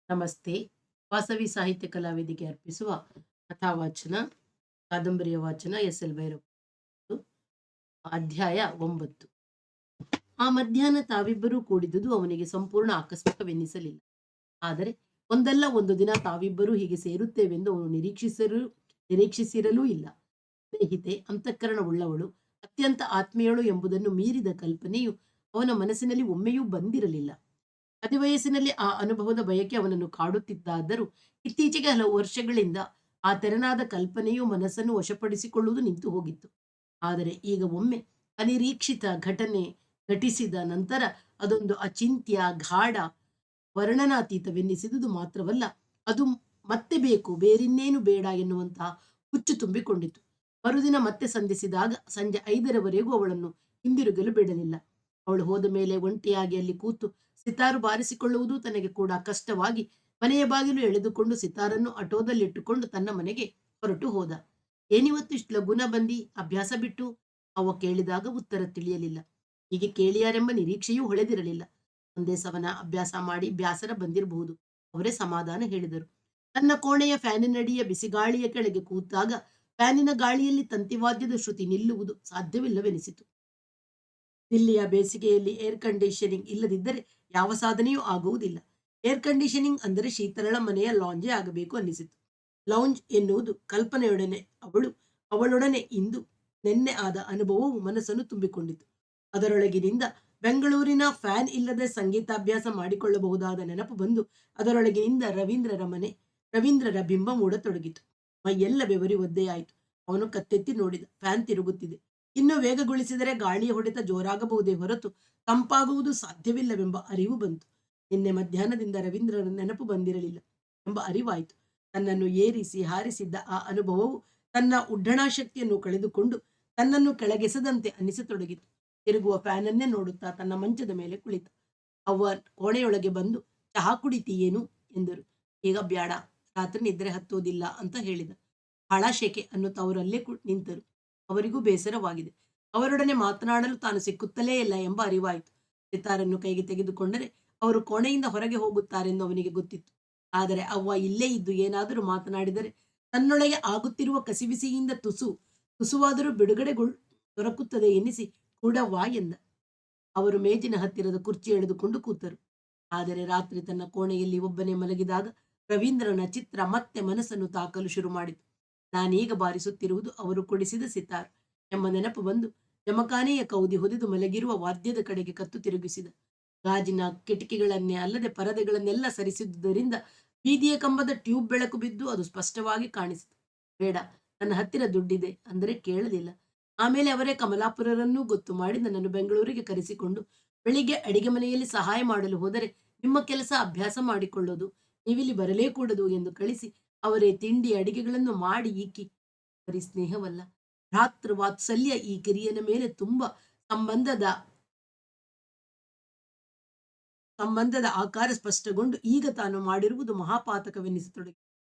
ನಮಸ್ತೆ. ವಾಸವಿ ಸಾಹಿತ್ಯ ಕಲಾವೇದಿಕೆ ಅರ್ಪಿಸುವ ಕಥಾವಾಚನ, ಕಾದಂಬರಿಯ ವಾಚನ ಎಸ್.ಎಲ್. ಭೈರವ್. ಅಧ್ಯಾಯ 9. ಆ ಮಧ್ಯಾಹ್ನ ತಾವಿಬ್ಬರೂ ಕೂಡಿದುದು ಅವನಿಗೆ ಸಂಪೂರ್ಣ ಆಕಸ್ಮಿಕವೆನ್ನಿಸಲಿಲ್ಲ. ಆದರೆ ಒಂದಲ್ಲ ಒಂದು ದಿನ ತಾವಿಬ್ಬರೂ ಹೀಗೆ ಸೇರುತ್ತೇವೆಂದು ಅವನು ನಿರೀಕ್ಷಿಸಿರಲೂ ಇಲ್ಲ. ಸ್ನೇಹಿತೆ, ಅಂತಃಕರಣವುಳ್ಳವಳು, ಅತ್ಯಂತ ಆತ್ಮೀಯಳು ಎಂಬುದನ್ನು ಮೀರಿದ ಕಲ್ಪನೆಯು ಅವನ ಮನಸ್ಸಿನಲ್ಲಿ ಒಮ್ಮೆಯೂ ಬಂದಿರಲಿಲ್ಲ. ಹದಿವಯಸ್ಸಿನಲ್ಲಿ ಆ ಅನುಭವದ ಬಯಕೆ ಅವನನ್ನು ಕಾಡುತ್ತಿದ್ದಾದರೂ ಇತ್ತೀಚೆಗೆ ಹಲವು ವರ್ಷಗಳಿಂದ ಆ ತೆರನಾದ ಕಲ್ಪನೆಯು ಮನಸ್ಸನ್ನು ವಶಪಡಿಸಿಕೊಳ್ಳುವುದು ನಿಂತು ಹೋಗಿತ್ತು. ಆದರೆ ಈಗ ಒಮ್ಮೆ ಅನಿರೀಕ್ಷಿತ ಘಟನೆ ಘಟಿಸಿದ ನಂತರ ಅದೊಂದು ಅಚಿಂತ್ಯ, ಗಾಢ, ವರ್ಣನಾತೀತವೆನ್ನಿಸಿದುದು ಮಾತ್ರವಲ್ಲ, ಅದು ಮತ್ತೆ ಬೇಕು, ಬೇರಿನ್ನೇನು ಬೇಡ ಎನ್ನುವಂತಹ ಹುಚ್ಚು ತುಂಬಿಕೊಂಡಿತು. ಮರುದಿನ ಮತ್ತೆ ಸಂಧಿಸಿದಾಗ ಸಂಜೆ 5ರವರೆಗೂ ಅವಳನ್ನು ಹಿಂದಿರುಗಲು ಬಿಡಲಿಲ್ಲ. ಅವಳು ಹೋದ ಮೇಲೆ ಒಂಟಿಯಾಗಿ ಅಲ್ಲಿ ಕೂತು ಸಿತಾರು ಬಾರಿಸಿಕೊಳ್ಳುವುದು ತನಗೆ ಕೂಡ ಕಷ್ಟವಾಗಿ ಮನೆಯ ಬಾಗಿಲು ಎಳೆದುಕೊಂಡು ಸಿತಾರನ್ನು ಆಟೋದಲ್ಲಿಟ್ಟುಕೊಂಡು ತನ್ನ ಮನೆಗೆ ಹೊರಟು ಹೋದ. ಏನಿವತ್ತು ಇಷ್ಟು ಲಗುನ ಬಂದಿ, ಅಭ್ಯಾಸ ಬಿಟ್ಟು? ಅವ ಕೇಳಿದಾಗ ಉತ್ತರ ತಿಳಿಯಲಿಲ್ಲ. ಹೀಗೆ ಕೇಳಿಯಾರೆಂಬ ನಿರೀಕ್ಷೆಯೂ ಹೊಳೆದಿರಲಿಲ್ಲ. ಒಂದೇ ಸವನ ಅಭ್ಯಾಸ ಮಾಡಿ ಬ್ಯಾಸರ ಬಂದಿರಬಹುದು, ಅವರೇ ಸಮಾಧಾನ ಹೇಳಿದರು. ತನ್ನ ಕೋಣೆಯ ಫ್ಯಾನಿನಡಿಯ ಬಿಸಿಗಾಳಿಯ ಕೆಳಗೆ ಕೂತಾಗ ಫ್ಯಾನಿನ ಗಾಳಿಯಲ್ಲಿ ತಂತಿವಾದ್ಯದ ಶ್ರುತಿ ನಿಲ್ಲುವುದು ಸಾಧ್ಯವಿಲ್ಲವೆನಿಸಿತು. ದಿಲ್ಲಿಯ ಬೇಸಿಗೆಯಲ್ಲಿ ಏರ್ ಕಂಡೀಷನಿಂಗ್ ಇಲ್ಲದಿದ್ದರೆ ಯಾವ ಸಾಧನೆಯೂ ಆಗುವುದಿಲ್ಲ. ಏರ್ ಕಂಡೀಷನಿಂಗ್ ಅಂದರೆ ಶೀತಳ ಮನೆಯ ಲಾಂಜೇ ಆಗಬೇಕು ಅನ್ನಿಸಿತು. ಲೌಂಜ್ ಎನ್ನುವುದು ಕಲ್ಪನೆಯೊಡನೆ ಅವಳೊಡನೆ ಇಂದು ನೆನ್ನೆ ಆದ ಅನುಭವವು ಮನಸ್ಸನ್ನು ತುಂಬಿಕೊಂಡಿತು. ಅದರೊಳಗಿನಿಂದ ಬೆಂಗಳೂರಿನ ಫ್ಯಾನ್ ಇಲ್ಲದೆ ಸಂಗೀತಾಭ್ಯಾಸ ಮಾಡಿಕೊಳ್ಳಬಹುದಾದ ನೆನಪು ಬಂದು ಅದರೊಳಗಿನಿಂದ ರವೀಂದ್ರರ ಬಿಂಬ ಮೂಡತೊಡಗಿತು. ಮೈಯೆಲ್ಲ ಬೆವರಿ ಒದ್ದೆಯಾಯಿತು. ಅವನು ಕತ್ತೆತ್ತಿ ನೋಡಿದ. ಫ್ಯಾನ್ ತಿರುಗುತ್ತಿದೆ. ಇನ್ನು ವೇಗಗೊಳಿಸಿದರೆ ಗಾಳಿಯ ಹೊಡೆತ ಜೋರಾಗಬಹುದೇ ಹೊರತು ತಂಪಾಗುವುದು ಸಾಧ್ಯವಿಲ್ಲವೆಂಬ ಅರಿವು ಬಂತು. ನಿನ್ನೆ ಮಧ್ಯಾಹ್ನದಿಂದ ರವೀಂದ್ರನ ನೆನಪು ಬಂದಿರಲಿಲ್ಲ ಎಂಬ ಅರಿವಾಯಿತು. ತನ್ನನ್ನು ಏರಿಸಿ ಹಾರಿಸಿದ್ದ ಆ ಅನುಭವವು ತನ್ನ ಉಡ್ಡಣಾಶಕ್ತಿಯನ್ನು ಕಳೆದುಕೊಂಡು ತನ್ನನ್ನು ಕೆಳಗೆಸದಂತೆ ಅನ್ನಿಸತೊಡಗಿತು. ತಿರುಗುವ ಫ್ಯಾನನ್ನೇ ನೋಡುತ್ತಾ ತನ್ನ ಮಂಚದ ಮೇಲೆ ಕುಳಿತ. ಅವ್ವ ಕೋಣೆಯೊಳಗೆ ಬಂದು ಚಹಾ ಕುಡಿತೀಯೇನು ಎಂದರು. ಈಗ ಬ್ಯಾಡ, ರಾತ್ರಿ ನಿದ್ರೆ ಹತ್ತೋದಿಲ್ಲ ಅಂತ ಹೇಳಿದ. ಬಹಳ ಶೆಕೆ ಅನ್ನುತ್ತಾ ಅವರಲ್ಲೇ ನಿಂತರು. ಅವರಿಗೂ ಬೇಸರವಾಗಿದೆ. ಅವರೊಡನೆ ಮಾತನಾಡಲು ತಾನು ಸಿಕ್ಕುತ್ತಲೇ ಇಲ್ಲ ಎಂಬ ಅರಿವಾಯಿತು. ಸಿತಾರನ್ನು ಕೈಗೆ ತೆಗೆದುಕೊಂಡರೆ ಅವರು ಕೋಣೆಯಿಂದ ಹೊರಗೆ ಹೋಗುತ್ತಾರೆಂದು ಅವನಿಗೆ ಗೊತ್ತಿತ್ತು. ಆದರೆ ಅವ್ವ ಇಲ್ಲೇ ಇದ್ದು ಏನಾದರೂ ಮಾತನಾಡಿದರೆ ತನ್ನೊಳಗೆ ಆಗುತ್ತಿರುವ ಕಸಿವಿಸಿಯಿಂದ ತುಸುವಾದರೂ ಬಿಡುಗಡೆಗೊಳ್ ದೊರಕುತ್ತದೆ ಎನ್ನಿಸಿ ಕೂಡವ್ವ ಎಂದ. ಅವರು ಮೇಜಿನ ಹತ್ತಿರದ ಕುರ್ಚಿ ಎಳೆದುಕೊಂಡು ಕೂತರು. ಆದರೆ ರಾತ್ರಿ ತನ್ನ ಕೋಣೆಯಲ್ಲಿ ಒಬ್ಬನೇ ಮಲಗಿದಾಗ ರವೀಂದ್ರನ ಚಿತ್ರ ಮತ್ತೆ ಮನಸ್ಸನ್ನು ತಾಕಲು ಶುರು ಮಾಡಿತು. ನಾನೀಗ ಬಾರಿಸುತ್ತಿರುವುದು ಅವರು ಕೊಡಿಸಿದ ಸಿತಾರ್ ಎಂಬ ನೆನಪು ಬಂದು ಜಮಖಾನೆಯ ಕೌದಿ ಹೊದೆದು ಮಲಗಿರುವ ವಾದ್ಯದ ಕಡೆಗೆ ಕತ್ತು ತಿರುಗಿಸಿದ. ಗಾಜಿನ ಕಿಟಕಿಗಳನ್ನೇ ಅಲ್ಲದೆ ಪರದೆಗಳನ್ನೆಲ್ಲ ಸರಿಸಿದ್ದುದರಿಂದ ಬೀದಿಯ ಕಂಬದ ಟ್ಯೂಬ್ ಬೆಳಕು ಬಿದ್ದು ಅದು ಸ್ಪಷ್ಟವಾಗಿ ಕಾಣಿಸಿತು. ಬೇಡ, ನನ್ನ ಹತ್ತಿರ ದುಡ್ಡಿದೆ ಅಂದರೆ ಕೇಳಲಿಲ್ಲ. ಆಮೇಲೆ ಅವರೇ ಕಮಲಾಪುರರನ್ನೂ ಗೊತ್ತು ಮಾಡಿ ನನ್ನನ್ನು ಬೆಂಗಳೂರಿಗೆ ಕರೆಸಿಕೊಂಡು ಬೆಳಿಗ್ಗೆ ಅಡಿಗೆ ಮನೆಯಲ್ಲಿ ಸಹಾಯ ಮಾಡಲು ಹೋದರೆ ನಿಮ್ಮ ಕೆಲಸ ಅಭ್ಯಾಸ ಮಾಡಿಕೊಳ್ಳೋದು, ನೀವಿಲ್ಲಿ ಬರಲೇ ಕೂಡದು ಎಂದು ಕಳಿಸಿ ಅವರೇ ತಿಂಡಿ ಅಡಿಗೆಗಳನ್ನು ಮಾಡಿ ಈಕಿ ಬರೀ ಸ್ನೇಹವಲ್ಲ, ಭ್ರಾತೃ ವಾತ್ಸಲ್ಯ ಈ ಕಿರಿಯನ ಮೇಲೆ ತುಂಬಾ ಸಂಬಂಧದ ಸಂಬಂಧದ ಆಕಾರ ಸ್ಪಷ್ಟಗೊಂಡು ಈಗ ತಾನು ಮಾಡಿರುವುದು ಮಹಾಪಾತಕವೆನ್ನಿಸತೊಡಗಿ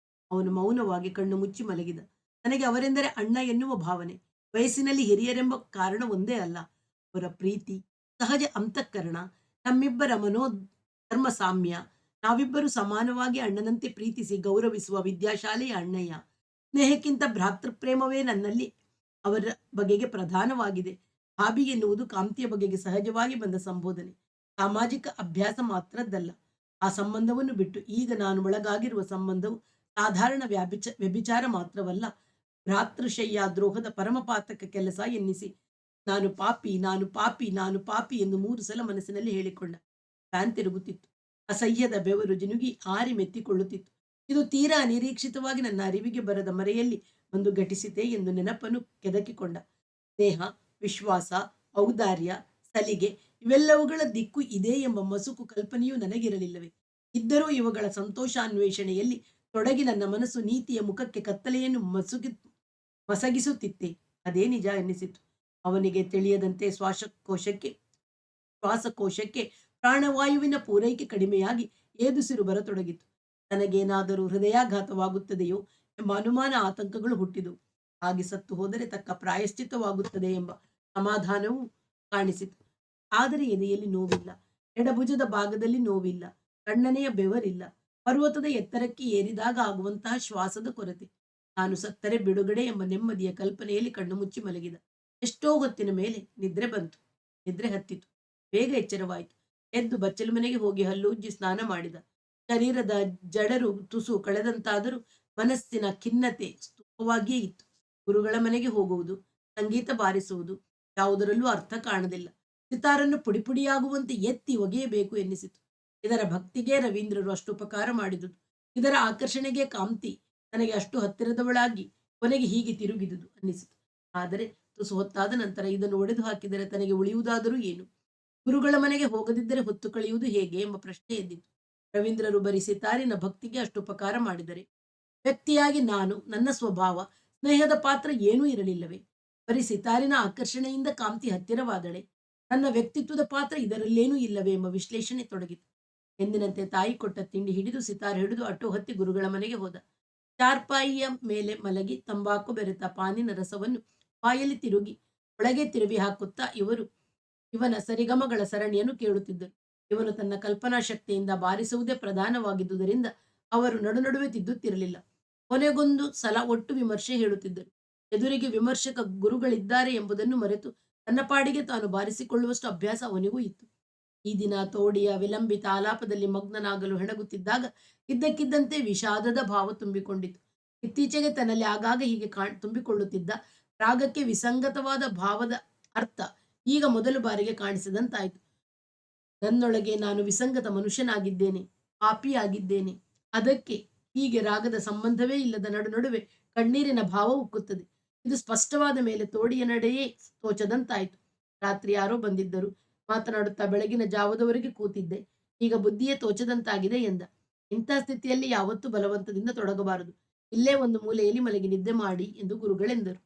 ಅವನು ಮೌನವಾಗಿ ಕಣ್ಣು ಮುಚ್ಚಿ ಮಲಗಿದ. ನನಗೆ ಅವರೆಂದರೆ ಅಣ್ಣ ಎನ್ನುವ ಭಾವನೆ. ವಯಸ್ಸಿನಲ್ಲಿ ಹಿರಿಯರೆಂಬ ಕಾರಣ ಒಂದೇ ಅಲ್ಲ, ಅವರ ಪ್ರೀತಿ, ಸಹಜ ಅಂತಃಕರಣ, ನಮ್ಮಿಬ್ಬರ ಮನೋಧರ್ಮ ಸಾಮ್ಯ, ನಾವಿಬ್ಬರು ಸಮಾನವಾಗಿ ಅಣ್ಣನಂತೆ ಪ್ರೀತಿಸಿ ಗೌರವಿಸುವ ವಿದ್ಯಾಶಾಲೆಯ ಅಣ್ಣಯ್ಯ. ಸ್ನೇಹಕ್ಕಿಂತ ಭ್ರಾತೃಪ್ರೇಮವೇ ನನ್ನಲ್ಲಿ ಅವರ ಬಗೆಗೆ ಪ್ರಧಾನವಾಗಿದೆ. ಭಾಬಿ ಎನ್ನುವುದು ಕಾಂತಿಯ ಬಗೆಗೆ ಸಹಜವಾಗಿ ಬಂದ ಸಂಬೋಧನೆ, ಸಾಮಾಜಿಕ ಅಭ್ಯಾಸ ಮಾತ್ರದ್ದಲ್ಲ. ಆ ಸಂಬಂಧವನ್ನು ಬಿಟ್ಟು ಈಗ ನಾನು ಒಳಗಾಗಿರುವ ಸಂಬಂಧವು ಸಾಧಾರಣ ವ್ಯಭಿಚಾರ ಮಾತ್ರವಲ್ಲ, ಭ್ರಾತೃಶಯ್ಯ ದ್ರೋಹದ ಪರಮಪಾತಕ ಕೆಲಸ ಎನ್ನಿಸಿ ನಾನು ಪಾಪಿ, ನಾನು ಪಾಪಿ, ನಾನು ಪಾಪಿ ಎಂದು 3 ಸಲ ಮನಸ್ಸಿನಲ್ಲಿ ಹೇಳಿಕೊಂಡ. ಫ್ಯಾನ್ ತಿರುಗುತ್ತಿತ್ತು. ಅಸಹ್ಯದ ಬೆವರು ಜಿನುಗಿ ಆರಿ ಮೆತ್ತಿಕೊಳ್ಳುತ್ತಿತ್ತು. ಇದು ತೀರಾ ಅನಿರೀಕ್ಷಿತವಾಗಿ ನನ್ನ ಅರಿವಿಗೆ ಬರದ ಮರೆಯಲ್ಲಿ ಒಂದು ಘಟಿಸಿತೆ ಎಂದು ನೆನಪನ್ನು ಕೆದಕಿಕೊಂಡ. ಸ್ನೇಹ, ವಿಶ್ವಾಸ, ಔದಾರ್ಯ, ಸಲಿಗೆ ಇವೆಲ್ಲವುಗಳ ದಿಕ್ಕು ಇದೇ ಎಂಬ ಮಸುಕು ಕಲ್ಪನೆಯೂ ನನಗಿರಲಿಲ್ಲವೇ? ಇದ್ದರೂ ಇವುಗಳ ಸಂತೋಷಾನ್ವೇಷಣೆಯಲ್ಲಿ ತೊಡಗಿ ನನ್ನ ಮನಸ್ಸು ನೀತಿಯ ಮುಖಕ್ಕೆ ಕತ್ತಲೆಯನ್ನು ಮಸಗಿಸುತ್ತಿತ್ತೆ. ಅದೇ ನಿಜ ಎನ್ನಿಸಿತು. ಅವನಿಗೆ ತಿಳಿಯದಂತೆ ಶ್ವಾಸಕೋಶಕ್ಕೆ ಪ್ರಾಣವಾಯುವಿನ ಪೂರೈಕೆ ಕಡಿಮೆಯಾಗಿ ಏದುಸಿರು ಬರತೊಡಗಿತು. ತನಗೇನಾದರೂ ಹೃದಯಾಘಾತವಾಗುತ್ತದೆಯೋ ಎಂಬ ಅನುಮಾನ, ಆತಂಕಗಳು ಹುಟ್ಟಿದವು. ಹಾಗೆ ಸತ್ತು ಹೋದರೆ ತಕ್ಕ ಪ್ರಾಯಶ್ಚಿತ್ತವಾಗುತ್ತದೆ ಎಂಬ ಸಮಾಧಾನವೂ ಕಾಣಿಸಿತು. ಆದರೆ ಎದೆಯಲ್ಲಿ ನೋವಿಲ್ಲ, ಎಡಭುಜದ ಭಾಗದಲ್ಲಿ ನೋವಿಲ್ಲ, ಕಣ್ಣನೆಯ ಬೆವರಿಲ್ಲ, ಪರ್ವತದ ಎತ್ತರಕ್ಕೆ ಏರಿದಾಗ ಆಗುವಂತಹ ಶ್ವಾಸದ ಕೊರತೆ. ತಾನು ಸತ್ತರೆ ಬಿಡುಗಡೆ ಎಂಬ ನೆಮ್ಮದಿಯ ಕಲ್ಪನೆಯಲ್ಲಿ ಕಣ್ಣು ಮುಚ್ಚಿ ಮಲಗಿದ. ಎಷ್ಟೋ ಹೊತ್ತಿನ ಮೇಲೆ ನಿದ್ರೆ ಬಂತು. ನಿದ್ರೆ ಹತ್ತಿತು. ಬೇಗ ಎಚ್ಚರವಾಯಿತು. ಎದ್ದು ಬಚ್ಚಲು ಮನೆಗೆ ಹೋಗಿ ಹಲ್ಲುಜ್ಜಿ ಸ್ನಾನ ಮಾಡಿದ. ಶರೀರದ ಜಡರು ತುಸು ಕಳೆದಂತಾದರೂ ಮನಸ್ಸಿನ ಖಿನ್ನತೆ ಸ್ತೂಪವಾಗಿಯೇ ಇತ್ತು. ಗುರುಗಳ ಮನೆಗೆ ಹೋಗುವುದು, ಸಂಗೀತ ಬಾರಿಸುವುದು ಯಾವುದರಲ್ಲೂ ಅರ್ಥ ಕಾಣಲಿಲ್ಲ. ಸಿತಾರನ್ನು ಪುಡಿ ಪುಡಿಯಾಗುವಂತೆ ಎತ್ತಿ ಒಗೆಯಬೇಕು ಎನ್ನಿಸಿತು. ಇದರ ಭಕ್ತಿಗೆ ರವೀಂದ್ರರು ಅಷ್ಟು ಉಪಕಾರ ಮಾಡಿದುದು, ಇದರ ಆಕರ್ಷಣೆಗೆ ಕಾಂತಿ ನನಗೆ ಅಷ್ಟು ಹತ್ತಿರದವಳಾಗಿ ಕೊನೆಗೆ ಹೀಗೆ ತಿರುಗಿದುದು ಅನ್ನಿಸಿತು. ಆದರೆ ತುಸು ಹೊತ್ತಾದ ನಂತರ ಇದನ್ನು ಒಡೆದು ಹಾಕಿದರೆ ತನಗೆ ಉಳಿಯುವುದಾದರೂ ಏನು? ಗುರುಗಳ ಮನೆಗೆ ಹೋಗದಿದ್ದರೆ ಹೊತ್ತು ಕಳೆಯುವುದು ಹೇಗೆ ಎಂಬ ಪ್ರಶ್ನೆ ಎದ್ದಿತು. ರವೀಂದ್ರರು ಬರೀ ಸಿತಾರಿನ ಭಕ್ತಿಗೆ ಅಷ್ಟು ಉಪಕಾರ ಮಾಡಿದರೆ ವ್ಯಕ್ತಿಯಾಗಿ ನಾನು, ನನ್ನ ಸ್ವಭಾವ, ಸ್ನೇಹದ ಪಾತ್ರ ಏನೂ ಇರಲಿಲ್ಲವೇ? ಬರೀ ಸಿತಾರಿನ ಆಕರ್ಷಣೆಯಿಂದ ಕಾಂತಿ ಹತ್ತಿರವಾದಳೆ. ನನ್ನ ವ್ಯಕ್ತಿತ್ವದ ಪಾತ್ರ ಇದರಲ್ಲೇನೂ ಇಲ್ಲವೇ ಎಂಬ ವಿಶ್ಲೇಷಣೆ ತೊಡಗಿತು. ಎಂದಿನಂತೆ ತಾಯಿ ಕೊಟ್ಟ ತಿಂಡಿ ಹಿಡಿದು ಸಿತಾರ್ ಹಿಡಿದು ಆಟೋ ಹತ್ತಿ ಗುರುಗಳ ಮನೆಗೆ ಹೋದ. ಚಾರ್ಪಾಯಿಯ ಮೇಲೆ ಮಲಗಿ ತಂಬಾಕು ಬೆರೆತ ಪಾನಿನ ರಸವನ್ನು ಬಾಯಲ್ಲಿ ತಿರುಗಿ ಒಳಗೆ ತಿರುವಿ ಹಾಕುತ್ತಾ ಇವನ ಸರಿಗಮಗಳ ಸರಣಿಯನ್ನು ಕೇಳುತ್ತಿದ್ದರು. ಇವನು ತನ್ನ ಕಲ್ಪನಾ ಶಕ್ತಿಯಿಂದ ಬಾರಿಸುವುದೇ ಪ್ರಧಾನವಾಗಿದ್ದುದರಿಂದ ಅವರು ನಡುವೆ ತಿದ್ದುತ್ತಿರಲಿಲ್ಲ. ಕೊನೆಗೊಂದು ಸಲ ಒಟ್ಟು ವಿಮರ್ಶೆ ಹೇಳುತ್ತಿದ್ದರು. ಎದುರಿಗೆ ವಿಮರ್ಶಕ ಗುರುಗಳಿದ್ದಾರೆ ಎಂಬುದನ್ನು ಮರೆತು ತನ್ನ ಪಾಡಿಗೆ ತಾನು ಬಾರಿಸಿಕೊಳ್ಳುವಷ್ಟು ಅಭ್ಯಾಸ ಅವನಿಗೂ ಇತ್ತು. ಈ ದಿನ ತೋಡಿಯ ವಿಲಂಬಿತ ಆಲಾಪದಲ್ಲಿ ಮಗ್ನನಾಗಲು ಹೆಣಗುತ್ತಿದ್ದಾಗ ಇದ್ದಕ್ಕಿದ್ದಂತೆ ವಿಷಾದದ ಭಾವ ತುಂಬಿಕೊಂಡಿತು. ಇತ್ತೀಚೆಗೆ ತನ್ನಲ್ಲಿ ಆಗಾಗ ಹೀಗೆ ತುಂಬಿಕೊಳ್ಳುತ್ತಿದ್ದ ರಾಗಕ್ಕೆ ವಿಸಂಗತವಾದ ಭಾವದ ಅರ್ಥ ಈಗ ಮೊದಲು ಬಾರಿಗೆ ಕಾಣಿಸಿದಂತಾಯಿತು. ನನ್ನೊಳಗೆ ನಾನು ವಿಸಂಗತ ಮನುಷ್ಯನಾಗಿದ್ದೇನೆ, ಪಾಪಿಯಾಗಿದ್ದೇನೆ. ಅದಕ್ಕೆ ಹೀಗೆ ರಾಗದ ಸಂಬಂಧವೇ ಇಲ್ಲದ ನಡುವೆ ಕಣ್ಣೀರಿನ ಭಾವ ಉಕ್ಕುತ್ತದೆ. ಇದು ಸ್ಪಷ್ಟವಾದ ಮೇಲೆ ತೋಡಿಯ ನಡೆಯೇ ತೋಚದಂತಾಯಿತು. ರಾತ್ರಿ ಯಾರೋ ಬಂದಿದ್ದರು. ಮಾತನಾಡುತ್ತಾ ಬೆಳಗಿನ ಜಾವದವರೆಗೆ ಕೂತಿದ್ದೆ. ಈಗ ಬುದ್ಧಿಯೇ ತೋಚದಂತಾಗಿದೆ ಎಂದ. ಇಂಥ ಸ್ಥಿತಿಯಲ್ಲಿ ಯಾವತ್ತೂ ಬಲವಂತದಿಂದ ತೊಡಗಬಾರದು. ಇಲ್ಲೇ ಒಂದು ಮೂಲೆಯಲ್ಲಿ ಮಲಗಿ ನಿದ್ದೆ ಮಾಡಿ ಎಂದು ಗುರುಗಳೆಂದರು.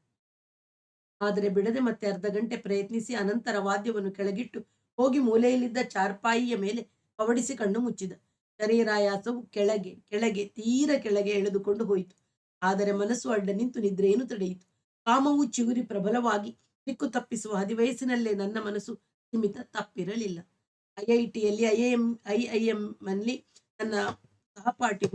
ಆದರೆ ಬಿಡದೆ ಮತ್ತೆ ಅರ್ಧ ಗಂಟೆ ಪ್ರಯತ್ನಿಸಿ ಅನಂತರ ವಾದ್ಯವನ್ನು ಕೆಳಗಿಟ್ಟು ಹೋಗಿ ಮೂಲೆಯಲ್ಲಿದ್ದ ಚಾರ್ಪಾಯಿಯ ಮೇಲೆ ಪವಡಿಸಿ ಕಣ್ಣು ಮುಚ್ಚಿದ. ಶರೀರಾಯಾಸವು ಕೆಳಗೆ ಕೆಳಗೆ ತೀರ ಕೆಳಗೆ ಎಳೆದುಕೊಂಡು ಹೋಯಿತು. ಆದರೆ ಮನಸ್ಸು ಅಡ್ಡ ನಿಂತು ನಿದ್ರೆಯನ್ನು ತಡೆಯಿತು. ಕಾಮವು ಚಿಗುರಿ ಪ್ರಬಲವಾಗಿ ದಿಕ್ಕು ತಪ್ಪಿಸುವ ಹದಿವಯಸ್ಸಿನಲ್ಲೇ ನನ್ನ ಮನಸ್ಸು ಸೀಮಿತ ತಪ್ಪಿರಲಿಲ್ಲ. ಐಐಟಿಯಲ್ಲಿ ಐಐಎಂ ನಲ್ಲಿ ನನ್ನ ಸಹಪಾಠಿ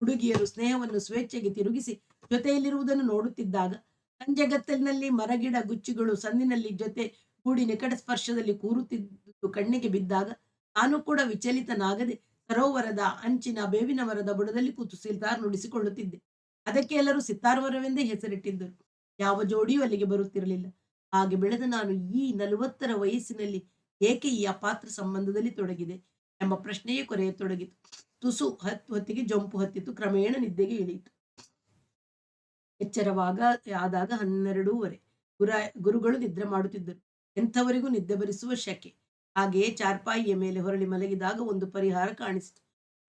ಹುಡುಗಿಯರು ಸ್ನೇಹವನ್ನು ಸ್ವೇಚ್ಛೆಗೆ ತಿರುಗಿಸಿ ಜೊತೆಯಲ್ಲಿರುವುದನ್ನು ನೋಡುತ್ತಿದ್ದಾಗ ಸಂಜೆಗತ್ತಲಿನಲ್ಲಿ ಮರಗಿಡ ಗುಚ್ಚಿಗಳು ಸಂದಿನಲ್ಲಿ ಜೊತೆ ಗೂಡಿ ನಿಕಟ ಸ್ಪರ್ಶದಲ್ಲಿ ಕೂರುತ್ತಿದ್ದು ಕಣ್ಣಿಗೆ ಬಿದ್ದಾಗ ನಾನು ಕೂಡ ವಿಚಲಿತನಾಗದೆ ಸರೋವರದ ಅಂಚಿನ ಬೇವಿನ ಮರದ ಬುಡದಲ್ಲಿ ಕೂತು ಸಿತಾರ್ ನುಡಿಸಿಕೊಳ್ಳುತ್ತಿದ್ದೆ. ಅದಕ್ಕೆ ಎಲ್ಲರೂ ಸಿತಾರ್ ಮರವೆಂದೇ ಹೆಸರಿಟ್ಟಿದ್ದರು. ಯಾವ ಜೋಡಿಯೂ ಅಲ್ಲಿಗೆ ಬರುತ್ತಿರಲಿಲ್ಲ. ಹಾಗೆ ಬೆಳೆದ ನಾನು ಈ 40ರ ವಯಸ್ಸಿನಲ್ಲಿ ಏಕೆ ಈ ಅಪಾತ್ರ ಸಂಬಂಧದಲ್ಲಿ ತೊಡಗಿದೆ ಎಂಬ ಪ್ರಶ್ನೆಯೇ ಕೊರೆಯತೊಡಗಿತು. ತುಸು ಹೊತ್ತಿಗೆ ಜಂಪು ಹತ್ತಿತು. ಕ್ರಮೇಣ ನಿದ್ದೆಗೆ ಇಳಿಯಿತು. ಆದಾಗ 12:30. ಗುರುಗಳು ನಿದ್ರೆ ಮಾಡುತ್ತಿದ್ದರು. ಎಂಥವರಿಗೂ ನಿದ್ದೆ ಬರಿಸುವ ಶಕೆ. ಹಾಗೆಯೇ ಚಾರ್ಪಾಯಿಯ ಮೇಲೆ ಹೊರಳಿ ಮಲಗಿದಾಗ ಒಂದು ಪರಿಹಾರ ಕಾಣಿಸಿತು.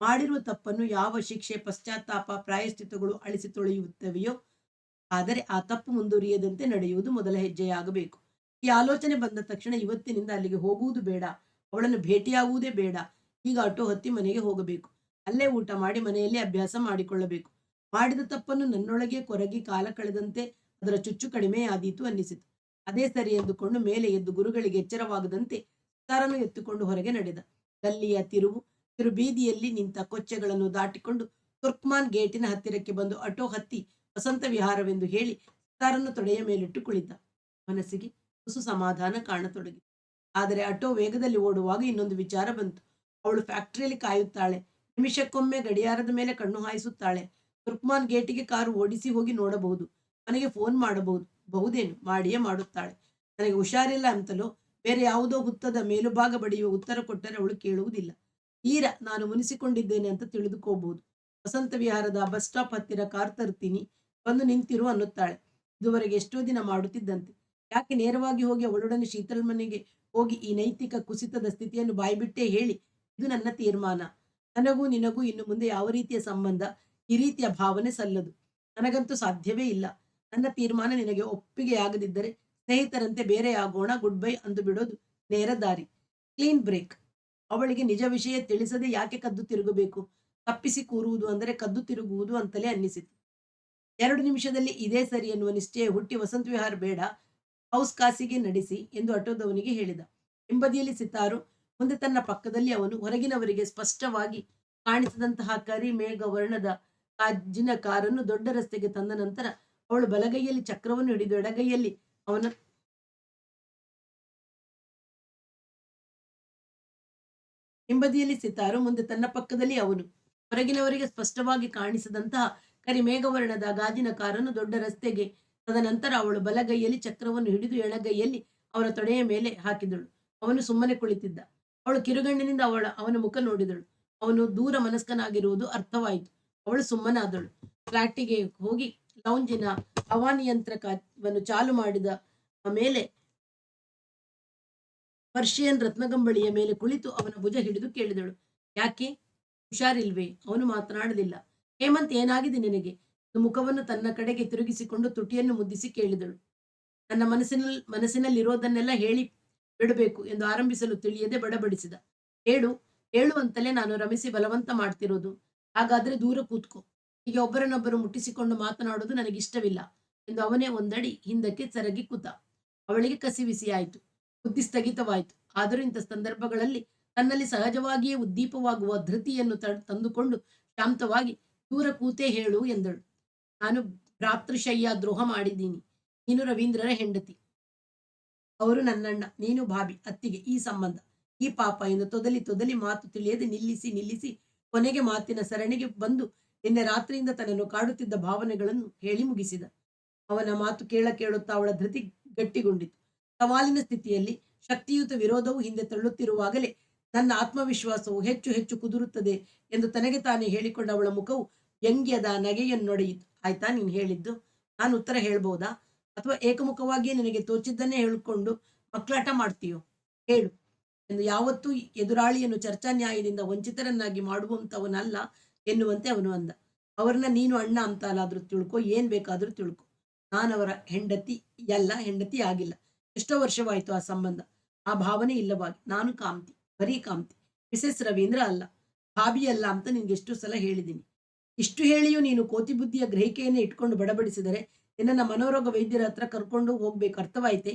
ಮಾಡಿರುವ ತಪ್ಪನ್ನು ಯಾವ ಶಿಕ್ಷೆ, ಪಶ್ಚಾತ್ತಾಪ, ಪ್ರಾಯಶ್ಚಿತ್ತಗಳು ಅಳಿಸಿ ತೊಳೆಯುತ್ತವೆಯೋ, ಆದರೆ ಆ ತಪ್ಪು ಮುಂದುವರಿಯದಂತೆ ನಡೆಯುವುದು ಮೊದಲ ಹೆಜ್ಜೆಯಾಗಬೇಕು. ಈ ಆಲೋಚನೆ ಬಂದ ತಕ್ಷಣ ಇವತ್ತಿನಿಂದ ಅಲ್ಲಿಗೆ ಹೋಗುವುದು ಬೇಡ, ಅವಳನ್ನು ಭೇಟಿಯಾಗುವುದೇ ಬೇಡ. ಈಗ ಆಟೋ ಹತ್ತಿ ಮನೆಗೆ ಹೋಗಬೇಕು. ಅಲ್ಲೇ ಊಟ ಮಾಡಿ ಮನೆಯಲ್ಲಿ ಅಭ್ಯಾಸ ಮಾಡಿಕೊಳ್ಳಬೇಕು. ಮಾಡಿದ ತಪ್ಪನ್ನು ನನ್ನೊಳಗೆ ಕೊರಗಿ ಕಾಲ ಕಳೆದಂತೆ ಅದರ ಚುಚ್ಚು ಕಡಿಮೆಯಾದೀತು ಅನ್ನಿಸಿತು. ಅದೇ ಸರಿ ಎಂದುಕೊಂಡು ಮೇಲೆ ಎದ್ದು ಗುರುಗಳಿಗೆ ಎಚ್ಚರವಾಗದಂತೆ ಸಿತಾರನ್ನು ಎತ್ತುಕೊಂಡು ಹೊರಗೆ ನಡೆದ. ಗಲ್ಲಿಯ ತಿರು ಬೀದಿಯಲ್ಲಿ ನಿಂತ ಕೊಚ್ಚೆಗಳನ್ನು ದಾಟಿಕೊಂಡು ತುರ್ಕ್ಮಾನ್ ಗೇಟಿನ ಹತ್ತಿರಕ್ಕೆ ಬಂದು ಆಟೋ ಹತ್ತಿ ವಸಂತ ವಿಹಾರವೆಂದು ಹೇಳಿ ಸಿತಾರನ್ನು ತೊಡೆಯ ಮೇಲಿಟ್ಟು ಕುಳಿತ. ಮನಸ್ಸಿಗೆ ತುಸು ಸಮಾಧಾನ ಕಾಣತೊಡಗಿತು. ಆದರೆ ಆಟೋ ವೇಗದಲ್ಲಿ ಓಡುವಾಗ ಇನ್ನೊಂದು ವಿಚಾರ ಬಂತು. ಅವಳು ಫ್ಯಾಕ್ಟರಿಯಲ್ಲಿ ಕಾಯುತ್ತಾಳೆ. ನಿಮಿಷಕ್ಕೊಮ್ಮೆ ಗಡಿಯಾರದ ಮೇಲೆ ಕಣ್ಣು ಹಾಯಿಸುತ್ತಾಳೆ. ತುರ್ಕ್ಮಾನ್ ಗೇಟಿಗೆ ಕಾರು ಓಡಿಸಿ ಹೋಗಿ ನೋಡಬಹುದು. ನನಗೆ ಫೋನ್ ಮಾಡಬಹುದು. ಬಹುದೇನು ಮಾಡಿಯೇ ಮಾಡುತ್ತಾಳೆ. ನನಗೆ ಹುಷಾರಿಲ್ಲ ಅಂತಲೋ ಬೇರೆ ಯಾವುದೋ ಹುತ್ತದ ಮೇಲುಭಾಗ ಬಡಿಯುವ ಉತ್ತರ ಕೊಟ್ಟರೆ ಅವಳು ಕೇಳುವುದಿಲ್ಲ. ತೀರ ನಾನು ಮುನಿಸಿಕೊಂಡಿದ್ದೇನೆ ಅಂತ ತಿಳಿದುಕೋಬಹುದು. ವಸಂತ ವಿಹಾರದ ಬಸ್ ಸ್ಟಾಪ್ ಹತ್ತಿರ ಕಾರ್ ತರ್ತೀನಿ, ಬಂದು ನಿಂತಿರು ಅನ್ನುತ್ತಾಳೆ. ಇದುವರೆಗೆ ಎಷ್ಟೋ ದಿನ ಮಾಡುತ್ತಿದ್ದಂತೆ. ಯಾಕೆ ನೇರವಾಗಿ ಹೋಗಿ ಅವಳೊಡನೆ ಶೀತಲ್ ಮನೆಗೆ ಹೋಗಿ ಈ ನೈತಿಕ ಕುಸಿತದ ಸ್ಥಿತಿಯನ್ನು ಬಾಯ್ಬಿಟ್ಟೇ ಹೇಳಿ, ಇದು ನನ್ನ ತೀರ್ಮಾನ. ನನಗೂ ನಿನಗೂ ಇನ್ನು ಮುಂದೆ ಯಾವ ರೀತಿಯ ಸಂಬಂಧ, ಈ ರೀತಿಯ ಭಾವನೆ ಸಲ್ಲದು. ನನಗಂತೂ ಸಾಧ್ಯವೇ ಇಲ್ಲ. ನನ್ನ ತೀರ್ಮಾನ ನಿನಗೆ ಒಪ್ಪಿಗೆಯಾಗದಿದ್ದರೆ ಸ್ನೇಹಿತರಂತೆ ಬೇರೆ ಆಗೋಣ, ಗುಡ್ ಬೈ ಅಂದು ಬಿಡೋದು ನೇರ ದಾರಿ. Clean break. ಅವಳಿಗೆ ನಿಜ ವಿಷಯ ತಿಳಿಸದೆ ಯಾಕೆ ಕದ್ದು ತಿರುಗಬೇಕು? ತಪ್ಪಿಸಿ ಕೂರುವುದು ಅಂದರೆ ಕದ್ದು ತಿರುಗುವುದು ಅಂತಲೇ ಅನ್ನಿಸಿತು. 2 ನಿಮಿಷದಲ್ಲಿ ಇದೇ ಸರಿ ಎನ್ನುವ ನಿಶ್ಚಯ ಹುಟ್ಟಿ ವಸಂತ ವಿಹಾರ ಬೇಡ, ಹೌಸ್ ಕಾಸಿಗೆ ನಡೆಸಿ ಎಂದು ಆಟೋದವನಿಗೆ ಹೇಳಿದ. ಹಿಂಬದಿಯಲ್ಲಿ ಸಿತಾರು, ಮುಂದೆ ತನ್ನ ಪಕ್ಕದಲ್ಲಿ ಅವನು, ಹೊರಗಿನವರಿಗೆ ಸ್ಪಷ್ಟವಾಗಿ ಕಾಣಿಸದಂತಹ ಕರಿ ಮೇಘ ವರ್ಣದ ಗಾಜಿನ ಕಾರನ್ನು ದೊಡ್ಡ ರಸ್ತೆಗೆ ತಂದ ನಂತರ ಅವಳು ಬಲಗೈಯಲ್ಲಿ ಚಕ್ರವನ್ನು ಹಿಡಿದು ಎಡಗೈಯಲ್ಲಿ ಅವನ ಹಿಂಬದಿಯಲ್ಲಿ ಸಿತಾರು, ಮುಂದೆ ತನ್ನ ಪಕ್ಕದಲ್ಲಿ ಅವನು. ಹೊರಗಿನವರಿಗೆ ಸ್ಪಷ್ಟವಾಗಿ ಕಾಣಿಸದಂತಹ ಕರಿಮೇಘವರ್ಣದ ಗಾಜಿನ ಕಾರನ್ನು ದೊಡ್ಡ ರಸ್ತೆಗೆ ತದನಂತರ ಅವಳು ಬಲಗೈಯಲ್ಲಿ ಚಕ್ರವನ್ನು ಹಿಡಿದು ಎಡಗೈಯಲ್ಲಿ ಅವನ ತೊಡೆಯ ಮೇಲೆ ಹಾಕಿದಳು. ಅವನು ಸುಮ್ಮನೆ ಕುಳಿತಿದ್ದ. ಅವಳು ಕಿರುಗಣ್ಣಿನಿಂದ ಅವನ ಮುಖ ನೋಡಿದಳು. ಅವನು ದೂರ ಮನಸ್ಕನಾಗಿರುವುದು ಅರ್ಥವಾಯಿತು. ಅವಳು ಸುಮ್ಮನಾದಳು. ಫ್ಲಾಟಿಗೆ ಹೋಗಿ ಲೌಂಜಿನ ಹವಾನಿಯಂತ್ರಕವನ್ನು ಚಾಲು ಮಾಡಿದ ಮೇಲೆ ಪರ್ಷಿಯನ್ ರತ್ನಗಂಬಳಿಯ ಮೇಲೆ ಕುಳಿತು ಅವನ ಭುಜ ಹಿಡಿದು ಕೇಳಿದಳು, ಯಾಕೆ, ಹುಷಾರಿಲ್ವೇ? ಅವನು ಮಾತನಾಡಲಿಲ್ಲ. ಹೇಮಂತ್, ಏನಾಗಿದೆ ನಿನಗೆ? ಮುಖವನ್ನು ತನ್ನ ಕಡೆಗೆ ತಿರುಗಿಸಿಕೊಂಡು ತುಟಿಯನ್ನು ಮುದ್ದಿಸಿ ಕೇಳಿದಳು. ನನ್ನ ಮನಸ್ಸಿನಲ್ಲಿರೋದನ್ನೆಲ್ಲ ಹೇಳಿ ಬಿಡಬೇಕು ಎಂದು ಆರಂಭಿಸಲು ತಿಳಿಯದೆ ಬಡಬಡಿಸಿದ. ಹೇಳು ಹೇಳು ಅಂತಲೇ ನಾನು ರಮಿಸಿ ಬಲವಂತ ಮಾಡ್ತಿರೋದು. ಹಾಗಾದ್ರೆ ದೂರ ಕೂತ್ಕೋ. ಹೀಗೆ ಒಬ್ಬರನ್ನೊಬ್ಬರು ಮುಟ್ಟಿಸಿಕೊಂಡು ಮಾತನಾಡೋದು ನನಗಿಷ್ಟವಿಲ್ಲ ಎಂದು ಅವನೇ ಒಂದಡಿ ಹಿಂದಕ್ಕೆ ಸರಗಿ ಕೂತ. ಅವಳಿಗೆ ಕಸಿವಿಸಿಯಾಯಿತು. ಬುದ್ಧಿ ಸ್ಥಗಿತವಾಯಿತು. ಆದರೂ ಇಂಥ ಸಂದರ್ಭಗಳಲ್ಲಿ ತನ್ನಲ್ಲಿ ಸಹಜವಾಗಿಯೇ ಉದ್ದೀಪವಾಗುವ ಧೃತಿಯನ್ನು ತಂದುಕೊಂಡು ಶಾಂತವಾಗಿ ದೂರ ಕೂತೇ ಹೇಳು ಎಂದಳು. ನಾನು ಭ್ರಾತೃಶಯ್ಯ ದ್ರೋಹ ಮಾಡಿದ್ದೀನಿ. ನೀನು ರವೀಂದ್ರರ ಹೆಂಡತಿ, ಅವರು ನನ್ನಣ್ಣ, ನೀನು ಭಾಬಿ, ಅತ್ತಿಗೆ. ಈ ಸಂಬಂಧ, ಈ ಪಾಪ ಎಂದು ತೊದಲಿ ತೊದಲಿ ಮಾತು ತಿಳಿಯದೆ ನಿಲ್ಲಿಸಿ ಕೊನೆಗೆ ಮಾತಿನ ಸರಣಿಗೆ ಬಂದು ನಿನ್ನೆ ರಾತ್ರಿಯಿಂದ ತನ್ನನ್ನು ಕಾಡುತ್ತಿದ್ದ ಭಾವನೆಗಳನ್ನು ಹೇಳಿ ಮುಗಿಸಿದ. ಅವನ ಮಾತು ಕೇಳುತ್ತಾ ಅವಳ ಧೃತಿ ಗಟ್ಟಿಗೊಂಡಿತು. ಸವಾಲಿನ ಸ್ಥಿತಿಯಲ್ಲಿ ಶಕ್ತಿಯುತ ವಿರೋಧವು ಹಿಂದೆ ತಳ್ಳುತ್ತಿರುವಾಗಲೇ ನನ್ನ ಆತ್ಮವಿಶ್ವಾಸವು ಹೆಚ್ಚು ಹೆಚ್ಚು ಕುದುರುತ್ತದೆ ಎಂದು ತನಗೆ ತಾನೇ ಹೇಳಿಕೊಂಡ ಅವಳ ಮುಖವು ವ್ಯಂಗ್ಯದ ನಗೆಯನ್ನೊಡೆಯಿತು. ಆಯ್ತಾ ನೀನು ಹೇಳಿದ್ದು? ನಾನು ಉತ್ತರ ಹೇಳ್ಬೋದಾ? ಅಥವಾ ಏಕಮುಖವಾಗಿಯೇ ನಿನಗೆ ತೋಚಿದ್ದನ್ನೇ ಹೇಳಿಕೊಂಡು ಮಕ್ಕಳಾಟ ಮಾಡ್ತೀಯೋ? ಹೇಳು ಎಂದು ಯಾವತ್ತೂ ಎದುರಾಳಿಯನ್ನು ಚರ್ಚಾ ನ್ಯಾಯದಿಂದ ವಂಚಿತರನ್ನಾಗಿ ಮಾಡುವಂಥವನಲ್ಲ ಎನ್ನುವಂತೆ ಅವನು ಅಂದ. ಅವ್ರನ್ನ ನೀನು ಅಣ್ಣ ಅಂತಲಾದ್ರೂ ತಿಳ್ಕೊ, ಏನ್ ಬೇಕಾದ್ರೂ ತಿಳ್ಕೊ. ನಾನವರ ಹೆಂಡತಿ ಎಲ್ಲ, ಹೆಂಡತಿ ಆಗಿಲ್ಲ. ಎಷ್ಟೋ ವರ್ಷವಾಯಿತು ಆ ಸಂಬಂಧ. ಆ ಭಾವನೆ ಇಲ್ಲವಾಗಿ. ನಾನು ಕಾಮ್ತಿ, ಬರೀ ಕಾಮ್ತಿ, ಮಿಸೆಸ್ ರವೀಂದ್ರ ಅಲ್ಲ, ಭಾಬಿ ಅಲ್ಲ ಅಂತ ನಿನ್ಗೆ ಎಷ್ಟು ಸಲ ಹೇಳಿದ್ದೀನಿ. ಇಷ್ಟು ಹೇಳಿಯೂ ನೀನು ಕೋತಿ ಬುದ್ಧಿಯ ಗ್ರಹಿಕೆಯನ್ನೇ ಇಟ್ಕೊಂಡು ಬಡಬಡಿಸಿದರೆ ನಿನ್ನನ್ನು ಮನೋರೋಗ ವೈದ್ಯರ ಹತ್ರ ಕರ್ಕೊಂಡು ಹೋಗ್ಬೇಕು. ಅರ್ಥವಾಯ್ತೆ?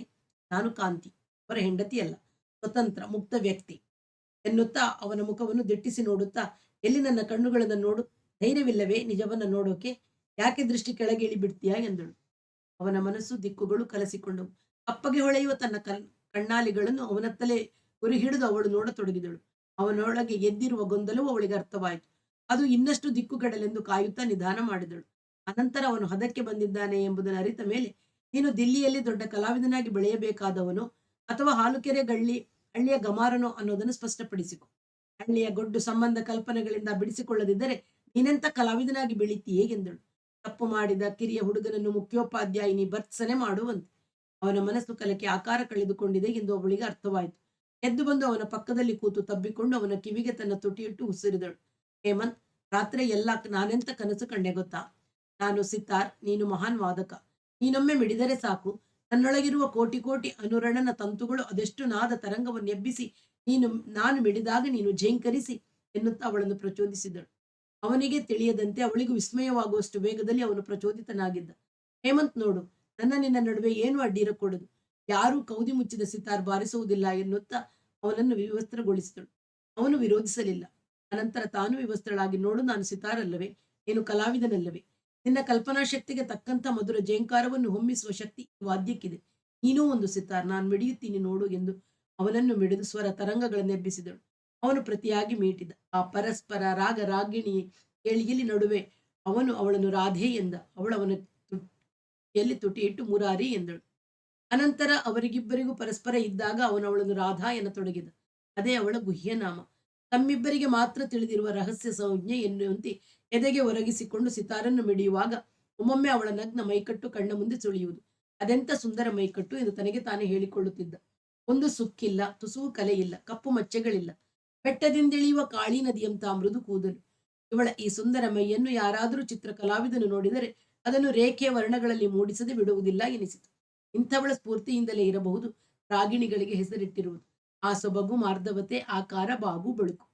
ನಾನು ಕಾಂತಿ, ಅವರ ಹೆಂಡತಿ ಅಲ್ಲ, ಸ್ವತಂತ್ರ ಮುಕ್ತ ವ್ಯಕ್ತಿ ಎನ್ನುತ್ತಾ ಅವನ ಮುಖವನ್ನು ದಿಟ್ಟಿಸಿ ನೋಡುತ್ತಾ, ಎಲ್ಲಿ ನನ್ನ ಕಣ್ಣುಗಳನ್ನು ನೋಡು, ಧೈರ್ಯವಿಲ್ಲವೇ ನಿಜವನ್ನ ನೋಡೋಕೆ? ಯಾಕೆ ದೃಷ್ಟಿ ಕೆಳಗೆ ಇಳಿ ಬಿಡ್ತೀಯಾ ಎಂದಳು. ಅವನ ಮನಸ್ಸು ದಿಕ್ಕುಗಳು ಕಲಸಿಕೊಂಡವು. ಅಪ್ಪಗೆ ಹೊಳೆಯುವ ತನ್ನ ಕಣ್ಣಾಲಿಗಳನ್ನು ಅವನತ್ತಲೇ ಗುರಿ ಹಿಡಿದು ಅವಳು ನೋಡತೊಡಗಿದಳು. ಅವನೊಳಗೆ ಎದ್ದಿರುವ ಗೊಂದಲವು ಅವಳಿಗೆ ಅರ್ಥವಾಯಿತು. ಅದು ಇನ್ನಷ್ಟು ದಿಕ್ಕುಗಡಲೆಂದು ಕಾಯುತ್ತಾ ನಿಧಾನ ಮಾಡಿದಳು. ಅನಂತರ ಅವನು ಹದಕ್ಕೆ ಬಂದಿದ್ದಾನೆ ಎಂಬುದನ್ನು ಅರಿತ ಮೇಲೆ, ನೀನು ದಿಲ್ಲಿಯಲ್ಲಿ ದೊಡ್ಡ ಕಲಾವಿದನಾಗಿ ಬೆಳೆಯಬೇಕಾದವನು ಅಥವಾ ಹಾಲುಕೆರೆ ಹಳ್ಳಿಯ ಗಮಾರನೋ ಅನ್ನೋದನ್ನು ಸ್ಪಷ್ಟಪಡಿಸಿಕೊ. ಹಳ್ಳಿಯ ಗೊಡ್ಡು ಸಂಬಂಧ ಕಲ್ಪನೆಗಳಿಂದ ಬಿಡಿಸಿಕೊಳ್ಳದಿದ್ದರೆ ನೀನೆಂತ ಕಲಾವಿದನಾಗಿ ಬೆಳೀತೀಯೇ ಎಂದಳು. ತಪ್ಪು ಮಾಡಿದ ಕಿರಿಯ ಹುಡುಗನನ್ನು ಮುಖ್ಯೋಪಾಧ್ಯಾಯಿನಿ ಭರ್ತ್ಸನೆ ಮಾಡುವಂತೆ. ಅವನ ಮನಸ್ಸು ಕಲಕ್ಕೆ ಆಕಾರ ಕಳೆದುಕೊಂಡಿದೆ ಎಂದು ಅವಳಿಗೆ ಅರ್ಥವಾಯಿತು. ಎದ್ದು ಬಂದು ಅವನ ಪಕ್ಕದಲ್ಲಿ ಕೂತು ತಬ್ಬಿಕೊಂಡು ಅವನ ಕಿವಿಗೆ ತನ್ನ ತುಟಿಯಿಟ್ಟು ಉಸಿರಿದಳು. ಹೇಮಂತ್, ರಾತ್ರಿ ಎಲ್ಲ ನಾನೆಂತ ಕನಸು ಕಂಡೆ ಗೊತ್ತಾ? ನಾನು ಸಿತಾರ್, ನೀನು ಮಹಾನ್ ವಾದಕ. ನೀನೊಮ್ಮೆ ಮಿಡಿದರೆ ಸಾಕು, ನನ್ನೊಳಗಿರುವ ಕೋಟಿ ಕೋಟಿ ಅನುರಣನ ತಂತುಗಳು ಅದೆಷ್ಟು ನಾದ ತರಂಗವನ್ನು ಎಬ್ಬಿಸಿ ನಾನು ಮಿಡಿದಾಗ ನೀನು ಝೇಂಕರಿಸಿ ಎನ್ನುತ್ತಾ ಅವಳನ್ನು ಪ್ರಚೋದಿಸಿದಳು. ಅವನಿಗೆ ತಿಳಿಯದಂತೆ ಅವಳಿಗೂ ವಿಸ್ಮಯವಾಗುವಷ್ಟು ವೇಗದಲ್ಲಿ ಅವನು ಪ್ರಚೋದಿತನಾಗಿದ್ದ. ಹೇಮಂತ್, ನೋಡು, ನನ್ನ ನಿನ್ನ ನಡುವೆ ಏನು ಅಡ್ಡಿರಕೂಡದು. ಯಾರೂ ಕೌದಿ ಮುಚ್ಚಿದ ಸಿತಾರ್ ಬಾರಿಸುವುದಿಲ್ಲ ಎನ್ನುತ್ತಾ ಅವನನ್ನು ವಿವಸ್ತ್ರಗೊಳಿಸಿದಳು. ಅವನು ವಿರೋಧಿಸಲಿಲ್ಲ. ಅನಂತರ ತಾನು ವಿವಸ್ತ್ರಳಾಗಿ, ನೋಡು, ನಾನು ಸಿತಾರಲ್ಲವೇ, ನೀನು ಕಲಾವಿದನಲ್ಲವೇ? ನಿನ್ನ ಕಲ್ಪನಾ ಶಕ್ತಿಗೆ ತಕ್ಕಂಥ ಮಧುರ ಜೇಂಕಾರವನ್ನು ಹೊಮ್ಮಿಸುವ ಶಕ್ತಿ ಈ ವಾದ್ಯಕ್ಕಿದೆ. ನೀನೂ ಒಂದು ಸಿತಾರ್, ನಾನು ಮಿಡಿಯುತ್ತೀನಿ ನೋಡು ಎಂದು ಅವನನ್ನು ಮಿಡಿದು ಸ್ವರ ತರಂಗಗಳನ್ನೆಬ್ಬಿಸಿದಳು. ಅವನು ಪ್ರತಿಯಾಗಿ ಮೀಟಿದ. ಆ ಪರಸ್ಪರ ರಾಗ ರಾಗಿಣಿ ಏಳಿಗೆಲಿ ನಡುವೆ ಅವನು ಅವಳನ್ನು ರಾಧೆ ಎಂದ. ಅವನ ತುಟಿಯಲ್ಲಿ ತುಟಿಯಿಟ್ಟು ಮುರಾರಿ ಎಂದಳು. ಅನಂತರ ಅವರಿಗಿಬ್ಬರಿಗೂ ಪರಸ್ಪರ ಇದ್ದಾಗ ಅವನು ಅವಳನ್ನು ರಾಧಾ ಎನ್ನತೊಡಗಿದ. ಅದೇ ಅವಳ ಗುಹ್ಯನಾಮ. ತಮ್ಮಿಬ್ಬರಿಗೆ ಮಾತ್ರ ತಿಳಿದಿರುವ ರಹಸ್ಯ ಸಂಜ್ಞೆ ಎನ್ನುವಂತೆ ಎದೆಗೆ ಒರಗಿಸಿಕೊಂಡು ಸಿತಾರನ್ನು ಮಿಡಿಯುವಾಗ ಒಮ್ಮೊಮ್ಮೆ ಅವಳ ನಗ್ನ ಮೈಕಟ್ಟು ಕಣ್ಣ ಮುಂದೆ ಸುಳಿಯುವುದು. ಅದೆಂತ ಸುಂದರ ಮೈಕಟ್ಟು ಎಂದು ತನಗೆ ತಾನೇ ಹೇಳಿಕೊಳ್ಳುತ್ತಿದ್ದ. ಒಂದು ಸುಕ್ಕಿಲ್ಲ, ತುಸುವು ಕಲೆಯಿಲ್ಲ, ಕಪ್ಪು ಮಚ್ಚೆಗಳಿಲ್ಲ. ಬೆಟ್ಟದಿಂದಿಳಿಯುವ ಕಾಳಿ ನದಿಯಂತ ಮೃದು ಕೂದಲು. ಇವಳ ಈ ಸುಂದರ ಮೈಯನ್ನು ಯಾರಾದರೂ ಚಿತ್ರ ಕಲಾವಿದನು ನೋಡಿದರೆ ಅದನ್ನು ರೇಖೆಯ ವರ್ಣಗಳಲ್ಲಿ ಮೂಡಿಸದೆ ಬಿಡುವುದಿಲ್ಲ ಎನಿಸಿತು. ಇಂಥವಳ ಸ್ಫೂರ್ತಿಯಿಂದಲೇ ಇರಬಹುದು ರಾಗಿಣಿಗಳಿಗೆ ಹೆಸರಿಟ್ಟಿರುವುದು. ಆ ಸೊಬಗು, ಮಾರ್ಧವತೆ, ಆಕಾರ, ಬಾಗು, ಬಳುಕು,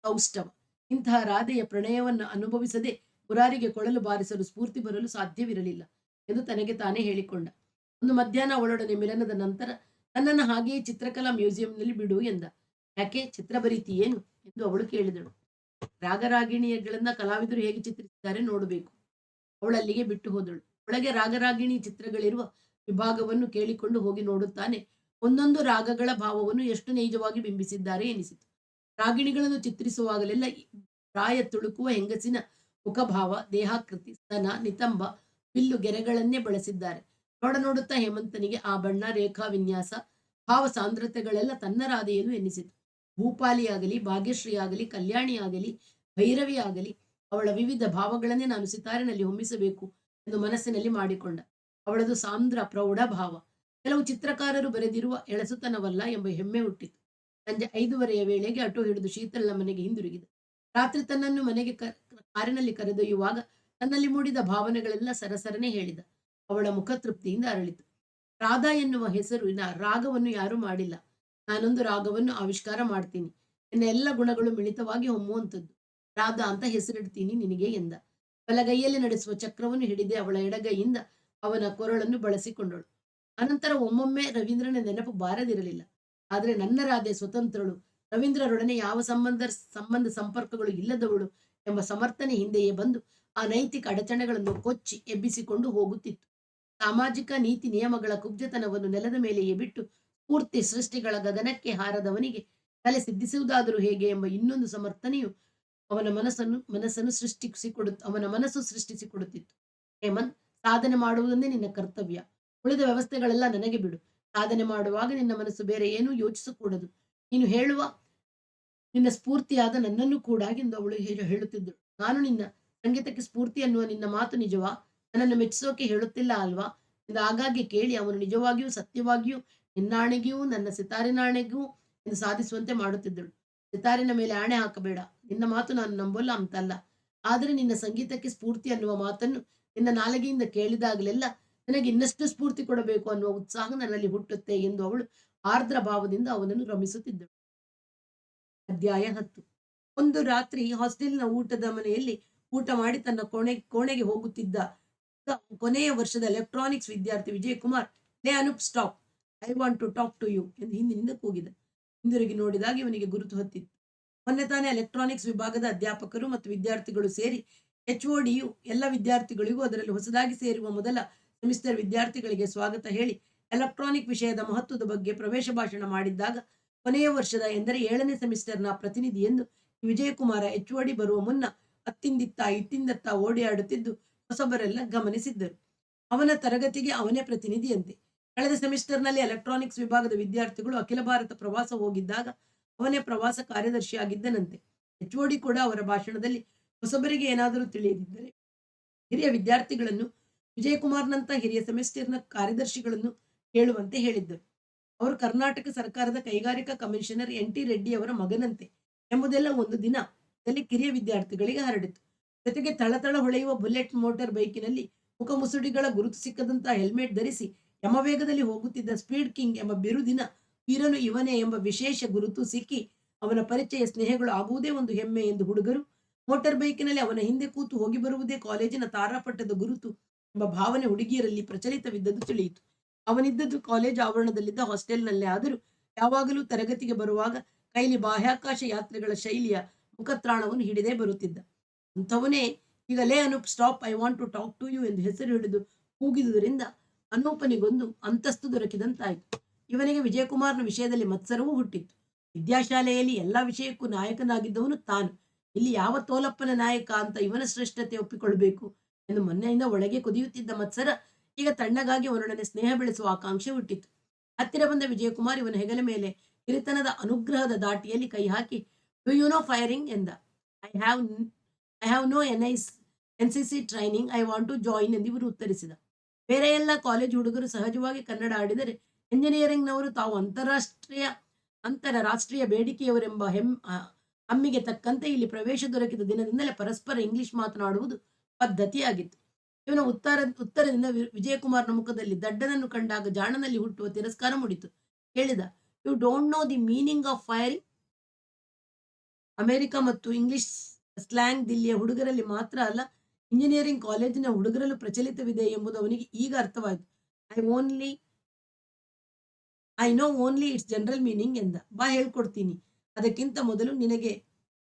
ಕೌಷ್ಟವ. ಇಂತಹ ರಾಧೆಯ ಪ್ರಣಯವನ್ನು ಅನುಭವಿಸದೆ ಮುರಾರಿಗೆ ಕೊಳಲು ಬಾರಿಸಲು ಸ್ಫೂರ್ತಿ ಬರಲು ಸಾಧ್ಯವಿರಲಿಲ್ಲ ಎಂದು ತನಗೆ ತಾನೇ ಹೇಳಿಕೊಂಡ. ಒಂದು ಮಧ್ಯಾಹ್ನ ಅವಳೊಡನೆ ಮಿಲನದ ನಂತರ ನನ್ನನ್ನು ಹಾಗೆಯೇ ಚಿತ್ರಕಲಾ ಮ್ಯೂಸಿಯಂನಲ್ಲಿ ಬಿಡು ಎಂದ. ಯಾಕೆ, ಚಿತ್ರ ಬರೀತೀಯೇನು ಎಂದು ಅವಳು ಕೇಳಿದಳು. ರಾಗರಾಗಿಣಿಯಗಳನ್ನ ಕಲಾವಿದರು ಹೇಗೆ ಚಿತ್ರಿಸಿದ್ದಾರೆ ನೋಡಬೇಕು. ಅವಳಲ್ಲಿಗೆ ಬಿಟ್ಟು ಹೋದಳು. ಒಳಗೆ ರಾಗರಾಗಿಣಿ ಚಿತ್ರಗಳಿರುವ ವಿಭಾಗವನ್ನು ಕೇಳಿಕೊಂಡು ಹೋಗಿ ನೋಡುತ್ತಾನೆ. ಒಂದೊಂದು ರಾಗಗಳ ಭಾವವನ್ನು ಎಷ್ಟು ನೈಜವಾಗಿ ಬಿಂಬಿಸಿದ್ದಾರೆ ಎನಿಸಿತು. ರಾಗಿಣಿಗಳನ್ನು ಚಿತ್ರಿಸುವಾಗಲೆಲ್ಲ ಪ್ರಾಯ ತುಳುಕುವ ಹೆಂಗಸಿನ ಮುಖಭಾವ, ದೇಹಾಕೃತಿ, ಸ್ತನ, ನಿತಂಬ, ಬಿಲ್ಲು ಗೆರೆಗಳನ್ನೇ ಬಳಸಿದ್ದಾರೆ. ನೋಡುತ್ತಾ ಹೇಮಂತನಿಗೆ ಆ ಬಣ್ಣ, ರೇಖಾ ವಿನ್ಯಾಸ, ಭಾವ ಸಾಂದ್ರತೆಗಳೆಲ್ಲ ತನ್ನ ರಾಧೆಯೇನು ಎನ್ನಿಸಿತು. ಭೂಪಾಲಿಯಾಗಲಿ, ಭಾಗ್ಯಶ್ರೀಯಾಗಲಿ, ಕಲ್ಯಾಣಿಯಾಗಲಿ, ಭೈರವಿಯಾಗಲಿ ಅವಳ ವಿವಿಧ ಭಾವಗಳನ್ನೇ ನಾನು ಸಿತಾರಿನಲ್ಲಿ ಹೊಮ್ಮಿಸಬೇಕು ಎಂದು ಮನಸ್ಸಿನಲ್ಲಿ ಮಾಡಿಕೊಂಡ. ಅವಳದು ಸಾಂದ್ರ ಪ್ರೌಢ ಭಾವ. ಕೆಲವು ಚಿತ್ರಕಾರರು ಬರೆದಿರುವ ಎಳಸುತನವಲ್ಲ ಎಂಬ ಹೆಮ್ಮೆ ಹುಟ್ಟಿತು. ಸಂಜೆ 5:30 ವೇಳೆಗೆ ಆಟೋ ಹಿಡಿದು ಶೀತಲ್ನ ಮನೆಗೆ ಹಿಂದಿರುಗಿದ. ರಾತ್ರಿ ತನ್ನನ್ನು ಮನೆಗೆ ಕಾರಿನಲ್ಲಿ ಕರೆದೊಯ್ಯುವಾಗ ತನ್ನಲ್ಲಿ ಮೂಡಿದ ಭಾವನೆಗಳೆಲ್ಲ ಸರಸರನೆ ಹೇಳಿದ. ಅವಳ ಮುಖ ತೃಪ್ತಿಯಿಂದ ಅರಳಿತು. ರಾಧಾ ಎನ್ನುವ ಹೆಸರಿನ ರಾಗವನ್ನು ಯಾರೂ ಮಾಡಿಲ್ಲ. ನಾನೊಂದು ರಾಗವನ್ನು ಆವಿಷ್ಕಾರ ಮಾಡ್ತೀನಿ. ಎನ್ನ ಎಲ್ಲ ಗುಣಗಳು ಮಿಳಿತವಾಗಿ ಹೊಮ್ಮುವಂಥದ್ದು. ರಾಧಾ ಅಂತ ಹೆಸರಿಡ್ತೀನಿ ನಿನಗೆ ಎಂದ. ಬಲಗೈಯಲ್ಲಿ ನಡೆಸುವ ಚಕ್ರವನ್ನು ಹಿಡಿದೆ ಅವಳ ಎಡಗೈಯಿಂದ ಅವನ ಕೊರಳನ್ನು ಬಳಸಿಕೊಂಡಳು. ಅನಂತರ ಒಮ್ಮೊಮ್ಮೆ ರವೀಂದ್ರನ ನೆನಪು ಬಾರದಿರಲಿಲ್ಲ. ಆದರೆ ನನ್ನ ರಾಧೆ ಸ್ವತಂತ್ರಳು, ರವೀಂದ್ರರೊಡನೆ ಯಾವ ಸಂಬಂಧ ಸಂಪರ್ಕಗಳು ಇಲ್ಲದವಳು ಎಂಬ ಸಮರ್ಥನೆ ಹಿಂದೆಯೇ ಬಂದು ಆ ನೈತಿಕ ಅಡಚಣೆಗಳನ್ನು ಕೊಚ್ಚಿ ಎಬ್ಬಿಸಿಕೊಂಡು ಹೋಗುತ್ತಿತ್ತು. ಸಾಮಾಜಿಕ ನೀತಿ ನಿಯಮಗಳ ಕುಬ್ಜತನವನ್ನು ನೆಲದ ಮೇಲೆಯೇ ಬಿಟ್ಟು ಪೂರ್ತಿ ಸೃಷ್ಟಿಗಳ ಗಗನಕ್ಕೆ ಹಾರದವನಿಗೆ ತಲೆ ಸಿದ್ಧಿಸುವುದಾದರೂ ಹೇಗೆ ಎಂಬ ಇನ್ನೊಂದು ಸಮರ್ಥನೆಯು ಅವನ ಮನಸ್ಸು ಸೃಷ್ಟಿಸಿಕೊಡುತ್ತಿತ್ತು. ಹೇಮಂತ್, ಸಾಧನೆ ಮಾಡುವುದನ್ನೇ ನಿನ್ನ ಕರ್ತವ್ಯ. ಉಳಿದ ವ್ಯವಸ್ಥೆಗಳೆಲ್ಲ ನನಗೆ ಬಿಡು. ಸಾಧನೆ ಮಾಡುವಾಗ ನಿನ್ನ ಮನಸ್ಸು ಬೇರೆ ಏನೂ ಯೋಚಿಸಕೂಡದು. ನೀನು ಹೇಳುವ ನಿನ್ನ ಸ್ಫೂರ್ತಿಯಾದ ನನ್ನನ್ನು ಕೂಡ ಎಂದು ಅವಳು ಹೇಳುತ್ತಿದ್ದಳು. ನಾನು ನಿನ್ನ ಸಂಗೀತಕ್ಕೆ ಸ್ಫೂರ್ತಿ ಅನ್ನುವ ನಿನ್ನ ಮಾತು ನಿಜವಾ? ನನ್ನನ್ನು ಮೆಚ್ಚಿಸೋಕೆ ಹೇಳುತ್ತಿಲ್ಲ ಅಲ್ವಾ ಎಂದು ಆಗಾಗ್ಗೆ ಕೇಳಿ ಅವನು ನಿಜವಾಗಿಯೂ ಸತ್ಯವಾಗಿಯೂ ನಿನ್ನಾಣೆಗೂ ನನ್ನ ಸಿತಾರಿನಾಣೆಗೂ ಎಂದು ಸಾಧಿಸುವಂತೆ ಮಾಡುತ್ತಿದ್ದಳು. ಸಿತಾರಿನ ಮೇಲೆ ಆಣೆ ಹಾಕಬೇಡ. ನಿನ್ನ ಮಾತು ನಾನು ನಂಬಲ್ಲ ಅಂತಲ್ಲ. ಆದರೆ ನಿನ್ನ ಸಂಗೀತಕ್ಕೆ ಸ್ಫೂರ್ತಿ ಅನ್ನುವ ಮಾತನ್ನು ನಿನ್ನ ನಾಲಿಗೆಯಿಂದ ಕೇಳಿದಾಗಲೆಲ್ಲ ನನಗೆ ಇನ್ನಷ್ಟು ಸ್ಫೂರ್ತಿ ಕೊಡಬೇಕು ಅನ್ನುವ ಉತ್ಸಾಹ ನನ್ನಲ್ಲಿ ಹುಟ್ಟುತ್ತೆ ಎಂದು ಅವಳು ಆರ್ದ್ರ ಭಾವದಿಂದ ಅವನನ್ನು ರಮಿಸುತ್ತಿದ್ದಳು. ಅಧ್ಯಾಯ 10. ಒಂದು ರಾತ್ರಿ ಹಾಸ್ಟೆಲ್ನ ಊಟದ ಮನೆಯಲ್ಲಿ ಊಟ ಮಾಡಿ ತನ್ನ ಕೋಣೆಗೆ ಹೋಗುತ್ತಿದ್ದ ಕೊನೆಯ ವರ್ಷದ ಎಲೆಕ್ಟ್ರಾನಿಕ್ಸ್ ವಿದ್ಯಾರ್ಥಿ ವಿಜಯಕುಮಾರ್, ಲೇ Anoop, stop, I want to talk to you ಎಂದು ಹಿಂದಿನಿಂದ ಕೂಗಿದ. ಹಿಂದಿರುಗಿ ನೋಡಿದಾಗ ಇವನಿಗೆ ಗುರುತು ಹತ್ತಿತ್ತು. ಮೊನ್ನೆ ತಾನೇ ಎಲೆಕ್ಟ್ರಾನಿಕ್ಸ್ ವಿಭಾಗದ ಅಧ್ಯಾಪಕರು ಮತ್ತು ವಿದ್ಯಾರ್ಥಿಗಳು ಸೇರಿ HODಯು ಎಲ್ಲ ವಿದ್ಯಾರ್ಥಿಗಳಿಗೂ, ಅದರಲ್ಲಿ ಹೊಸದಾಗಿ ಸೇರುವ ಮೊದಲ ಸೆಮಿಸ್ಟರ್ ವಿದ್ಯಾರ್ಥಿಗಳಿಗೆ ಸ್ವಾಗತ ಹೇಳಿ ಎಲೆಕ್ಟ್ರಾನಿಕ್ ವಿಷಯದ ಮಹತ್ವದ ಬಗ್ಗೆ ಪ್ರವೇಶ ಭಾಷಣ ಮಾಡಿದ್ದಾಗ ಕೊನೆಯ ವರ್ಷದ ಎಂದರೆ 7ನೇ ಸೆಮಿಸ್ಟರ್ನ ಪ್ರತಿನಿಧಿ ಎಂದು ವಿಜಯಕುಮಾರ HOD ಬರುವ ಮುನ್ನ ಇತ್ತಿಂದತ್ತ ಓಡಿಯಾಡುತ್ತಿದ್ದು ಹೊಸಬರೆಲ್ಲ ಗಮನಿಸಿದ್ದರು. ಅವನ ತರಗತಿಗೆ ಅವನೇ ಪ್ರತಿನಿಧಿಯಂತೆ. ಕಳೆದ ಸೆಮಿಸ್ಟರ್ನಲ್ಲಿ ಎಲೆಕ್ಟ್ರಾನಿಕ್ಸ್ ವಿಭಾಗದ ವಿದ್ಯಾರ್ಥಿಗಳು ಅಖಿಲ ಭಾರತ ಪ್ರವಾಸ ಹೋಗಿದ್ದಾಗ ಅವನೇ ಪ್ರವಾಸ ಕಾರ್ಯದರ್ಶಿಯಾಗಿದ್ದನಂತೆ. HOD ಕೂಡ ಅವರ ಭಾಷಣದಲ್ಲಿ ಹೊಸಬರಿಗೆ ಏನಾದರೂ ತಿಳಿಯದಿದ್ದರೆ ಹಿರಿಯ ವಿದ್ಯಾರ್ಥಿಗಳನ್ನು, ವಿಜಯಕುಮಾರ್ನಂತ ಹಿರಿಯ ಸೆಮಿಸ್ಟರ್ನ ಕಾರ್ಯದರ್ಶಿಗಳನ್ನು ಹೇಳುವಂತೆ ಹೇಳಿದ್ದರು. ಅವರು ಕರ್ನಾಟಕ ಸರ್ಕಾರದ ಕೈಗಾರಿಕಾ ಕಮಿಷನರ್ NT ರೆಡ್ಡಿ ಅವರ ಮಗನಂತೆ ಎಂಬುದೆಲ್ಲ ಒಂದು ದಿನದಲ್ಲಿ ಕಿರಿಯ ವಿದ್ಯಾರ್ಥಿಗಳಿಗೆ ಹರಡಿತು. ಜೊತೆಗೆ ತಳತಳ ಹೊಳೆಯುವ ಬುಲೆಟ್ ಮೋಟಾರ್ ಬೈಕಿನಲ್ಲಿ ಮುಖಮುಸುಡಿಗಳ ಗುರುತು ಸಿಕ್ಕದಂತಹ ಹೆಲ್ಮೆಟ್ ಧರಿಸಿ ಯಮವೇಗದಲ್ಲಿ ಹೋಗುತ್ತಿದ್ದ ಸ್ಪೀಡ್ ಕಿಂಗ್ ಎಂಬ ಬಿರುದಿನ ವೀರನು ಇವನೇ ಎಂಬ ವಿಶೇಷ ಗುರುತು ಸಿಕ್ಕಿ ಅವನ ಪರಿಚಯ ಸ್ನೇಹಗಳು ಆಗುವುದೇ ಒಂದು ಹೆಮ್ಮೆ ಎಂದು ಹುಡುಗರು, ಮೋಟಾರ್ ಬೈಕಿನಲ್ಲಿ ಅವನ ಹಿಂದೆ ಕೂತು ಹೋಗಿ ಬರುವುದೇ ಕಾಲೇಜಿನ ತಾರಾಪಟ್ಟದ ಗುರುತು ಎಂಬ ಭಾವನೆ ಹುಡುಗಿಯರಲ್ಲಿ ಪ್ರಚಲಿತವಿದ್ದದ್ದು ತಿಳಿಯಿತು. ಅವನಿದ್ದದ್ದು ಕಾಲೇಜ್ ಆವರಣದಲ್ಲಿದ್ದ ಹಾಸ್ಟೆಲ್ನಲ್ಲೇ ಆದರೂ ಯಾವಾಗಲೂ ತರಗತಿಗೆ ಬರುವಾಗ ಕೈಲಿ ಬಾಹ್ಯಾಕಾಶ ಯಾತ್ರೆಗಳ ಶೈಲಿಯ ಮುಖತ್ರಾಣವನ್ನು ಹಿಡಿದೇ ಬರುತ್ತಿದ್ದ. ಅಂಥವನೇ ಈಗ ಲೇ Anoop, stop, I want to talk to you ಎಂದು ಹೆಸರು ಹಿಡಿದು ಕೂಗಿದುದರಿಂದ ಅನೂಪನಿಗೊಂದು ಅಂತಸ್ತು ದೊರಕಿದಂತಾಯಿತು. ಇವನಿಗೆ ವಿಜಯಕುಮಾರ್ನ ವಿಷಯದಲ್ಲಿ ಮತ್ಸರವೂ ಹುಟ್ಟಿತ್ತು. ವಿದ್ಯಾಶಾಲೆಯಲ್ಲಿ ಎಲ್ಲ ವಿಷಯಕ್ಕೂ ನಾಯಕನಾಗಿದ್ದವನು ತಾನು. ಇಲ್ಲಿ ಯಾವ ತೋಲಪ್ಪನ ನಾಯಕ ಅಂತ ಇವನ ಶ್ರೇಷ್ಠತೆ ಒಪ್ಪಿಕೊಳ್ಬೇಕು ಎಂದು ಮೊನ್ನೆಯಿಂದ ಒಳಗೆ ಕುದಿಯುತ್ತಿದ್ದ ಮತ್ಸರ ಈಗ ತಣ್ಣಗಾಗಿ ಅವನೊಡನೆ ಸ್ನೇಹ ಬೆಳೆಸುವ ಆಕಾಂಕ್ಷೆ ಹುಟ್ಟಿತು. ಹತ್ತಿರ ಬಂದ ವಿಜಯಕುಮಾರ್ ಇವನ ಹೆಗಲ ಮೇಲೆ ಹಿರಿತನದ ಅನುಗ್ರಹದ ದಾಟಿಯಲ್ಲಿ ಕೈ ಹಾಕಿ, ಡು ಯು ನೋ ಫೈರಿಂಗ್ ಎಂದ. I have no NCC training, I want to join ಎಂದು ಇವರು ಉತ್ತರಿಸಿದ. ಬೇರೆ ಎಲ್ಲ ಕಾಲೇಜ್ ಹುಡುಗರು ಸಹಜವಾಗಿ ಕನ್ನಡ ಆಡಿದರೆ ಎಂಜಿನಿಯರಿಂಗ್ನವರು ತಾವು ರಾಷ್ಟ್ರೀಯ ಬೇಡಿಕೆಯವರೆಂಬ ಹಮ್ಮಿಗೆ ತಕ್ಕಂತೆ ಇಲ್ಲಿ ಪ್ರವೇಶ ದೊರಕಿದ ದಿನದಿಂದಲೇ ಪರಸ್ಪರ ಇಂಗ್ಲಿಷ್ ಮಾತನಾಡುವುದು ಪದ್ಧತಿಯಾಗಿತ್ತು. ಇವನ ಉತ್ತರದಿಂದ ವಿಜಯಕುಮಾರ್ನ ಮುಖದಲ್ಲಿ ದಡ್ಡನನ್ನು ಕಂಡಾಗ ಜಾಣನಲ್ಲಿ ಹುಟ್ಟುವ ತಿರಸ್ಕಾರ ಮೂಡಿತು. ಹೇಳಿದ, you don't know the meaning of firing. America ಮತ್ತು ಇಂಗ್ಲಿಷ್ ಸ್ಲ್ಯಾಂಗ್ ದಿಲ್ಲಿಯ ಹುಡುಗರಲ್ಲಿ ಮಾತ್ರ ಅಲ್ಲ, ಇಂಜಿನಿಯರಿಂಗ್ ಕಾಲೇಜಿನ ಹುಡುಗರಲ್ಲೂ ಪ್ರಚಲಿತವಿದೆ ಎಂಬುದು ಅವನಿಗೆ ಈಗ ಅರ್ಥವಾಯಿತು. I know only it's general meaning ಎಂದ. ಬಾ ಹೇಳ್ಕೊಡ್ತೀನಿ. ಅದಕ್ಕಿಂತ ಮೊದಲು ನಿನಗೆ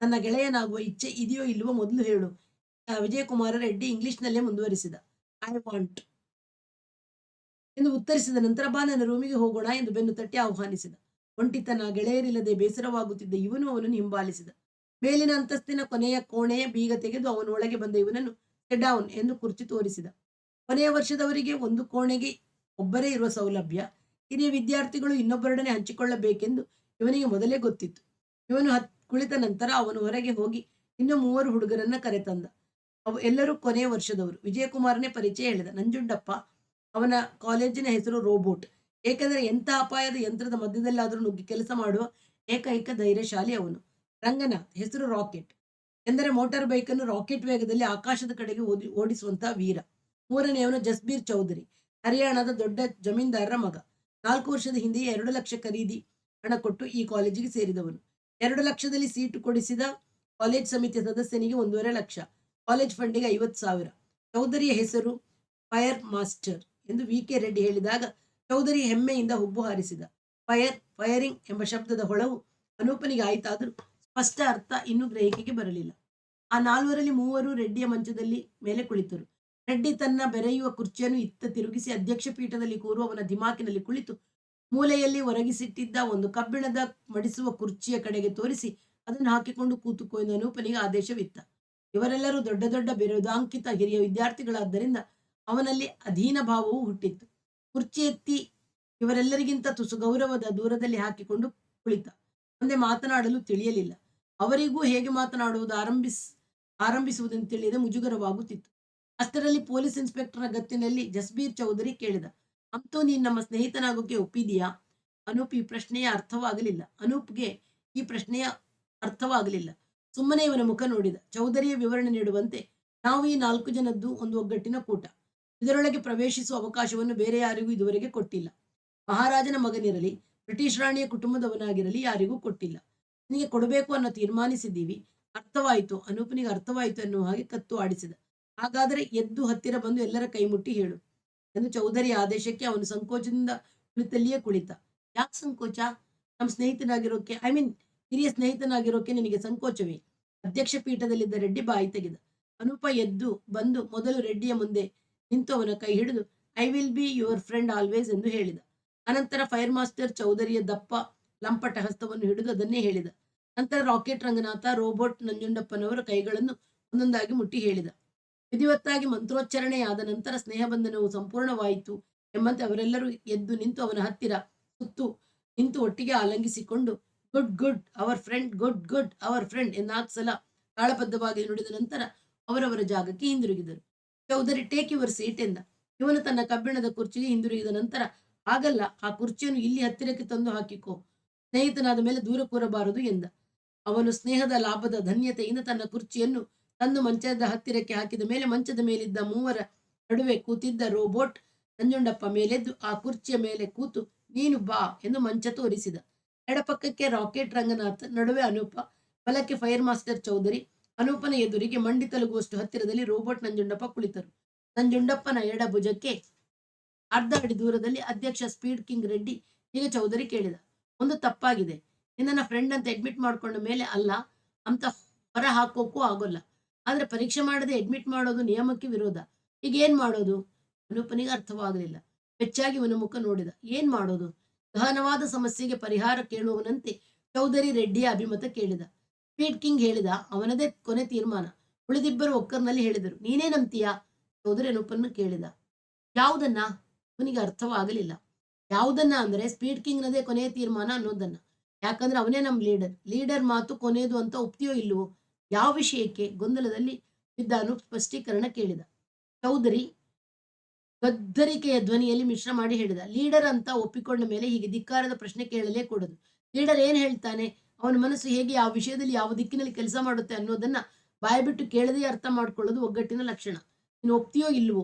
ನನ್ನ ಗೆಳೆಯನಾಗುವ ಇಚ್ಛೆ ಇದೆಯೋ ಇಲ್ಲವೋ ಮೊದಲು ಹೇಳು. ವಿಜಯಕುಮಾರ ರೆಡ್ಡಿ ಇಂಗ್ಲಿಷ್‌ನಲ್ಲೇ ಮುಂದುವರಿಸಿದ. ಐ ವಾಂಟ್ ಎಂದು ಉತ್ತರಿಸಿದ ನಂತರ ಬಾ ನನ್ನ ರೂಮಿಗೆ ಹೋಗೋಣ ಎಂದು ಬೆನ್ನು ತಟ್ಟಿ ಆಹ್ವಾನಿಸಿದ. ಒಂಟಿತನ, ಗೆಳೆಯರಿಲ್ಲದೆ ಬೇಸರವಾಗುತ್ತಿದ್ದ ಇವನು ಅವನನ್ನು ಹಿಂಬಾಲಿಸಿದ. ಮೇಲಿನ ಅಂತಸ್ತಿನ ಕೊನೆಯ ಕೋಣೆಯ ಬೀಗ ತೆಗೆದು ಅವನು ಒಳಗೆ ಬಂದ ಇವನನ್ನು ಸಿಟ್ ಡೌನ್ ಎಂದು ಕುರ್ಚಿ ತೋರಿಸಿದ. ಕೊನೆಯ ವರ್ಷದವರಿಗೆ ಒಂದು ಕೋಣೆಗೆ ಒಬ್ಬರೇ ಇರುವ ಸೌಲಭ್ಯ ಹಿರಿಯ ವಿದ್ಯಾರ್ಥಿಗಳು ಇನ್ನೊಬ್ಬರೊಡನೆ ಹಂಚಿಕೊಳ್ಳಬೇಕೆಂದು ಇವನಿಗೆ ಮೊದಲೇ ಗೊತ್ತಿತ್ತು. ಇವನು ಕುಳಿತ ನಂತರ ಅವನು ಹೊರಗೆ ಹೋಗಿ ಇನ್ನೂ 3 ಹುಡುಗರನ್ನ ಕರೆತಂದ. ಎಲ್ಲರೂ ಕೊನೆಯ ವರ್ಷದವರು. ವಿಜಯಕುಮಾರನೇ ಪರಿಚಯ ಹೇಳಿದ. ನಂಜುಂಡಪ್ಪ, ಅವನ ಕಾಲೇಜಿನ ಹೆಸರು ರೋಬೋಟ್. ಏಕೆಂದರೆ ಎಂಥ ಅಪಾಯದ ಯಂತ್ರದ ಮಧ್ಯದಲ್ಲಾದರೂ ನುಗ್ಗಿ ಕೆಲಸ ಮಾಡುವ ಏಕೈಕ ಧೈರ್ಯಶಾಲಿ ಅವನು. ರಂಗನಾಥ್, ಹೆಸರು ರಾಕೆಟ್. ಎಂದರೆ ಮೋಟಾರ್ ಬೈಕನ್ನು ರಾಕೆಟ್ ವೇಗದಲ್ಲಿ ಆಕಾಶದ ಕಡೆಗೆ ಓಡಿಸುವಂತಹ ವೀರ. ಮೂರನೆಯವನು ಜಸ್ಬೀರ್ ಚೌಧರಿ, ಹರಿಯಾಣದ ದೊಡ್ಡ ಜಮೀನ್ದಾರರ ಮಗ. 4 ವರ್ಷದ ಹಿಂದೆಯೇ 2 ಲಕ್ಷ ಖರೀದಿ ಹಣ ಕೊಟ್ಟು ಈ ಕಾಲೇಜಿಗೆ ಸೇರಿದವನು. 2 ಲಕ್ಷದಲ್ಲಿ ಸೀಟು ಕೊಡಿಸಿದ ಕಾಲೇಜ್ ಸಮಿತಿಯ ಸದಸ್ಯನಿಗೆ 1.5 ಲಕ್ಷ, ಕಾಲೇಜ್ ಫಂಡಿಗೆ 50,000. ಚೌಧರಿಯ ಹೆಸರು ಫೈರ್ ಮಾಸ್ಟರ್ ಎಂದು ವಿ.ಕೆ. ರೆಡ್ಡಿ ಹೇಳಿದಾಗ ಚೌಧರಿ ಹೆಮ್ಮೆಯಿಂದ ಹುಬ್ಬು ಹಾರಿಸಿದ. ಫೈರಿಂಗ್ ಎಂಬ ಶಬ್ದದ ಹೊಳವು ಅನೂಪನಿಗೆ ಆಯಿತಾದರೂ ಸ್ಪಷ್ಟ ಅರ್ಥ ಇನ್ನೂ ಗ್ರಹಿಕೆಗೆ ಬರಲಿಲ್ಲ. ಆ 4ರಲ್ಲಿ 3 ರೆಡ್ಡಿಯ ಮಂಚದಲ್ಲಿ ಮೇಲೆ ಕುಳಿತರು. ರೆಡ್ಡಿ ತನ್ನ ಬೆರೆಯುವ ಕುರ್ಚಿಯನ್ನು ಇತ್ತ ತಿರುಗಿಸಿ ಅಧ್ಯಕ್ಷ ಪೀಠದಲ್ಲಿ ಕೂರುವವನ ದಿಮಾಕಿನಲ್ಲಿ ಕುಳಿತು ಮೂಲೆಯಲ್ಲಿ ಒರಗಿಸಿಟ್ಟಿದ್ದ ಒಂದು ಕಬ್ಬಿಣದ ಮಡಿಸುವ ಕುರ್ಚಿಯ ಕಡೆಗೆ ತೋರಿಸಿ ಅದನ್ನು ಹಾಕಿಕೊಂಡು ಕೂತುಕೋ ಎಂದು ಅನೂಪನಿಗೆ ಆದೇಶವಿತ್ತ. ಇವರೆಲ್ಲರೂ ದೊಡ್ಡ ದೊಡ್ಡ ಬಿರುದಾಂಕಿತ ಹಿರಿಯ ವಿದ್ಯಾರ್ಥಿಗಳಾದ್ದರಿಂದ ಅವನಲ್ಲಿ ಅಧೀನ ಭಾವವೂ ಹುಟ್ಟಿತ್ತು. ಕುರ್ಚಿ ಎತ್ತಿ ಇವರೆಲ್ಲರಿಗಿಂತ ತುಸು ಗೌರವದ ದೂರದಲ್ಲಿ ಹಾಕಿಕೊಂಡು ಕುಳಿತ. ಮುಂದೆ ಮಾತನಾಡಲು ತಿಳಿಯಲಿಲ್ಲ. ಅವರಿಗೂ ಹೇಗೆ ಮಾತನಾಡುವುದು ಆರಂಭಿಸುವುದೆಂದು ತಿಳಿಯದೆ ಮುಜುಗರವಾಗುತ್ತಿತ್ತು. ಅಷ್ಟರಲ್ಲಿ ಪೊಲೀಸ್ ಇನ್ಸ್ಪೆಕ್ಟರ್ನ ಗತ್ತಿನಲ್ಲಿ ಜಸ್ಬೀರ್ ಚೌಧರಿ ಕೇಳಿದ, ಅಂತೂ ನೀನು ನಮ್ಮ ಸ್ನೇಹಿತನಾಗೋಕೆ ಒಪ್ಪಿದೀಯಾ? ಅನೂಪ್ಗೆ ಈ ಪ್ರಶ್ನೆಯ ಅರ್ಥವಾಗಲಿಲ್ಲ. ಸುಮ್ಮನೆ ಇವನ ಮುಖ ನೋಡಿದ. ಚೌಧರಿಯ ವಿವರಣೆ ನೀಡುವಂತೆ, ನಾವು ಈ 4 ಜನದ್ದು ಒಂದು ಒಗ್ಗಟ್ಟಿನ ಕೂಟ. ಇದರೊಳಗೆ ಪ್ರವೇಶಿಸುವ ಅವಕಾಶವನ್ನು ಬೇರೆ ಯಾರಿಗೂ ಇದುವರೆಗೆ ಕೊಟ್ಟಿಲ್ಲ. ಮಹಾರಾಜನ ಮಗನಿರಲಿ, ಬ್ರಿಟಿಷ್ ರಾಣಿಯ ಕುಟುಂಬದವನಾಗಿರಲಿ ಯಾರಿಗೂ ಕೊಟ್ಟಿಲ್ಲ. ನಿನಗೆ ಕೊಡಬೇಕು ಅನ್ನೋ ತೀರ್ಮಾನಿಸಿದ್ದೀವಿ. ಅರ್ಥವಾಯಿತು? ಅನೂಪನಿಗೆ ಅರ್ಥವಾಯಿತು ಎನ್ನುವ ಹಾಗೆ ಕತ್ತು ಆಡಿಸಿದ. ಹಾಗಾದರೆ ಎದ್ದು ಹತ್ತಿರ ಬಂದು ಎಲ್ಲರ ಕೈ ಮುಟ್ಟಿ ಹೇಳು ಎಂದು ಚೌಧರಿಯ ಆದೇಶಕ್ಕೆ ಅವನು ಸಂಕೋಚದಿಂದ ಕುಳಿತಲ್ಲಿಯೇ ಕುಳಿತ. ಯಾಕೆ ಸಂಕೋಚ? ನಮ್ಮ ಸ್ನೇಹಿತನಾಗಿರೋಕೆ, ಹಿರಿಯ ಸ್ನೇಹಿತನಾಗಿರೋಕೆ ನಿನಗೆ ಸಂಕೋಚವೇ? ಅಧ್ಯಕ್ಷ ಪೀಠದಲ್ಲಿದ್ದ ರೆಡ್ಡಿ ಬಾಯಿ ತೆಗೆದ. ಅನೂಪ ಎದ್ದು ಬಂದು ಮೊದಲು ರೆಡ್ಡಿಯ ಮುಂದೆ ನಿಂತು ಅವನ ಕೈ ಹಿಡಿದು I will be your friend always ಎಂದು ಹೇಳಿದ. ಅನಂತರ ಫೈರ್ ಮಾಸ್ಟರ್ ಚೌಧರಿಯ ದಪ್ಪ ಲಂಪಟ ಹಸ್ತವನ್ನು ಹಿಡಿದು ಅದನ್ನೇ ಹೇಳಿದ. ನಂತರ ರಾಕೆಟ್ ರಂಗನಾಥ, ರೋಬೋಟ್ ನಂಜುಂಡಪ್ಪನವರ ಕೈಗಳನ್ನು ಒಂದೊಂದಾಗಿ ಮುಟ್ಟಿ ಹೇಳಿದ. ವಿಧಿವತ್ತಾಗಿ ಮಂತ್ರೋಚ್ಚಾರಣೆಯಾದ ನಂತರ ಸ್ನೇಹಬಂಧನವು ಸಂಪೂರ್ಣವಾಯಿತು ಎಂಬಂತೆ ಅವರೆಲ್ಲರೂ ಎದ್ದು ನಿಂತು ಅವನ ಹತ್ತಿರ ಸುತ್ತು ನಿಂತು ಒಟ್ಟಿಗೆ ಆಲಂಗಿಸಿಕೊಂಡು good good our friend, good good our friend ಎನ್ನಾಲ್ಕು ಸಲ ತಾಳಬದ್ಧವಾಗಿ ನುಡಿದ ನಂತರ ಅವರವರ ಜಾಗಕ್ಕೆ ಹಿಂದಿರುಗಿದರು. ಚೌಧರಿ ಟೇಕ್ ಯುವರ್ ಸೀಟ್ ಎಂದ. ಇವನು ತನ್ನ ಕಬ್ಬಿಣದ ಕುರ್ಚಿಗೆ ಹಿಂದಿರುಗಿದ ನಂತರ, ಹಾಗಲ್ಲ, ಆ ಕುರ್ಚಿಯನ್ನು ಇಲ್ಲಿ ಹತ್ತಿರಕ್ಕೆ ತಂದು ಹಾಕಿಕೋ, ಸ್ನೇಹಿತನಾದ ಮೇಲೆ ದೂರ ಕೂರಬಾರದು ಎಂದ. ಅವನು ಸ್ನೇಹದ ಲಾಭದ ಧನ್ಯತೆಯಿಂದ ತನ್ನ ಕುರ್ಚಿಯನ್ನು ತಂದು ಮಂಚದ ಹತ್ತಿರಕ್ಕೆ ಹಾಕಿದ ಮೇಲೆ ಮಂಚದ ಮೇಲಿದ್ದ 3ರ ನಡುವೆ ಕೂತಿದ್ದ ರೋಬೋಟ್ ನಂಜುಂಡಪ್ಪ ಮೇಲೆದ್ದು ಆ ಕುರ್ಚಿಯ ಮೇಲೆ ಕೂತು ನೀನು ಬಾ ಎಂದು ಮಂಚ ತೋರಿಸಿದ. ಎಡಪಕ್ಕಕ್ಕೆ ರಾಕೆಟ್ ರಂಗನಾಥ್, ನಡುವೆ ಅನೂಪ, ಬಲಕ್ಕೆ ಫೈರ್ ಮಾಸ್ಟರ್ ಚೌಧರಿ. ಅನೂಪನ ಎದುರಿಗೆ ಮಂಡಿ ತಲುಗುವಷ್ಟು ಹತ್ತಿರದಲ್ಲಿ ರೋಬೋಟ್ ನಂಜುಂಡಪ್ಪ ಕುಳಿತರು. ನಂಜುಂಡಪ್ಪನ ಎಡ ಭುಜಕ್ಕೆ ಅರ್ಧ ಅಡಿ ದೂರದಲ್ಲಿ ಅಧ್ಯಕ್ಷ ಸ್ಪೀಡ್ ಕಿಂಗ್ ರೆಡ್ಡಿ. ಈಗ ಚೌಧರಿ ಕೇಳಿದ, ಒಂದು ತಪ್ಪಾಗಿದೆ. ನಿನ್ನ ಫ್ರೆಂಡ್ ಅಂತ ಅಡ್ಮಿಟ್ ಮಾಡ್ಕೊಂಡ ಮೇಲೆ ಅಲ್ಲ ಅಂತ ಹೊರ ಹಾಕೋಕ್ಕೂ ಆಗೋಲ್ಲ. ಆದ್ರೆ ಪರೀಕ್ಷೆ ಮಾಡದೆ ಅಡ್ಮಿಟ್ ಮಾಡೋದು ನಿಯಮಕ್ಕೆ ವಿರೋಧ. ಈಗ ಏನ್ ಮಾಡೋದು? ಅನೂಪನಿಗೆ ಅರ್ಥವಾಗಲಿಲ್ಲ. ಹೆಚ್ಚಾಗಿ ಇವನ ಮುಖ ನೋಡಿದ. ಏನ್ ಮಾಡೋದು? ಗಹನವಾದ ಸಮಸ್ಯೆಗೆ ಪರಿಹಾರ ಕೇಳುವವನಂತೆ ಚೌಧರಿ ರೆಡ್ಡಿಯ ಅಭಿಮತ ಕೇಳಿದ. ಸ್ಪೀಡ್ ಕಿಂಗ್ ಹೇಳಿದ, ಅವನದೇ ಕೊನೆ ತೀರ್ಮಾನ. ಉಳಿದಿಬ್ಬರು ಒಕ್ಕರ್ನಲ್ಲಿ ಹೇಳಿದರು. ನೀನೇ ನಂಬ್ತೀಯಾ? ಚೌಧರಿ ಅನೂಪನ್ನು ಕೇಳಿದ. ಯಾವುದನ್ನ? ಅವನಿಗೆ ಅರ್ಥವಾಗಲಿಲ್ಲ. ಯಾವುದನ್ನ ಅಂದ್ರೆ ಸ್ಪೀಡ್ ಕಿಂಗ್ನದೇ ಕೊನೆಯ ತೀರ್ಮಾನ ಅನ್ನೋದನ್ನ. ಯಾಕಂದ್ರೆ ಅವನೇ ನಮ್ ಲೀಡರ್ ಮಾತು ಕೊನೆಯದು ಅಂತ ಒಪ್ತಿಯೋ ಇಲ್ಲವೋ? ಯಾವ ವಿಷಯಕ್ಕೆ? ಗೊಂದಲದಲ್ಲಿ ಬಿದ್ದ ಅನೂಪ್ ಸ್ಪಷ್ಟೀಕರಣ ಕೇಳಿದ. ಚೌಧರಿ ಗದ್ದರಿಕೆಯ ಧ್ವನಿಯಲ್ಲಿ ಮಿಶ್ರ ಮಾಡಿ ಹೇಳಿದ, ಲೀಡರ್ ಅಂತ ಒಪ್ಪಿಕೊಂಡ ಮೇಲೆ ಹೀಗೆ ಧಿಕ್ಕಾರದ ಪ್ರಶ್ನೆ ಕೇಳಲೇ ಕೂಡದು. ಲೀಡರ್ ಏನ್ ಹೇಳ್ತಾನೆ, ಅವನ ಮನಸ್ಸು ಹೇಗೆ, ಯಾವ ವಿಷಯದಲ್ಲಿ ಯಾವ ದಿಕ್ಕಿನಲ್ಲಿ ಕೆಲಸ ಮಾಡುತ್ತೆ ಅನ್ನೋದನ್ನ ಬಾಯ್ಬಿಟ್ಟು ಕೇಳದೇ ಅರ್ಥ ಮಾಡ್ಕೊಳ್ಳೋದು ಒಗ್ಗಟ್ಟಿನ ಲಕ್ಷಣ. ನೀನು ಒಪ್ತಿಯೋ ಇಲ್ವೋ?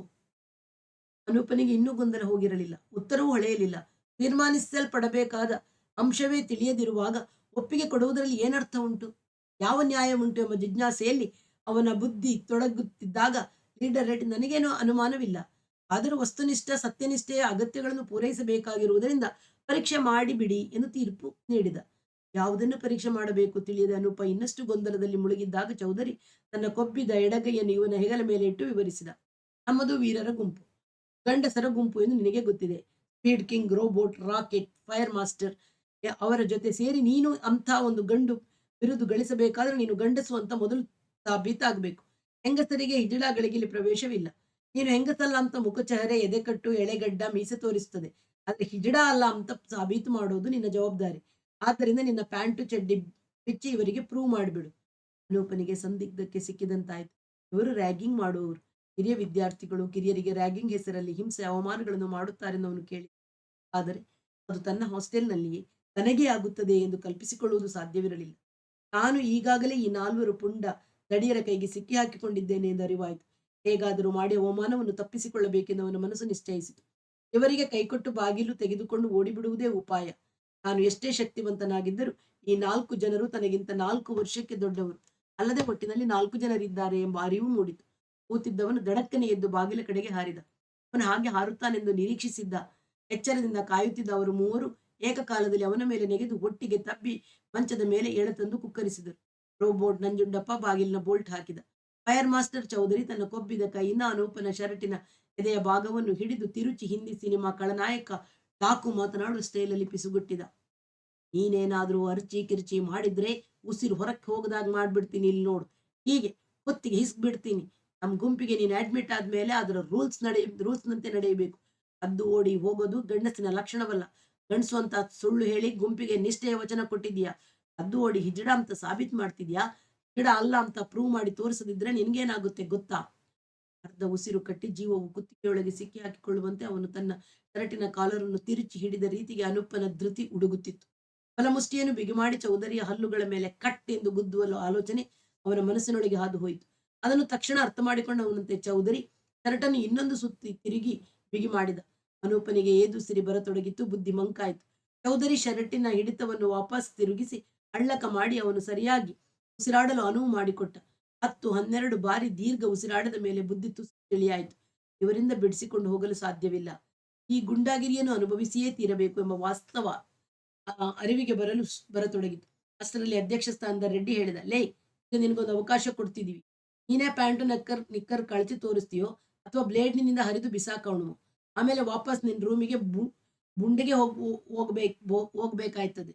ಅನೂಪನಿಗೆ ಇನ್ನೂ ಗೊಂದಲ ಹೋಗಿರಲಿಲ್ಲ. ಉತ್ತರವೂ ಹೊಳೆಯಲಿಲ್ಲ. ತೀರ್ಮಾನಿಸಲ್ಪಡಬೇಕಾದ ಅಂಶವೇ ತಿಳಿಯದಿರುವಾಗ ಒಪ್ಪಿಗೆ ಕೊಡುವುದರಲ್ಲಿ ಏನರ್ಥ ಉಂಟು, ಯಾವ ನ್ಯಾಯ ಉಂಟು ಎಂಬ ಜಿಜ್ಞಾಸೆಯಲ್ಲಿ ಅವನ ಬುದ್ಧಿ ತೊಡಗುತ್ತಿದ್ದಾಗ ಲೀಡರ್ ರೆಡ್ಡಿ, ನನಗೇನೋ ಅನುಮಾನವಿಲ್ಲ, ಆದರೂ ವಸ್ತುನಿಷ್ಠ ಸತ್ಯನಿಷ್ಠೆಯ ಅಗತ್ಯಗಳನ್ನು ಪೂರೈಸಬೇಕಾಗಿರುವುದರಿಂದ ಪರೀಕ್ಷೆ ಮಾಡಿಬಿಡಿ ಎಂದು ತೀರ್ಪು ನೀಡಿದ. ಯಾವುದನ್ನು ಪರೀಕ್ಷೆ ಮಾಡಬೇಕು ತಿಳಿಯದ ಅನೂಪ ಇನ್ನಷ್ಟು ಗೊಂದಲದಲ್ಲಿ ಮುಳುಗಿದ್ದಾಗ ಚೌಧರಿ ತನ್ನ ಕೊಬ್ಬಿದ ಎಡಗೈಯನ್ನು ಇವನ ಹೆಗಲ ಮೇಲೆ ಇಟ್ಟು ವಿವರಿಸಿದ. ನಮ್ಮದು ವೀರರ ಗುಂಪು, ಗಂಡಸರ ಗುಂಪು ಎಂದು ನಿನಗೆ ಗೊತ್ತಿದೆ. Speed king, robot, rocket, fire master ಅವರ ಜೊತೆ ಸೇರಿ ನೀನು ಅಂಥ ಒಂದು ಗಂಡು ಬಿರುದು ಗಳಿಸಬೇಕಾದ್ರೆ ನೀನು ಗಂಡಸು ಅಂತ ಮೊದಲು ಸಾಬೀತಾಗಬೇಕು. ಹೆಂಗಸರಿಗೆ ಹಿಜಡಾಗಳಿಗೆ ಇಲ್ಲಿ ಪ್ರವೇಶವಿಲ್ಲ. ನೀನು ಹೆಂಗಸಲ್ಲ ಅಂತ ಮುಖಚಹರೆ, ಎದೆಕಟ್ಟು, ಎಳೆಗಡ್ಡ, ಮೀಸೆ ತೋರಿಸುತ್ತದೆ. ಆದ್ರೆ ಹಿಜಡಾ ಅಲ್ಲ ಅಂತ ಸಾಬೀತು ಮಾಡೋದು ನಿನ್ನ ಜವಾಬ್ದಾರಿ. ಆದ್ದರಿಂದ ನಿನ್ನ ಪ್ಯಾಂಟು ಚಡ್ಡಿ ಬಿಚ್ಚಿ ಇವರಿಗೆ ಪ್ರೂವ್ ಮಾಡಿಬಿಡು. ಅನೂಪನಿಗೆ ಸಂದಿಗ್ಧಕ್ಕೆ ಸಿಕ್ಕಿದಂತಾಯ್ತು. ಇವರು ರ್ಯಾಗಿಂಗ್ ಮಾಡುವವರು. ಹಿರಿಯ ವಿದ್ಯಾರ್ಥಿಗಳು ಕಿರಿಯರಿಗೆ ರ್ಯಾಗಿಂಗ್ ಹೆಸರಲ್ಲಿ ಹಿಂಸೆ ಅವಮಾನಗಳನ್ನು ಮಾಡುತ್ತಾರೆಂದು ಅವನು ಕೇಳಿ, ಆದರೆ ಅದು ತನ್ನ ಹಾಸ್ಟೆಲ್ನಲ್ಲಿಯೇ ತನಗೇ ಆಗುತ್ತದೆ ಎಂದು ಕಲ್ಪಿಸಿಕೊಳ್ಳುವುದು ಸಾಧ್ಯವಿರಲಿಲ್ಲ. ತಾನು ಈಗಾಗಲೇ ಈ 4 ಪುಂಡ ದಡಿಯರ ಕೈಗೆ ಸಿಕ್ಕಿ ಹಾಕಿಕೊಂಡಿದ್ದೇನೆ ಎಂದು ಅರಿವಾಯಿತು. ಹೇಗಾದರೂ ಮಾಡಿ ಅವಮಾನವನ್ನು ತಪ್ಪಿಸಿಕೊಳ್ಳಬೇಕೆಂದು ಅವನ ಮನಸ್ಸು ನಿಶ್ಚಯಿಸಿತು. ಇವರಿಗೆ ಕೈಕೊಟ್ಟು ಬಾಗಿಲು ತೆಗೆದುಕೊಂಡು ಓಡಿಬಿಡುವುದೇ ಉಪಾಯ. ತಾನು ಎಷ್ಟೇ ಶಕ್ತಿವಂತನಾಗಿದ್ದರೂ ಈ 4 ಜನರು ತನಗಿಂತ 4 ವರ್ಷಕ್ಕೆ ದೊಡ್ಡವರು. ಅಲ್ಲದೆ ಒಟ್ಟಿನಲ್ಲಿ 4 ಜನರಿದ್ದಾರೆ ಎಂಬ ಅರಿವು ಮೂಡಿತು. ಕೂತಿದ್ದವನು ದಡಕ್ಕನೆ ಎದ್ದು ಬಾಗಿಲ ಕಡೆಗೆ ಹಾರಿದ. ಅವನು ಹಾಗೆ ಹಾರುತ್ತಾನೆಂದು ನಿರೀಕ್ಷಿಸಿದ್ದ. ಎಚ್ಚರದಿಂದ ಕಾಯುತ್ತಿದ್ದ ಅವರು ಮೂವರು ಏಕಕಾಲದಲ್ಲಿ ಅವನ ಮೇಲೆ ನೆಗೆದು ಒಟ್ಟಿಗೆ ತಬ್ಬಿ ಮಂಚದ ಮೇಲೆ ಎಳೆತಂದು ಕುಕ್ಕರಿಸಿದರು. ರೋಬೋಟ್ ನಂಜುಂಡಪ್ಪ ಬಾಗಿಲಿನ ಬೋಲ್ಟ್ ಹಾಕಿದ. ಫೈರ್ ಮಾಸ್ಟರ್ ಚೌಧರಿ ತನ್ನ ಕೊಬ್ಬಿದ ಕೈಯಿಂದ ಅನೂಪನ ಶರ್ಟಿನ ಎದೆಯ ಭಾಗವನ್ನು ಹಿಡಿದು ತಿರುಚಿ ಹಿಂದಿ ಸಿನಿಮಾ ಖಳನಾಯಕ ಡಾಕು ಮಾತನಾಡುವ ಸ್ಟೈಲಲ್ಲಿ ಪಿಸುಗುಟ್ಟಿದ. ನೀನೇನಾದ್ರೂ ಅರ್ಚಿ ಕಿರ್ಚಿ ಮಾಡಿದ್ರೆ ಉಸಿರು ಹೊರಕ್ಕೆ ಹೋಗದಾಗ ಮಾಡ್ಬಿಡ್ತೀನಿ, ಇಲ್ಲಿ ನೋಡು. ಹೀಗೆ ಹೊತ್ತಿಗೆ ಹಿಸ್ಬಿಡ್ತೀನಿ. ನಮ್ಮ ಗುಂಪಿಗೆ ನೀನು ಅಡ್ಮಿಟ್ ಆದ್ಮೇಲೆ ಅದರ ರೂಲ್ಸ್ನಂತೆ ನಡೆಯಬೇಕು. ಅದ್ದು ಓಡಿ ಹೋಗೋದು ಗಂಡಸಿನ ಲಕ್ಷಣವಲ್ಲ. ಗಂಡಸು ಅಂತ ಸುಳ್ಳು ಹೇಳಿ ಗುಂಪಿಗೆ ನಿಷ್ಠೆಯ ವಚನ ಕೊಟ್ಟಿದ್ಯಾ. ಅದ್ದು ಓಡಿ ಹಿಜಡ ಅಂತ ಸಾಬೀತು ಮಾಡ್ತಿದ್ಯಾ. ಹಿಜಡ ಅಲ್ಲ ಅಂತ ಪ್ರೂವ್ ಮಾಡಿ ತೋರಿಸದಿದ್ರೆ ನಿನ್ಗೇನಾಗುತ್ತೆ ಗೊತ್ತಾ? ಅರ್ಧ ಉಸಿರು ಕಟ್ಟಿ ಜೀವವು ಕುತ್ತಿಗೆಯೊಳಗೆ ಸಿಕ್ಕಿ ಹಾಕಿಕೊಳ್ಳುವಂತೆ ಅವನು ತನ್ನ ಶರ್ಟಿನ ಕಾಲರನ್ನು ತಿರುಚಿ ಹಿಡಿದ ರೀತಿಗೆ ಅನೂಪನ ಧೃತಿ ಉಡುಗುತ್ತಿತ್ತು. ಬಲಮುಷ್ಟಿಯನ್ನು ಬಿಗಿಮಾಡಿ ಚೌಧರಿಯ ಹಲ್ಲುಗಳ ಮೇಲೆ ಕಟ್ ಎಂದು ಗುದ್ದುವ ಆಲೋಚನೆ ಅವನ ಮನಸ್ಸಿನೊಳಗೆ ಹಾದು ಹೋಯಿತು. ಅದನ್ನು ತಕ್ಷಣ ಅರ್ಥ ಮಾಡಿಕೊಂಡವನಂತೆ ಚೌಧರಿ ಶರ್ಟನ್ನು ಇನ್ನೊಂದು ಸುತ್ತಿ ತಿರುಗಿ ಬಿಗಿ ಮಾಡಿದ. ಅನೂಪನಿಗೆ ಏದುಸಿರಿ ಬರತೊಡಗಿತ್ತು. ಬುದ್ಧಿ ಮಂಕಾಯಿತು. ಚೌಧರಿ ಶರ್ಟಿನ ಹಿಡಿತವನ್ನು ವಾಪಸ್ ತಿರುಗಿಸಿ ಹಳ್ಳಕ ಮಾಡಿ ಅವನು ಸರಿಯಾಗಿ ಉಸಿರಾಡಲು ಅನುವು ಮಾಡಿಕೊಟ್ಟ. 10-12 ಬಾರಿ ದೀರ್ಘ ಉಸಿರಾಡದ ಮೇಲೆ ಬುದ್ಧಿ ತುಸು ತಿಳಿಯಾಯಿತು. ಇವರಿಂದ ಬಿಡಿಸಿಕೊಂಡು ಹೋಗಲು ಸಾಧ್ಯವಿಲ್ಲ. ಈ ಗುಂಡಾಗಿರಿಯನ್ನು ಅನುಭವಿಸಿಯೇ ತೀರಬೇಕು ಎಂಬ ವಾಸ್ತವ ಅರಿವಿಗೆ ಬರತೊಡಗಿತು. ಅಷ್ಟರಲ್ಲಿ ಅಧ್ಯಕ್ಷ ಸ್ಥಾನದ ರೆಡ್ಡಿ ಹೇಳಿದ, ಲೇ, ಈಗ ನಿನಗೊಂದು ಅವಕಾಶ ಕೊಡ್ತಿದೀವಿ. ನೀನೇ ಪ್ಯಾಂಟು ನಿಕ್ಕರ್ ಕಳಚಿ ತೋರಿಸ್ತೀಯೋ ಅಥವಾ ಬ್ಲೇಡ್ನಿಂದ ಹರಿದು ಬಿಸಾಕವನು. ಆಮೇಲೆ ವಾಪಸ್ ನಿನ್ನ ರೂಮಿಗೆ ಬುಂಡೆಗೆ ಹೋಗ್ಬೇಕಾಯ್ತದೆ.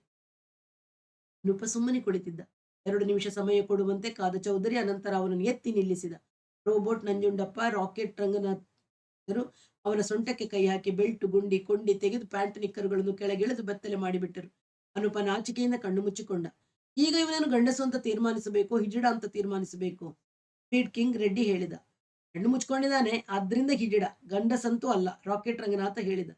ನೃಪ ಸುಮ್ಮನೆ ಕುಳಿತಿದ್ದ. 2 ನಿಮಿಷ ಸಮಯ ಕೊಡುವಂತೆ ಕಾದ ಚೌಧರಿ ಅನಂತರ ಅವನನ್ನು ಎತ್ತಿ ನಿಲ್ಲಿಸಿದ. ರೋಬೋಟ್ ನಂಜುಂಡಪ್ಪ, ರಾಕೆಟ್ ರಂಗನಾಥರು ಅವನ ಸೊಂಟಕ್ಕೆ ಕೈ ಹಾಕಿ ಬೆಲ್ಟು ಗುಂಡಿ ಕೊಂಡಿ ತೆಗೆದು ಪ್ಯಾಂಟ್ ನಿಕ್ಕರುಗಳನ್ನು ಕೆಳಗೆಳೆದು ಬೆತ್ತಲೆ ಮಾಡಿಬಿಟ್ಟರು. ಅನೂಪ ನಾಚಿಕೆಯಿಂದ ಕಣ್ಣು ಮುಚ್ಚಿಕೊಂಡ. ಈಗ ಇವನನ್ನು ಗಂಡಸು ಅಂತ ತೀರ್ಮಾನಿಸಬೇಕು, ಹಿಜಡ ಅಂತ ತೀರ್ಮಾನಿಸಬೇಕು? ಸ್ಪೀಡ್ ಕಿಂಗ್ ರೆಡ್ಡಿ ಹೇಳಿದ. ಕಣ್ಣು ಮುಚ್ಕೊಂಡಿದ್ದಾನೆ, ಆದ್ರಿಂದ ಹಿಜಡ, ಗಂಡಸಂತೂ ಅಲ್ಲ, ರಾಕೆಟ್ ರಂಗನಾಥ ಹೇಳಿದ.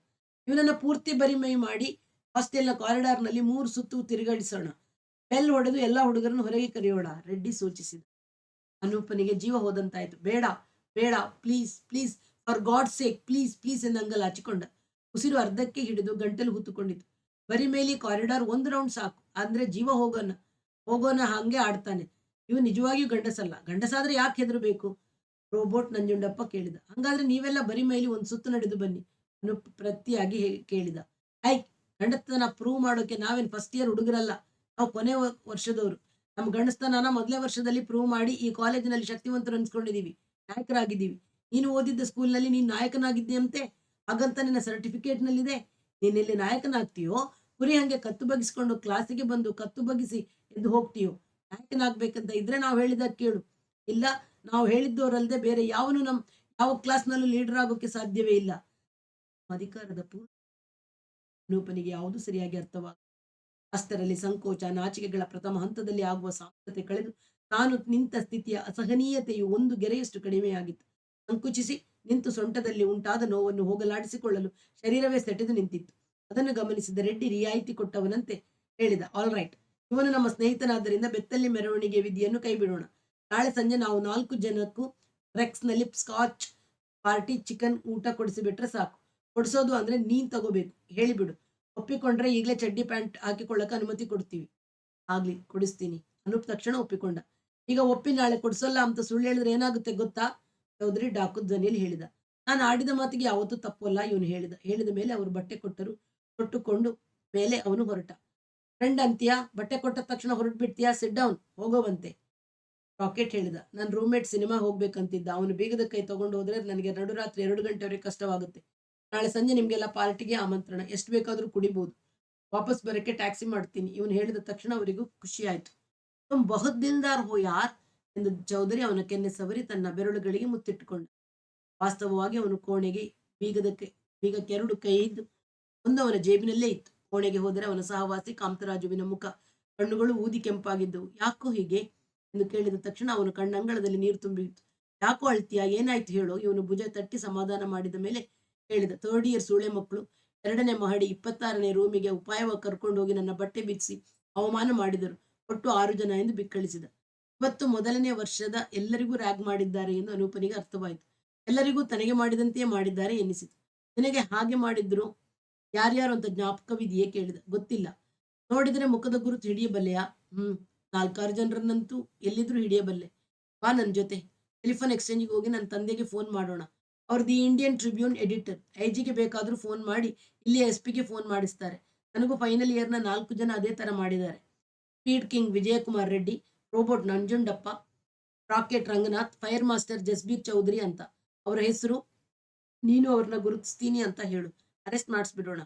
ಇವನನ್ನ ಪೂರ್ತಿ ಬರಿಮೈ ಮಾಡಿ ಹಾಸ್ಟೆಲ್ನ ಕಾರಿಡಾರ್ನಲ್ಲಿ 3 ಸುತ್ತು ತಿರುಗಾಡಿಸೋಣ. ಬೆಲ್ ಹೊಡೆದು ಎಲ್ಲಾ ಹುಡುಗರನ್ನು ಹೊರಗೆ ಕರೆಯೋಣ, ರೆಡ್ಡಿ ಸೂಚಿಸಿದ. ಅನೂಪನಿಗೆ ಜೀವ ಹೋದಂತಾಯ್ತು. ಬೇಡ ಬೇಡ, please please, for god sake, please please ಎಂದು ಅಂಗಲ್ ಹಾಚಿಕೊಂಡ. ಉಸಿರು ಅರ್ಧಕ್ಕೆ ಹಿಡಿದು ಗಂಟಲು ಹೂತುಕೊಂಡಿತು. ಬರಿ ಮೇಲಿ ಕಾರಿಡಾರ್ 1 ರೌಂಡ್ ಸಾಕು, ಅಂದ್ರೆ ಜೀವ ಹೋಗೋಣ ಹಂಗೆ ಆಡ್ತಾನೆ. ಇವು ನಿಜವಾಗಿಯೂ ಗಂಡಸಲ್ಲ. ಗಂಡಸಾದ್ರೆ ಯಾಕೆ ಹೆದರಬೇಕು? ರೋಬೋಟ್ ನಂಜುಂಡಪ್ಪ ಕೇಳಿದ. ಹಂಗಾದ್ರೆ ನೀವೆಲ್ಲ ಬರಿ ಮೈಲಿ 1 ಸುತ್ತು ನಡೆದು ಬನ್ನಿ, ಅನೂಪ್ ಪ್ರತಿಯಾಗಿ ಕೇಳಿದ. ಐ, ಗಂಡತನ ಪ್ರೂವ್ ಮಾಡೋಕೆ ನಾವೇನ್ ಫಸ್ಟ್ ಇಯರ್ ಹುಡುಗರಲ್ಲ, ನಾವು ಕೊನೆ ವರ್ಷದವರು. ನಮ್ಮ ಗಂಡಸ್ತನ ಮೊದಲೇ ವರ್ಷದಲ್ಲಿ ಪ್ರೂವ್ ಮಾಡಿ ಈ ಕಾಲೇಜಿನಲ್ಲಿ ಶಕ್ತಿವಂತರು ಅನ್ಸ್ಕೊಂಡಿದೀವಿ, ನಾಯಕರಾಗಿದ್ದೀವಿ. ನೀನು ಓದಿದ್ದ ಸ್ಕೂಲ್ನಲ್ಲಿ ನೀನು ನಾಯಕನಾಗಿದ್ದೀಯಂತೆ, ಹಾಗಂತ ನಿನ್ನ ಸರ್ಟಿಫಿಕೇಟ್ ನಲ್ಲಿದೆ. ನೀನೆಲ್ಲಿ ನಾಯಕನಾಗ್ತೀಯೋ ಕುರಿ ಹಂಗೆ ಕತ್ತು ಬಗ್ಗಿಸ್ಕೊಂಡು ಕ್ಲಾಸಿಗೆ ಬಂದು ಕತ್ತು ಬಗ್ಗಿಸಿ ಎದ್ದು ಹೋಗ್ತೀಯೋ. ನಾಯಕನಾಗ್ಬೇಕಂತ ಇದ್ರೆ ನಾವು ಹೇಳಿದಾಗ ಕೇಳು. ಇಲ್ಲ, ನಾವು ಹೇಳಿದ್ದವರಲ್ಲದೆ ಬೇರೆ ಯಾವ ಕ್ಲಾಸ್ನಲ್ಲೂ ಲೀಡರ್ ಆಗೋಕೆ ಸಾಧ್ಯವೇ ಇಲ್ಲ. ಅಧಿಕಾರದ ಅನೂಪನಿಗೆ ಯಾವುದು ಸರಿಯಾಗಿ ಅರ್ಥವಾಗ. ಅಷ್ಟರಲ್ಲಿ ಸಂಕೋಚ ನಾಚಿಕೆಗಳ ಪ್ರಥಮ ಹಂತದಲ್ಲಿ ಆಗುವ ಸಾಧ್ಯತೆ ಕಳೆದು ತಾನು ನಿಂತ ಸ್ಥಿತಿಯ ಅಸಹನೀಯತೆಯು 1 ಗೆರೆಯಷ್ಟು ಕಡಿಮೆಯಾಗಿತ್ತು. ಸಂಕುಚಿಸಿ ನಿಂತು ಸೊಂಟದಲ್ಲಿ ಉಂಟಾದ ನೋವನ್ನು ಹೋಗಲಾಡಿಸಿಕೊಳ್ಳಲು ಶರೀರವೇ ಸೆಟೆದು ನಿಂತಿತ್ತು. ಅದನ್ನು ಗಮನಿಸಿದ ರೆಡ್ಡಿ ರಿಯಾಯಿತಿ ಕೊಟ್ಟವನಂತೆ ಹೇಳಿದ, ಆಲ್ ರೈಟ್, ಇವನು ನಮ್ಮ ಸ್ನೇಹಿತನಾದ್ದರಿಂದ ಬೆತ್ತಲ್ಲಿ ಮೆರವಣಿಗೆ ವಿಧಿಯನ್ನು ಕೈಬಿಡೋಣ. ನಾಳೆ ಸಂಜೆ ನಾವು 4 ಜನಕ್ಕೂ ರೆಕ್ಸ್ನಲ್ಲಿ ಸ್ಕಾಚ್ ಪಾರ್ಟಿ ಚಿಕನ್ ಊಟ ಕೊಡಿಸಿಬಿಟ್ರೆ ಸಾಕು. ಕೊಡಿಸೋದು ಅಂದ್ರೆ ನೀನ್ ತಗೋಬೇಕು, ಹೇಳಿಬಿಡು. ಒಪ್ಪಿಕೊಂಡ್ರೆ ಈಗಲೇ ಚಡ್ಡಿ ಪ್ಯಾಂಟ್ ಹಾಕಿಕೊಳ್ಳಕ್ಕೆ ಅನುಮತಿ ಕೊಡ್ತೀವಿ. ಆಗ್ಲಿ, ಕೊಡಿಸ್ತೀನಿ. ಅನೂಪ್ ತಕ್ಷಣ ಒಪ್ಪಿಕೊಂಡ. ಈಗ ಒಪ್ಪಿ ನಾಳೆ ಕೊಡಿಸೋಲ್ಲ ಅಂತ ಸುಳ್ಳು ಹೇಳಿದ್ರೆ ಏನಾಗುತ್ತೆ ಗೊತ್ತಾ? ಚೌಧರಿ ಡಾಕು ಧ್ವನಿಯಲ್ಲಿ ಹೇಳಿದ. ನಾನು ಆಡಿದ ಮಾತಿಗೆ ಯಾವತ್ತೂ ತಪ್ಪಲ್ಲ, ಇವನು ಹೇಳಿದ ಮೇಲೆ ಅವರು ಬಟ್ಟೆ ಕೊಟ್ಟರು. ತೊಟ್ಟುಕೊಂಡು ಮೇಲೆ ಅವನು ಹೊರಟ. ಫ್ರೆಂಡ್ ಅಂತೀಯಾ, ಬಟ್ಟೆ ಕೊಟ್ಟ ತಕ್ಷಣ ಹೊರಟು ಬಿಡ್ತೀಯಾ, ಸಿಟ್ ಡೌನ್, ಹೋಗೋವಂತೆ. ರಾಕೆಟ್ ಹೇಳಿದ. ನನ್ನ ರೂಮ್ಮೇಟ್ ಸಿನಿಮಾ ಹೋಗ್ಬೇಕಂತಿದ್ದ. ಅವನು ಬೀಗದ ಕೈ ತಗೊಂಡು ಹೋದ್ರೆ ನನಗೆ ನಡುರಾತ್ರಿ 2 ಗಂಟೆವರೆಗೆ ಕಷ್ಟವಾಗುತ್ತೆ. ನಾಳೆ ಸಂಜೆ ನಿಮ್ಗೆಲ್ಲ ಪಾರ್ಟಿಗೆ ಆಮಂತ್ರಣ. ಎಷ್ಟು ಬೇಕಾದ್ರೂ ಕುಡಿಬಹುದು. ವಾಪಸ್ ಬರಕ್ಕೆ ಟ್ಯಾಕ್ಸಿ ಮಾಡ್ತೀನಿ. ಇವನು ಹೇಳಿದ ತಕ್ಷಣ ಅವರಿಗೂ ಖುಷಿ ಆಯ್ತು. ತುಮ್ ಬಹುತ್ ದಿಲ್ದಾರ್ ಹೋ ಯಾರ್ ಎಂದು ಚೌಧರಿ ಅವನ ಕೆನ್ನೆ ಸವರಿ ತನ್ನ ಬೆರಳುಗಳಿಗೆ ಮುತ್ತಿಟ್ಟುಕೊಂಡ. ವಾಸ್ತವವಾಗಿ ಅವನು ಕೋಣೆಗೆ ಬೀಗದ ಕೈ ಬೀಗಕ್ಕೆ 2 ಕೈ ಇದ್ದು ಒಂದು ಅವನ ಜೇಬಿನಲ್ಲೇ ಇತ್ತು. ಕೋಣೆಗೆ ಹೋದರೆ ಅವನ ಸಹವಾಸಿ ಕಾಂತರಾಜುವಿನ ಮುಖ, ಕಣ್ಣುಗಳು ಊದಿ ಕೆಂಪಾಗಿದ್ದವು. ಯಾಕೋ ಹೀಗೆ ಎಂದು ಕೇಳಿದ ತಕ್ಷಣ ಅವನ ಕಣ್ಣಂಗಳದಲ್ಲಿ ನೀರು ತುಂಬಿತ್ತು. ಯಾಕೋ ಅಳ್ತೀಯಾ, ಏನಾಯ್ತು ಹೇಳು. ಇವನು ಭುಜ ತಟ್ಟಿ ಸಮಾಧಾನ ಮಾಡಿದ ಮೇಲೆ ಹೇಳಿದ. 3rd ಇಯರ್ ಸೂಳೆ ಮಕ್ಕಳು 2ನೇ ಮಹಡಿ 26ನೇ ರೂಮಿಗೆ ಉಪಾಯವಾಗಿ ಕರ್ಕೊಂಡು ಹೋಗಿ ನನ್ನ ಬಟ್ಟೆ ಬಿಚ್ಚಿಸಿ ಅವಮಾನ ಮಾಡಿದರು. ಒಟ್ಟು 6 ಜನ ಎಂದು ಬಿಕ್ಕಳಿಸಿದ. ಇವತ್ತು 1ನೇ ವರ್ಷದ ಎಲ್ಲರಿಗೂ ರ್ಯಾಗ್ ಮಾಡಿದ್ದಾರೆ ಎಂದು ಅನೂಪನಿಗೆ ಅರ್ಥವಾಯಿತು. ಎಲ್ಲರಿಗೂ ತನಗೆ ಮಾಡಿದಂತೆಯೇ ಮಾಡಿದ್ದಾರೆ ಎನ್ನಿಸಿತು. ನಿನಗೆ ಹಾಗೆ ಮಾಡಿದ್ರು ಯಾರ್ಯಾರು ಅಂತ ಜ್ಞಾಪಕವಿದೆಯೇ ಕೇಳಿದ. ಗೊತ್ತಿಲ್ಲ. ನೋಡಿದರೆ ಮುಖದ ಗುರುತು ಹಿಡಿಯಬಲ್ಲೆಯಾ? 4-6 ಜನರನ್ನಂತೂ ಎಲ್ಲಿದ್ರೂ ಹಿಡಿಯಬಲ್ಲೆ. ಬಾ ನನ್ನ ಜೊತೆ. ಟೆಲಿಫೋನ್ ಎಕ್ಸ್ಚೇಂಜಿಗೆ ಹೋಗಿ ನನ್ನ ತಂದೆಗೆ ಫೋನ್ ಮಾಡೋಣ. ಅವ್ರು ದಿ ಇಂಡಿಯನ್ ಟ್ರಿಬ್ಯೂನ್ ಎಡಿಟರ್. ಐಜಿಗೆ ಬೇಕಾದ್ರೂ ಫೋನ್ ಮಾಡಿ ಇಲ್ಲಿ ಎಸ್ಪಿಗೆ ಫೋನ್ ಮಾಡಿಸ್ತಾರೆ. ನನಗೂ ಫೈನಲ್ ಇಯರ್ನ 4 ಜನ ಅದೇ ತರ ಮಾಡಿದ್ದಾರೆ. Speed king Vijayakumar Reddy, robot Nanjundappa, rocket Ranganath, fire master Jasbir Chaudhary ಅಂತ ಅವರ ಹೆಸರು. ನೀನು ಅವ್ರನ್ನ ಗುರುತಿಸ್ತೀನಿ ಅಂತ ಹೇಳು. ಅರೆಸ್ಟ್ ಮಾಡಿಸ್ಬಿಡೋಣ.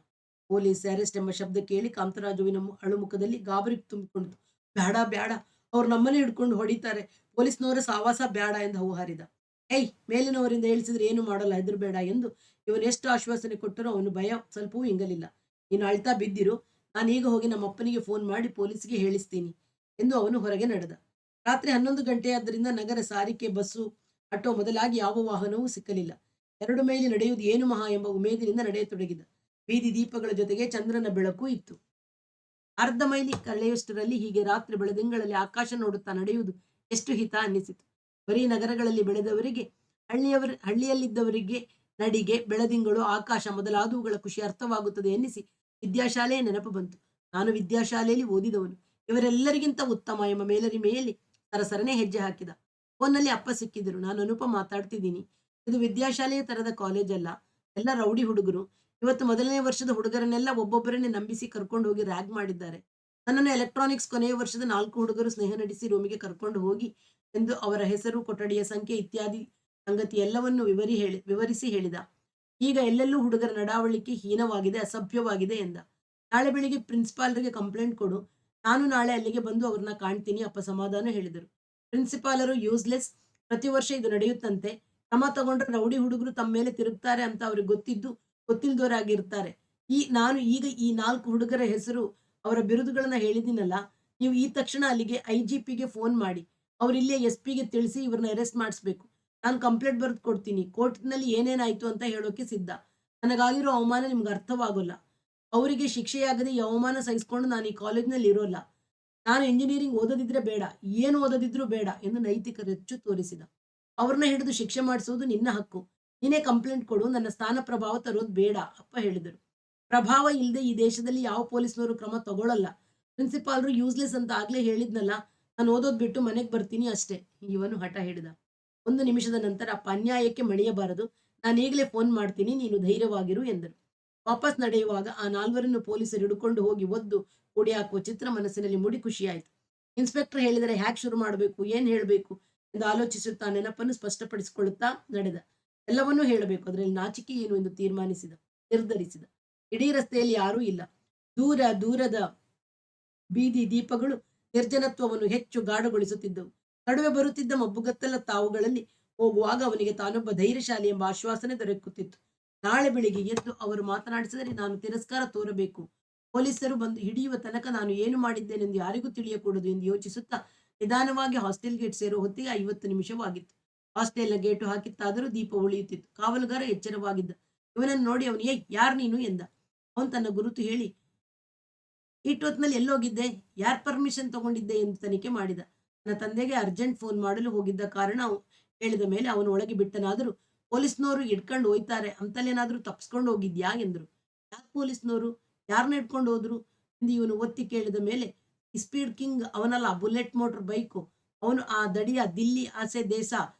ಪೊಲೀಸ್ ಅರೆಸ್ಟ್ ಎಂಬ ಶಬ್ದ ಕೇಳಿ ಕಾಂತರಾಜುವಿನ ಅಳುಮುಖದಲ್ಲಿ ಗಾಬರಿ ತುಂಬಿಕೊಂಡಿತು. ಬೇಡ ಬೇಡ, ಅವ್ರು ನಮ್ಮನ್ನೇ ಹಿಡ್ಕೊಂಡು ಹೊಡಿತಾರೆ. ಪೊಲೀಸ್ನವರ ಸಾವಾಸ ಬೇಡ ಎಂದು ಹೌಹಾರಿದ. ಏಯ್, ಮೇಲಿನವರಿಂದ ಹೇಳಿಸಿದ್ರೆ ಏನು ಮಾಡಲ್ಲ, ಹೆದರ್ಬೇಡ ಎಂದು ಇವನು ಎಷ್ಟು ಆಶ್ವಾಸನೆ ಕೊಟ್ಟರೂ ಅವನು ಭಯ ಸ್ವಲ್ಪವೂ ಇಂಗಲಿಲ್ಲ. ನೀನು ಅಳ್ತಾ ಬಿದ್ದಿರು, ನಾನೀಗ ಹೋಗಿ ನಮ್ಮ ಅಪ್ಪನಿಗೆ ಫೋನ್ ಮಾಡಿ ಪೊಲೀಸ್ಗೆ ಹೇಳಿಸ್ತೀನಿ ಎಂದು ಅವನು ಹೊರಗೆ ನಡೆದ. ರಾತ್ರಿ 11 ಗಂಟೆಯಾದ್ದರಿಂದ ನಗರ ಸಾರಿಗೆ, ಬಸ್ಸು, ಆಟೋ ಮೊದಲಾಗಿ ಯಾವ ವಾಹನವೂ ಸಿಕ್ಕಲಿಲ್ಲ. 2 ಮೈಲಿ ನಡೆಯುವುದು ಏನು ಮಹಾ ಎಂಬ ಉಮೇದಿನಿಂದ ನಡೆಯತೊಡಗಿದ. ಬೀದಿ ದೀಪಗಳ ಜೊತೆಗೆ ಚಂದ್ರನ ಬೆಳಕು ಇತ್ತು. 1/2 ಮೈಲಿ ಕಳೆಯುವಷ್ಟರಲ್ಲಿ ಹೀಗೆ ರಾತ್ರಿ ಬೆಳದಿಂಗಳಲ್ಲಿ ಆಕಾಶ ನೋಡುತ್ತಾ ನಡೆಯುವುದು ಎಷ್ಟು ಹಿತ ಅನ್ನಿಸಿತು. ಬರೀ ನಗರಗಳಲ್ಲಿ ಬೆಳೆದವರಿಗೆ, ಹಳ್ಳಿಯಲ್ಲಿದ್ದವರಿಗೆ ನಡಿಗೆ, ಬೆಳದಿಂಗಳು, ಆಕಾಶ ಮೊದಲಾದವುಗಳ ಖುಷಿ ಅರ್ಥವಾಗುತ್ತದೆ ಎನ್ನಿಸಿ ವಿದ್ಯಾಶಾಲೆಯ ನೆನಪು ಬಂತು. ನಾನು ವಿದ್ಯಾಶಾಲೆಯಲ್ಲಿ ಓದಿದವನು, ಇವರೆಲ್ಲರಿಗಿಂತ ಉತ್ತಮ ಎಂಬ ಮೇಲರಿಮೆಯಲ್ಲಿ ಸರಸರನೆ ಹೆಜ್ಜೆ ಹಾಕಿದ. ಫೋನ್ನಲ್ಲಿ ಅಪ್ಪ ಸಿಕ್ಕಿದರು. ನಾನು ಅನುಪ ಮಾತಾಡ್ತಿದ್ದೀನಿ. ಇದು ವಿದ್ಯಾಶಾಲೆಯ ತರದ ಕಾಲೇಜ್ ಅಲ್ಲ. ಎಲ್ಲ ರೌಡಿ ಹುಡುಗರು. ಇವತ್ತು 1ನೇ ವರ್ಷದ ಹುಡುಗರನ್ನೆಲ್ಲ ಒಬ್ಬೊಬ್ಬರನ್ನೇ ನಂಬಿಸಿ ಕರ್ಕೊಂಡು ಹೋಗಿ ರ್ಯಾಗ್ ಮಾಡಿದ್ದಾರೆ. ನನ್ನನ್ನು ಎಲೆಕ್ಟ್ರಾನಿಕ್ಸ್ ಕೊನೆಯ ವರ್ಷದ 4 ಹುಡುಗರು ಸ್ನೇಹ ನಡೆಸಿ ರೂಮಿಗೆ ಕರ್ಕೊಂಡು ಹೋಗಿ ಎಂದು ಅವರ ಹೆಸರು, ಕೊಠಡಿಯ ಸಂಖ್ಯೆ ಇತ್ಯಾದಿ ಸಂಗತಿ ಎಲ್ಲವನ್ನೂ ವಿವರಿಸಿ ಹೇಳಿದ. ಈಗ ಎಲ್ಲೆಲ್ಲೂ ಹುಡುಗರ ನಡಾವಳಿಕೆ ಹೀನವಾಗಿದೆ, ಅಸಭ್ಯವಾಗಿದೆ ಎಂದ. ನಾಳೆ ಬೆಳಿಗ್ಗೆ ಪ್ರಿನ್ಸಿಪಾಲರಿಗೆ ಕಂಪ್ಲೇಂಟ್ ಕೊಡು. ನಾನು ನಾಳೆ ಅಲ್ಲಿಗೆ ಬಂದು ಅವ್ರನ್ನ ಕಾಣ್ತೀನಿ, ಅಪ್ಪ ಸಮಾಧಾನ ಹೇಳಿದರು. ಪ್ರಿನ್ಸಿಪಾಲರು ಯೂಸ್ಲೆಸ್. ಪ್ರತಿ ವರ್ಷ ಇದು ನಡೆಯುತ್ತಂತೆ. ಕ್ರಮ ತಗೊಂಡ್ರೆ ರೌಡಿ ಹುಡುಗರು ತಮ್ಮ ಮೇಲೆ ತಿರುಗ್ತಾರೆ ಅಂತ ಅವ್ರಿಗೆ ಗೊತ್ತಿದ್ದು ಗೊತ್ತಿಲ್ದವರಾಗಿರ್ತಾರೆ. ನಾನು ಈಗ ಈ 4 ಹುಡುಗರ ಹೆಸರು, ಅವರ ಬಿರುದುಗಳನ್ನ ಹೇಳಿದ್ದೀನಲ್ಲ, ನೀವು ಈ ತಕ್ಷಣ ಅಲ್ಲಿಗೆ IGPಗೆ ಫೋನ್ ಮಾಡಿ ಅವ್ರಿಲ್ಲೇ SP ಗೆ ತಿಳಿಸಿ ಇವ್ರನ್ನ ಅರೆಸ್ಟ್ ಮಾಡಿಸ್ಬೇಕು. ನಾನು ಕಂಪ್ಲೇಂಟ್ ಬರೆದು ಕೊಡ್ತೀನಿ. ಕೋರ್ಟ್ನಲ್ಲಿ ಏನೇನಾಯ್ತು ಅಂತ ಹೇಳೋಕೆ ಸಿದ್ಧ. ನನಗಾಗಿರೋ ಅವಮಾನ ನಿಮ್ಗೆ ಅರ್ಥವಾಗೋಲ್ಲ. ಅವರಿಗೆ ಶಿಕ್ಷೆಯಾಗದೆ ಈ ಅವಮಾನ ಸಹಿಸ್ಕೊಂಡು ನಾನು ಈ ಕಾಲೇಜ್ನಲ್ಲಿ ಇರೋಲ್ಲ. ನಾನು ಇಂಜಿನಿಯರಿಂಗ್ ಓದದಿದ್ರೆ ಬೇಡ, ಏನು ಓದದಿದ್ರೂ ಬೇಡ ಎಂದು ನೈತಿಕ ರಚ್ಚು ತೋರಿಸಿದ. ಅವ್ರನ್ನ ಹಿಡಿದು ಶಿಕ್ಷೆ ಮಾಡಿಸುವುದು ನಿನ್ನ ಹಕ್ಕು. ನೀನೇ ಕಂಪ್ಲೇಂಟ್ ಕೊಡು, ನನ್ನ ಸ್ಥಾನ ಪ್ರಭಾವ ತರೋದು ಬೇಡ, ಅಪ್ಪ ಹೇಳಿದರು. ಪ್ರಭಾವ ಇಲ್ಲದೆ ಈ ದೇಶದಲ್ಲಿ ಯಾವ ಪೊಲೀಸ್ನವರು ಕ್ರಮ ತಗೊಳ್ಳಲ್ಲ. ಪ್ರಿನ್ಸಿಪಾಲ್ರು ಯೂಸ್ಲೆಸ್ ಅಂತ ಆಗ್ಲೇ ಹೇಳಿದ್ನಲ್ಲ, ನಾನು ಓದೋದ್ ಬಿಟ್ಟು ಮನೆಗೆ ಬರ್ತೀನಿ ಅಷ್ಟೇ, ಇವನು ಹಠ ಹಿಡಿದ. 1 ನಿಮಿಷದ ನಂತರ, ಅಪ್ಪ, ಅನ್ಯಾಯಕ್ಕೆ ಮಣಿಯಬಾರದು. ನಾನು ಈಗಲೇ ಫೋನ್ ಮಾಡ್ತೀನಿ, ನೀನು ಧೈರ್ಯವಾಗಿರು ಎಂದರು. ವಾಪಸ್ ನಡೆಯುವಾಗ ಆ 4ರನ್ನು ಪೊಲೀಸರು ಹಿಡ್ಕೊಂಡು ಹೋಗಿ ಒದ್ದು ಓಡಿ ಹಾಕುವ ಚಿತ್ರ ಮನಸ್ಸಿನಲ್ಲಿ ಮೂಡಿ ಖುಷಿಯಾಯಿತು. ಇನ್ಸ್ಪೆಕ್ಟರ್ ಹೇಳಿದರೆ ಹ್ಯಾಕ್ ಶುರು ಮಾಡಬೇಕು, ಏನ್ ಹೇಳಬೇಕು ಎಂದು ಆಲೋಚಿಸುತ್ತಾ ನೆನಪನ್ನು ಸ್ಪಷ್ಟಪಡಿಸಿಕೊಳ್ಳುತ್ತಾ ನಡೆದ. ಎಲ್ಲವನ್ನೂ ಹೇಳಬೇಕು, ಅದರಲ್ಲಿ ನಾಚಿಕೆ ಏನು ಎಂದು ನಿರ್ಧರಿಸಿದ. ಇಡೀ ರಸ್ತೆಯಲ್ಲಿ ಯಾರೂ ಇಲ್ಲ. ದೂರ ದೂರದ ಬೀದಿ ದೀಪಗಳು ನಿರ್ಜನತ್ವವನ್ನು ಹೆಚ್ಚು ಗಾಢಗೊಳಿಸುತ್ತಿದ್ದವು. ನಡುವೆ ಬರುತ್ತಿದ್ದ ಮಬ್ಬುಗತ್ತಲ ತಾವುಗಳಲ್ಲಿ ಹೋಗುವಾಗ ಅವನಿಗೆ ತಾನೊಬ್ಬ ಧೈರ್ಯಶಾಲಿ ಎಂಬ ಆಶ್ವಾಸನೆ ದೊರಕುತ್ತಿತ್ತು. ನಾಳೆ ಬೆಳಿಗ್ಗೆ ಎದ್ದು ಅವರು ಮಾತನಾಡಿಸಿದರೆ ನಾನು ತಿರಸ್ಕಾರ ತೋರಬೇಕು. ಪೊಲೀಸರು ಬಂದು ಹಿಡಿಯುವ ತನಕ ನಾನು ಏನು ಮಾಡಿದ್ದೇನೆಂದು ಯಾರಿಗೂ ತಿಳಿಯಕೂಡದು ಎಂದು ಯೋಚಿಸುತ್ತಾ ನಿಧಾನವಾಗಿ ಹಾಸ್ಟೆಲ್ ಗೇಟ್ ಸೇರೋ ಹೊತ್ತಿಗೆ 50 ನಿಮಿಷವಾಗಿತ್ತು. ಹಾಸ್ಟೆಲ್ನ ಗೇಟು ಹಾಕಿತ್ತಾದರೂ ದೀಪ ಉಳಿಯುತ್ತಿತ್ತು. ಕಾವಲುಗಾರ ಎಚ್ಚರವಾಗಿದ್ದ. ಇವನನ್ನು ನೋಡಿ ಅವನು, ಏಯ್, ಯಾರು ನೀನು ಎಂದ. ಅವನು ತನ್ನ ಗುರುತು ಹೇಳಿ, ಇಷ್ಟೊತ್ತಿನಲ್ಲಿ ಎಲ್ಲೋಗಿದ್ದೆ, ಯಾರ್ ಪರ್ಮಿಷನ್ ತಗೊಂಡಿದ್ದೆ ಎಂದು ತನಿಖೆ ಮಾಡಿದ. ನನ್ನ ತಂದೆಗೆ ಅರ್ಜೆಂಟ್ ಫೋನ್ ಮಾಡಲು ಹೋಗಿದ್ದ ಕಾರಣ ಹೇಳಿದ ಮೇಲೆ ಅವನು ಒಳಗೆ ಬಿಟ್ಟನಾದರೂ, ಪೊಲೀಸ್ನವರು ಹಿಡ್ಕೊಂಡು ಹೋಯ್ತಾರೆ ಅಂತಲ್ಲೇನಾದ್ರೂ ತಪ್ಪಿಸ್ಕೊಂಡು ಹೋಗಿದ್ಯಾ ಎಂದರು. ಯಾಕೆ ಪೊಲೀಸ್ನವರು, ಯಾರನ್ನ ಹಿಡ್ಕೊಂಡು ಹೋದ್ರು ಎಂದು ಇವನು ಒತ್ತಿ ಕೇಳಿದ ಮೇಲೆ, ಸ್ಪೀಡ್ ಕಿಂಗ್ ಅವನಲ್ಲ, ಬುಲೆಟ್ ಮೋಟರ್ ಬೈಕು ಅವನು, ಆ ದಡಿಯ ದಿಲ್ಲಿ ಆಸೆ ದೇಶ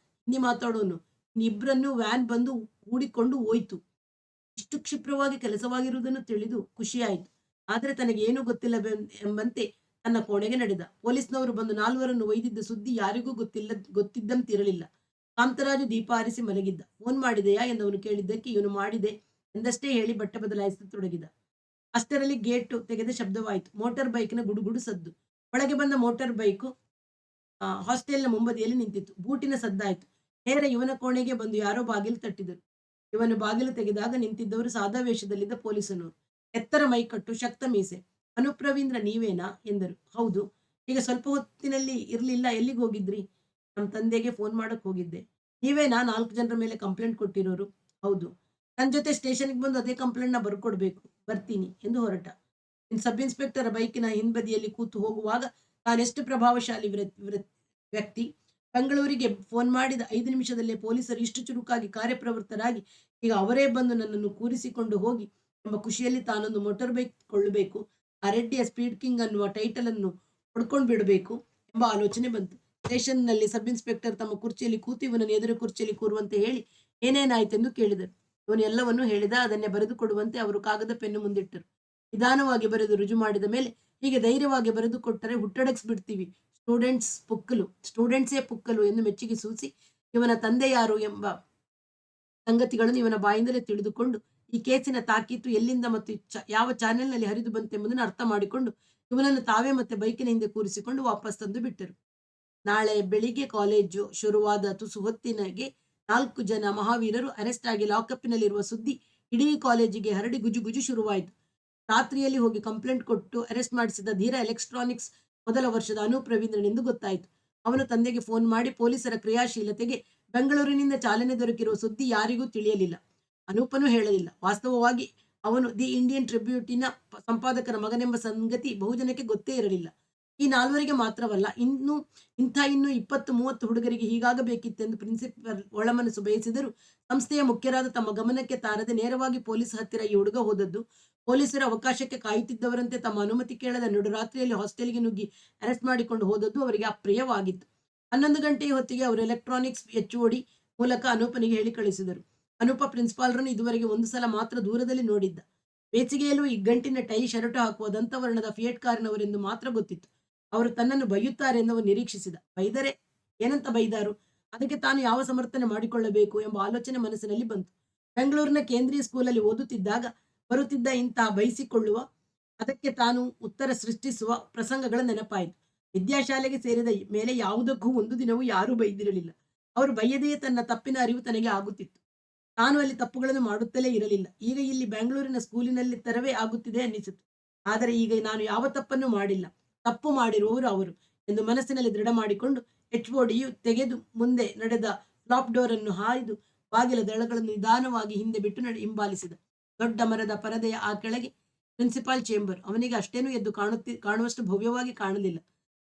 ಹಿಂದಿ ಮಾತಾಡೋನು. ಇಬ್ಬರನ್ನು ವ್ಯಾನ್ ಬಂದು ಹೂಡಿಕೊಂಡು ಹೋಯ್ತು. ಇಷ್ಟು ಕ್ಷಿಪ್ರವಾಗಿ ಕೆಲಸವಾಗಿರುವುದನ್ನು ತಿಳಿದು ಖುಷಿಯಾಯಿತು. ಆದರೆ ತನಗೆ ಏನೂ ಎಂಬಂತೆ ತನ್ನ ಕೋಣೆಗೆ ನಡೆದ. ಪೊಲೀಸ್ನವರು ಬಂದು ನಾಲ್ವರನ್ನು ಒಯ್ದಿದ್ದ ಸುದ್ದಿ ಯಾರಿಗೂ ಗೊತ್ತಿದ್ದಂತಿರಲಿಲ್ಲ. ಕಾಂತರಾಜು ದೀಪ ಆರಿಸಿ ಮಲಗಿದ್ದ. ಫೋನ್ ಮಾಡಿದೆಯಾ ಎಂದವನು ಕೇಳಿದ್ದಕ್ಕೆ ಇವನು ಮಾಡಿದೆ ಎಂದಷ್ಟೇ ಹೇಳಿ ಬಟ್ಟೆ ಬದಲಾಯಿಸತೊಡಗಿದ. ಅಷ್ಟರಲ್ಲಿ ಗೇಟು ತೆಗೆದ ಶಬ್ದವಾಯಿತು. ಮೋಟಾರ್ ಬೈಕ್ನ ಗುಡುಗುಡು ಸದ್ದು. ಒಳಗೆ ಬಂದ ಮೋಟಾರ್ ಬೈಕು ಹಾಸ್ಟೆಲ್‌ನ ಮುಂಬದಿಯಲ್ಲಿ ನಿಂತಿತ್ತು. ಬೂಟಿನ ಸದ್ದಾಯಿತು. ನೇರ ಇವನ ಕೋಣೆಗೆ ಬಂದು ಯಾರೋ ಬಾಗಿಲು ತಟ್ಟಿದರು. ಇವನು ಬಾಗಿಲು ತೆಗೆದಾಗ ನಿಂತಿದ್ದವರು ಸಾದಾ ವೇಷದಲ್ಲಿದ್ದ ಪೊಲೀಸನವರು. ಎತ್ತರ ಮೈಕಟ್ಟು, ಶಕ್ತ ಮೀಸೆ. "ಅನೂಪ್ ರವೀಂದ್ರ ನೀವೇನಾ?" ಎಂದರು. "ಹೌದು." "ಈಗ ಸ್ವಲ್ಪ ಹೊತ್ತಿನಲ್ಲಿ ಇರ್ಲಿಲ್ಲ, ಎಲ್ಲಿಗೋಗಿದ್ರಿ?" "ನಮ್ ತಂದೆಗೆ ಫೋನ್ ಮಾಡಕ್ ಹೋಗಿದ್ದೆ." "ನೀವೇನಾ 4 ಜನರ ಮೇಲೆ ಕಂಪ್ಲೇಂಟ್ ಕೊಟ್ಟಿರೋರು?" "ಹೌದು." "ನನ್ ಜೊತೆ ಸ್ಟೇಷನ್‌ಗೆ ಬಂದು ಅದೇ ಕಂಪ್ಲೇಂಟ್‌ನ ಬರ್ಕೊಡ್ಬೇಕು." "ಬರ್ತೀನಿ" ಎಂದು ಹೊರಟ. ಸಬ್ ಇನ್ಸ್ಪೆಕ್ಟರ್ ಬೈಕಿನ ಹಿಂಬದಿಯಲ್ಲಿ ಕೂತು ಹೋಗುವಾಗ ತಾನೆಷ್ಟು ಪ್ರಭಾವಶಾಲಿ ವ್ಯಕ್ತಿ, ಬೆಂಗಳೂರಿಗೆ ಫೋನ್ ಮಾಡಿದ 5 ನಿಮಿಷದಲ್ಲೇ ಪೊಲೀಸರು ಇಷ್ಟು ಚುರುಕಾಗಿ ಕಾರ್ಯಪ್ರವೃತ್ತರಾಗಿ ಈಗ ಅವರೇ ಬಂದು ನನ್ನನ್ನು ಕೂರಿಸಿಕೊಂಡು ಹೋಗಿ ಎಂಬ ಖುಷಿಯಲ್ಲಿ ತಾನೊಂದು ಮೋಟಾರ್ ಬೈಕ್ ಕೊಳ್ಳಬೇಕು, ಆ ರೆಡ್ಡಿಯ ಸ್ಪೀಡ್ ಕಿಂಗ್ ಅನ್ನುವ ಟೈಟಲ್ ಅನ್ನು ಹೊಡ್ಕೊಂಡು ಬಿಡಬೇಕು ಎಂಬ ಆಲೋಚನೆ ಬಂತು. ಸ್ಟೇಷನ್‌ನಲ್ಲಿ ಸಬ್ ಇನ್ಸ್ಪೆಕ್ಟರ್ ತಮ್ಮ ಕುರ್ಚಿಯಲ್ಲಿ ಕೂತು ಇವನನ್ನು ಎದುರು ಕುರ್ಚಿಯಲ್ಲಿ ಕೂರುವಂತೆ ಹೇಳಿ ಏನೇನಾಯ್ತೆಂದು ಕೇಳಿದರು. ಇವನು ಎಲ್ಲವನ್ನೂ ಹೇಳಿದ. ಅದನ್ನೇ ಬರೆದು ಕೊಡುವಂತೆ ಅವರು ಕಾಗದ ಪೆನ್ನು ಮುಂದಿಟ್ಟರು. ನಿಧಾನವಾಗಿ ಬರೆದು ರುಜು ಮಾಡಿದ ಮೇಲೆ, "ಹೀಗೆ ಧೈರ್ಯವಾಗಿ ಬರೆದು ಕೊಟ್ಟರೆ ಹುಟ್ಟಡಗಿಸ್ಬಿಡ್ತೀವಿ. ಸ್ಟೂಡೆಂಟ್ಸೇ ಪುಕ್ಕಲು" ಎಂದು ಮೆಚ್ಚುಗೆ ಸೂಸಿ, ಇವನ ತಂದೆ ಯಾರು ಎಂಬ ಸಂಗತಿಗಳನ್ನು ಇವನ ಬಾಯಿಂದಲೇ ತಿಳಿದುಕೊಂಡು, ಈ ಕೇಸಿನ ತಾಕೀತು ಎಲ್ಲಿಂದ ಮತ್ತು ಯಾವ ಚಾನೆಲ್‌ನಲ್ಲಿ ಹರಿದು ಬಂತೆಂಬುದನ್ನು ಅರ್ಥ ಮಾಡಿಕೊಂಡು, ಇವನನ್ನು ತಾವೇ ಮತ್ತೆ ಬೈಕಿನ ಹಿಂದೆ ಕೂರಿಸಿಕೊಂಡು ವಾಪಸ್ ತಂದು ಬಿಟ್ಟರು. ನಾಳೆ ಬೆಳಿಗ್ಗೆ ಕಾಲೇಜು ಶುರುವಾದ ತುಸು ಹೊತ್ತಿನಗೆ 4 ಜನ ಮಹಾವೀರರು ಅರೆಸ್ಟ್ ಆಗಿ ಲಾಕಪ್‌ನಲ್ಲಿರುವ ಸುದ್ದಿ ಇಡೀ ಕಾಲೇಜಿಗೆ ಹರಡಿ ಗುಜುಗುಜು ಶುರುವಾಯಿತು. ರಾತ್ರಿಯಲ್ಲಿ ಹೋಗಿ ಕಂಪ್ಲೇಂಟ್ ಕೊಟ್ಟು ಅರೆಸ್ಟ್ ಮಾಡಿಸಿದ ಧೀರ ಎಲೆಕ್ಟ್ರಾನಿಕ್ಸ್ ಮೊದಲ ವರ್ಷದ ಅನೂಪ್ ರವೀಂದ್ರನೆಂದು ಗೊತ್ತಾಯಿತು. ಅವನು ತಂದೆಗೆ ಫೋನ್ ಮಾಡಿ ಪೊಲೀಸರ ಕ್ರಿಯಾಶೀಲತೆಗೆ ಬೆಂಗಳೂರಿನಿಂದ ಚಾಲನೆ ದೊರಕಿರುವ ಸುದ್ದಿ ಯಾರಿಗೂ ತಿಳಿಯಲಿಲ್ಲ. ಅನೂಪನೂ ಹೇಳಲಿಲ್ಲ. ವಾಸ್ತವವಾಗಿ ಅವನು ದಿ ಇಂಡಿಯನ್ ಟ್ರಿಬ್ಯೂಟಿನ ಸಂಪಾದಕನ ಮಗನೆಂಬ ಸಂಗತಿ ಬಹುಜನಕ್ಕೆ ಗೊತ್ತೇ ಇರಲಿಲ್ಲ. ಈ 4ವರಿಗೆ ಮಾತ್ರವಲ್ಲ, ಇನ್ನೂ 20-30 ಹುಡುಗರಿಗೆ ಹೀಗಾಗಬೇಕಿತ್ತೆಂದು ಪ್ರಿನ್ಸಿಪಲ್ ಒಳಮನಸ್ಸು ಬಯಸಿದರೂ ಸಂಸ್ಥೆಯ ಮುಖ್ಯರಾದ ತಮ್ಮ ಗಮನಕ್ಕೆ ತಾರದೆ ನೇರವಾಗಿ ಪೊಲೀಸ್ ಹತ್ತಿರ ಈ ಹುಡುಗ ಹೋದದ್ದು, ಪೊಲೀಸರ ಅವಕಾಶಕ್ಕೆ ಕಾಯುತ್ತಿದ್ದವರಂತೆ ತಮ್ಮ ಅನುಮತಿ ಕೇಳದ ನಡುರಾತ್ರಿಯಲ್ಲಿ ಹಾಸ್ಟೆಲ್‌ಗೆ ನುಗ್ಗಿ ಅರೆಸ್ಟ್ ಮಾಡಿಕೊಂಡು ಹೋದದ್ದು ಅವರಿಗೆ ಅಪ್ರಿಯವಾಗಿತ್ತು. 11 ಗಂಟೆಯ ಹೊತ್ತಿಗೆ ಅವರು ಎಲೆಕ್ಟ್ರಾನಿಕ್ಸ್ HOD ಮೂಲಕ ಅನೂಪನಿಗೆ ಹೇಳಿ ಕಳಿಸಿದರು. ಅನೂಪ ಪ್ರಿನ್ಸಿಪಾಲ್ರನ್ನು ಇದುವರೆಗೆ ಒಂದು ಸಲ ಮಾತ್ರ ದೂರದಲ್ಲಿ ನೋಡಿದ್ದ. ಬೇಸಿಗೆಯಲ್ಲೂ ಇಗ್ಗಂಟಿನ ಟೈ ಶರ್ಟು ಹಾಕುವ ದಂತವರ್ಣದ ಫಿಯೇಟ್ ಕಾರಿನವರೆಂದು ಮಾತ್ರ ಗೊತ್ತಿತ್ತು. ಅವರು ತನ್ನನ್ನು ಬೈಯುತ್ತಾರೆಂದು ನಿರೀಕ್ಷಿಸಿದ. ಬೈದರೆ ಏನಂತ ಬೈದಾರು? ಅದಕ್ಕೆ ತಾನು ಯಾವ ಸಮರ್ಥನೆ ಮಾಡಿಕೊಳ್ಳಬೇಕು ಎಂಬ ಆಲೋಚನೆ ಮನಸ್ಸಿನಲ್ಲಿ ಬಂತು. ಬೆಂಗಳೂರಿನ ಕೇಂದ್ರೀಯ ಸ್ಕೂಲಲ್ಲಿ ಓದುತ್ತಿದ್ದಾಗ ಬರುತ್ತಿದ್ದ ಇಂತಹ ಬೈಸಿಕೊಳ್ಳುವ, ಅದಕ್ಕೆ ತಾನು ಉತ್ತರ ಸೃಷ್ಟಿಸುವ ಪ್ರಸಂಗಗಳ ನೆನಪಾಯಿತು. ವಿದ್ಯಾಶಾಲೆಗೆ ಸೇರಿದ ಮೇಲೆ ಯಾವುದಕ್ಕೂ ಒಂದು ದಿನವೂ ಯಾರೂ ಬೈದಿರಲಿಲ್ಲ. ಅವರು ಬೈಯದೆಯೇ ತನ್ನ ತಪ್ಪಿನ ಅರಿವು ತನಗೆ ಆಗುತ್ತಿತ್ತು. ತಾನು ಅಲ್ಲಿ ತಪ್ಪುಗಳನ್ನು ಮಾಡುತ್ತಲೇ ಇರಲಿಲ್ಲ. ಈಗ ಇಲ್ಲಿ ಬೆಂಗಳೂರಿನ ಸ್ಕೂಲಿನಲ್ಲಿ ತರವೇ ಆಗುತ್ತಿದೆ ಅನ್ನಿಸಿತು. ಆದರೆ ಈಗ ನಾನು ಯಾವ ತಪ್ಪನ್ನು ಮಾಡಿಲ್ಲ, ತಪ್ಪು ಮಾಡಿರುವವರು ಅವರು ಎಂದು ಮನಸ್ಸಿನಲ್ಲಿ ದೃಢ ಮಾಡಿಕೊಂಡು HODಯು ತೆಗೆದು ಮುಂದೆ ನಡೆದ ಫ್ಲಾಪ್ ಡೋರ್ ಅನ್ನು ಹಾಯ್ದು ಬಾಗಿಲ ದಳಗಳನ್ನು ನಿಧಾನವಾಗಿ ಹಿಂದೆ ಬಿಟ್ಟು ಹಿಂಬಾಲಿಸಿದ. ದೊಡ್ಡ ಮರದ ಪರದೆಯ ಆ ಕೆಳಗೆ ಪ್ರಿನ್ಸಿಪಾಲ್ ಚೇಂಬರ್. ಅವನಿಗೆ ಅಷ್ಟೇನೂ ಎದ್ದು ಕಾಣುವಷ್ಟು ಭವ್ಯವಾಗಿ ಕಾಣಲಿಲ್ಲ.